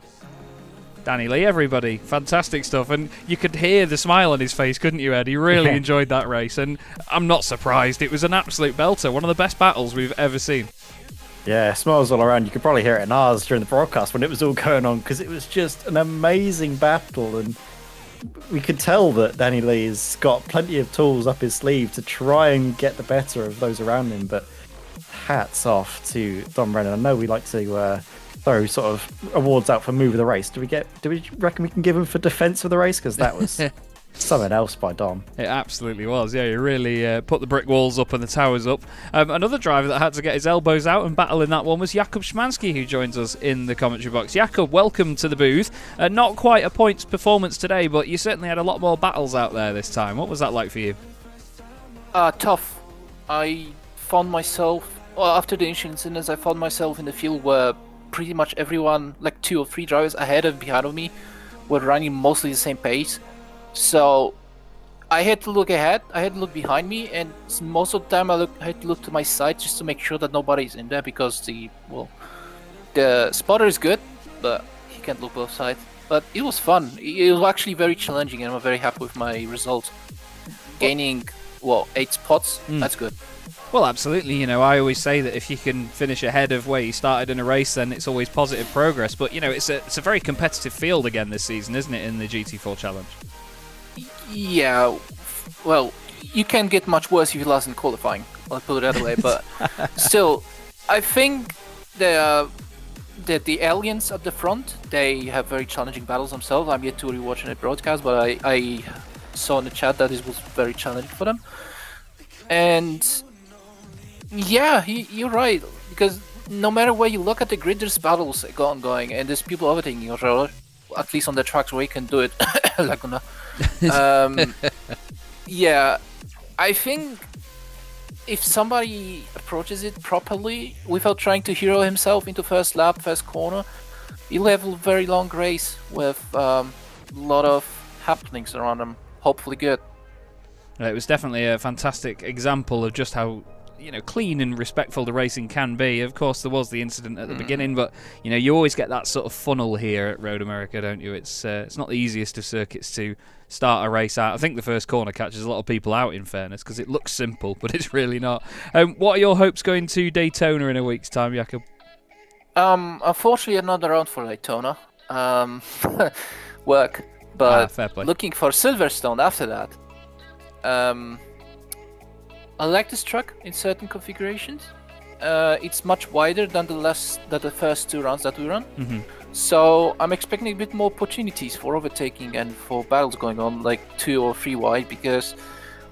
Danny Lee, everybody. Fantastic stuff. And you could hear the smile on his face, couldn't you, Ed? He really enjoyed that race, and I'm not surprised. It was an absolute belter. One of the best battles we've ever seen. Yeah, smiles all around. You could probably hear it in ours during the broadcast when it was all going on, because it was just an amazing battle, and we could tell that Danny Lee's got plenty of tools up his sleeve to try and get the better of those around him. But hats off to Dom Brennan. I know we like to throw sort of awards out for move of the race. Do we reckon we can give him for defense of the race? Because that was something else by Dom. It absolutely was. Yeah, he really put the brick walls up and the towers up. Another driver that had to get his elbows out and battle in that one was Jakub Szymanski, who joins us in the commentary box. Jakub, welcome to the booth. Not quite a points performance today, but you certainly had a lot more battles out there this time. What was that like for you? Tough. I found myself, after the incidents, I found myself in the field where pretty much everyone, like 2 or 3 drivers ahead and behind of me, were running mostly the same pace. So I had to look ahead, I had to look behind me, and most of the time I had to look to my side just to make sure that nobody's in there, because the spotter is good, but he can't look both sides. But it was fun. It was actually very challenging, and I'm very happy with my result. Gaining 8 spots, that's good. Well, absolutely. You know, I always say that if you can finish ahead of where you started in a race, then it's always positive progress. But, you know, it's a very competitive field again this season, isn't it, in the GT4 Challenge? Yeah, well, you can't get much worse if you lost in qualifying, I'll put it that way. But still, I think that the aliens at the front, they have very challenging battles themselves. I'm yet to rewatch the broadcast, but I saw in the chat that it was very challenging for them. And yeah, you're right, because no matter where you look at the grid, there's battles ongoing, and there's people overtaking each other, at least on the tracks where you can do it. Laguna. Yeah, I think if somebody approaches it properly without trying to hero himself into first lap, first corner, you'll have a very long race with a lot of happenings around them. Hopefully good. It was definitely a fantastic example of just how, you know, clean and respectful the racing can be. Of course, there was the incident at the beginning, but you know, you always get that sort of funnel here at Road America, don't you? It's not the easiest of circuits to start a race out. I think the first corner catches a lot of people out, in fairness, because it looks simple, but it's really not. What are your hopes going to Daytona in a week's time, Jakub? Unfortunately, I'm not around for Daytona. Work, but fair play. Looking for Silverstone after that. I like this truck in certain configurations. It's much wider than the first 2 rounds that we run. So I'm expecting a bit more opportunities for overtaking and for battles going on, like 2 or 3 wide, because,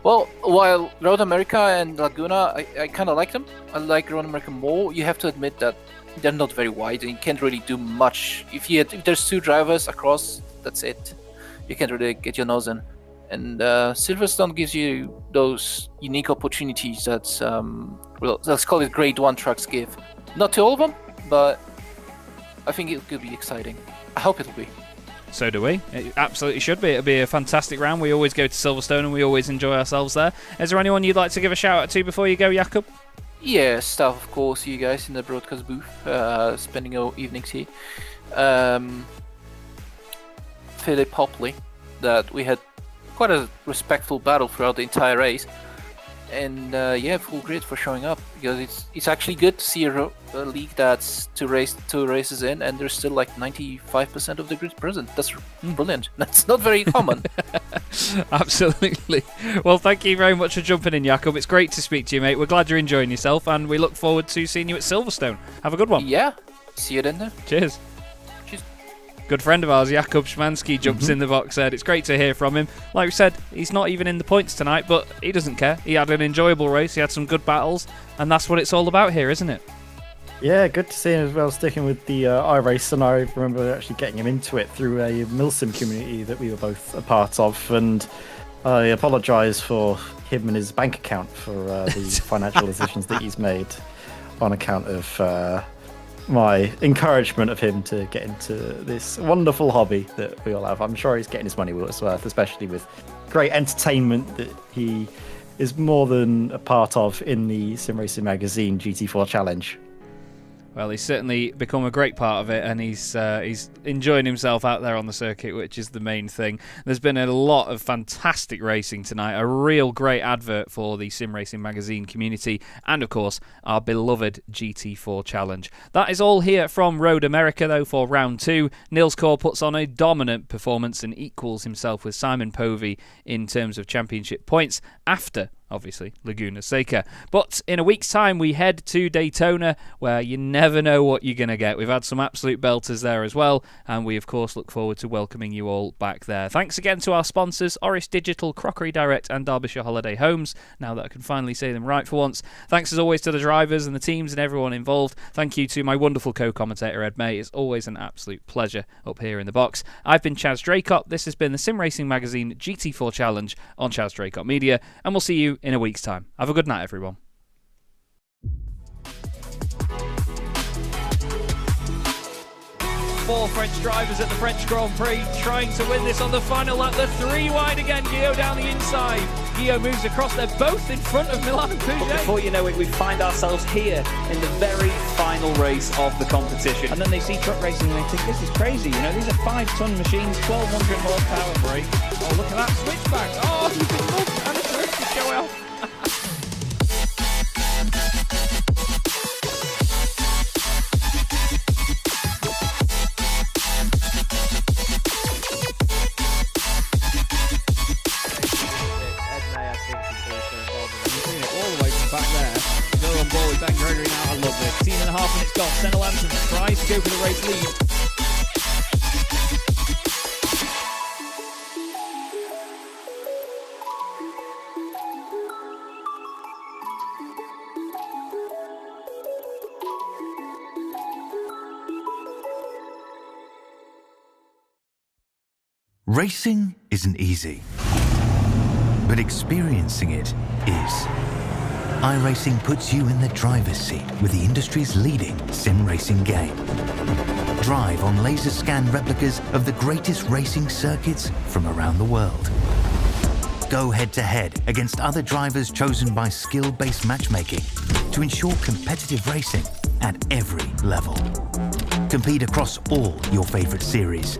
well, while Road America and Laguna, I kind of like them. I like Road America more. You have to admit that they're not very wide, and you can't really do much. If there's 2 drivers across, that's it. You can't really get your nose in. And Silverstone gives you those unique opportunities that, let's call it grade 1 trucks give. Not to all of them, but I think it could be exciting. I hope it'll be. So do we. It absolutely should be. It'll be a fantastic round. We always go to Silverstone and we always enjoy ourselves there. Is there anyone you'd like to give a shout out to before you go, Jakub? Yeah, staff, of course, you guys in the broadcast booth, spending your evenings here. Philip Hopley, that we had quite a respectful battle throughout the entire race, and full grid for showing up, because it's actually good to see a league that's two races in and there's still like 95% of the grid present. That's brilliant. That's not very common. Absolutely. Well, thank you very much for jumping in, Jakub. It's great to speak to you, mate. We're glad you're enjoying yourself, and we look forward to seeing you at Silverstone. Have a good one. Yeah, see you then. Cheers. Good friend of ours, Jakub Szymanski, jumps in the box, Ed. It's great to hear from him. Like we said, he's not even in the points tonight, but he doesn't care. He had an enjoyable race, he had some good battles, and that's what it's all about here, isn't it? Yeah, good to see him as well, sticking with the iRace, and I remember actually getting him into it through a Milsim community that we were both a part of, and I apologise for him and his bank account for the financial decisions that he's made on account of my encouragement of him to get into this wonderful hobby that we all have. I'm sure he's getting his money worth, especially with great entertainment that he is more than a part of in the Sim Racing Magazine GT4 Challenge. Well, he's certainly become a great part of it, and he's enjoying himself out there on the circuit, which is the main thing. There's been a lot of fantastic racing tonight, a real great advert for the Sim Racing Magazine community, and of course our beloved GT4 challenge. That is all here from Road America, though, for round 2. Nils Kaur puts on a dominant performance and equals himself with Simon Povey in terms of championship points after, obviously, Laguna Seca. But in a week's time, we head to Daytona, where you never know what you're going to get. We've had some absolute belters there as well, and we, of course, look forward to welcoming you all back there. Thanks again to our sponsors, Oris Digital, Crockery Direct, and Derbyshire Holiday Homes, now that I can finally say them right for once. Thanks, as always, to the drivers and the teams and everyone involved. Thank you to my wonderful co-commentator, Ed May. It's always an absolute pleasure up here in the box. I've been Chaz Draycott. This has been the Sim Racing Magazine GT4 Challenge on Chaz Draycott Media, and we'll see you in a week's time. Have a good night, everyone. Four French drivers at the French Grand Prix trying to win this on the final lap. The 3 wide again, Guillaume down the inside. Guillaume moves across. They're both in front of Milan and Pouget. But before you know it, we find ourselves here in the very final race of the competition. And then they see truck racing and they think, this is crazy. You know, these are 5-ton machines, 1,200 horsepower brake. Oh, look at that switchback. Oh, he's been mugged and a drift is going off. Ben Gregory now, I love this. 10.5 minutes gone. Senna Lanson tries to go for the race lead. Racing isn't easy, but experiencing it is. iRacing puts you in the driver's seat with the industry's leading sim racing game. Drive on laser scan replicas of the greatest racing circuits from around the world. Go head-to-head against other drivers chosen by skill-based matchmaking to ensure competitive racing at every level. Compete across all your favorite series.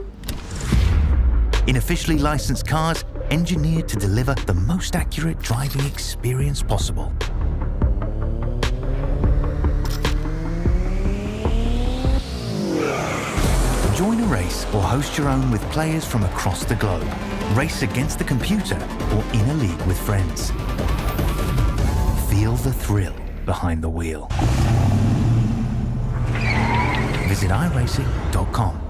In officially licensed cars, engineered to deliver the most accurate driving experience possible. Join a race or host your own with players from across the globe. Race against the computer or in a league with friends. Feel the thrill behind the wheel. Visit iRacing.com.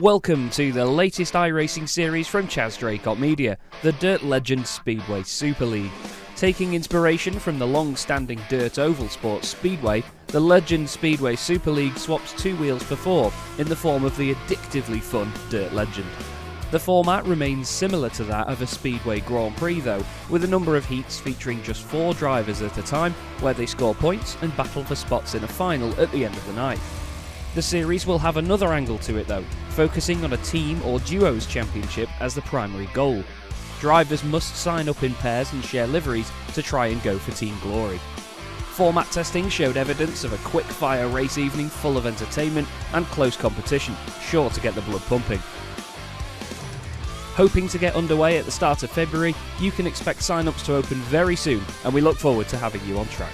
Welcome to the latest iRacing series from Chaz Draycott Media, the Dirt Legend Speedway Super League. Taking inspiration from the long-standing Dirt Oval Sports Speedway, the Legend Speedway Super League swaps 2 wheels for 4 in the form of the addictively fun Dirt Legend. The format remains similar to that of a Speedway Grand Prix though, with a number of heats featuring just 4 drivers at a time, where they score points and battle for spots in a final at the end of the night. The series will have another angle to it though, focusing on a team or duos championship as the primary goal. Drivers must sign up in pairs and share liveries to try and go for team glory. Format testing showed evidence of a quick-fire race evening full of entertainment and close competition, sure to get the blood pumping. Hoping to get underway at the start of February, you can expect sign-ups to open very soon, and we look forward to having you on track.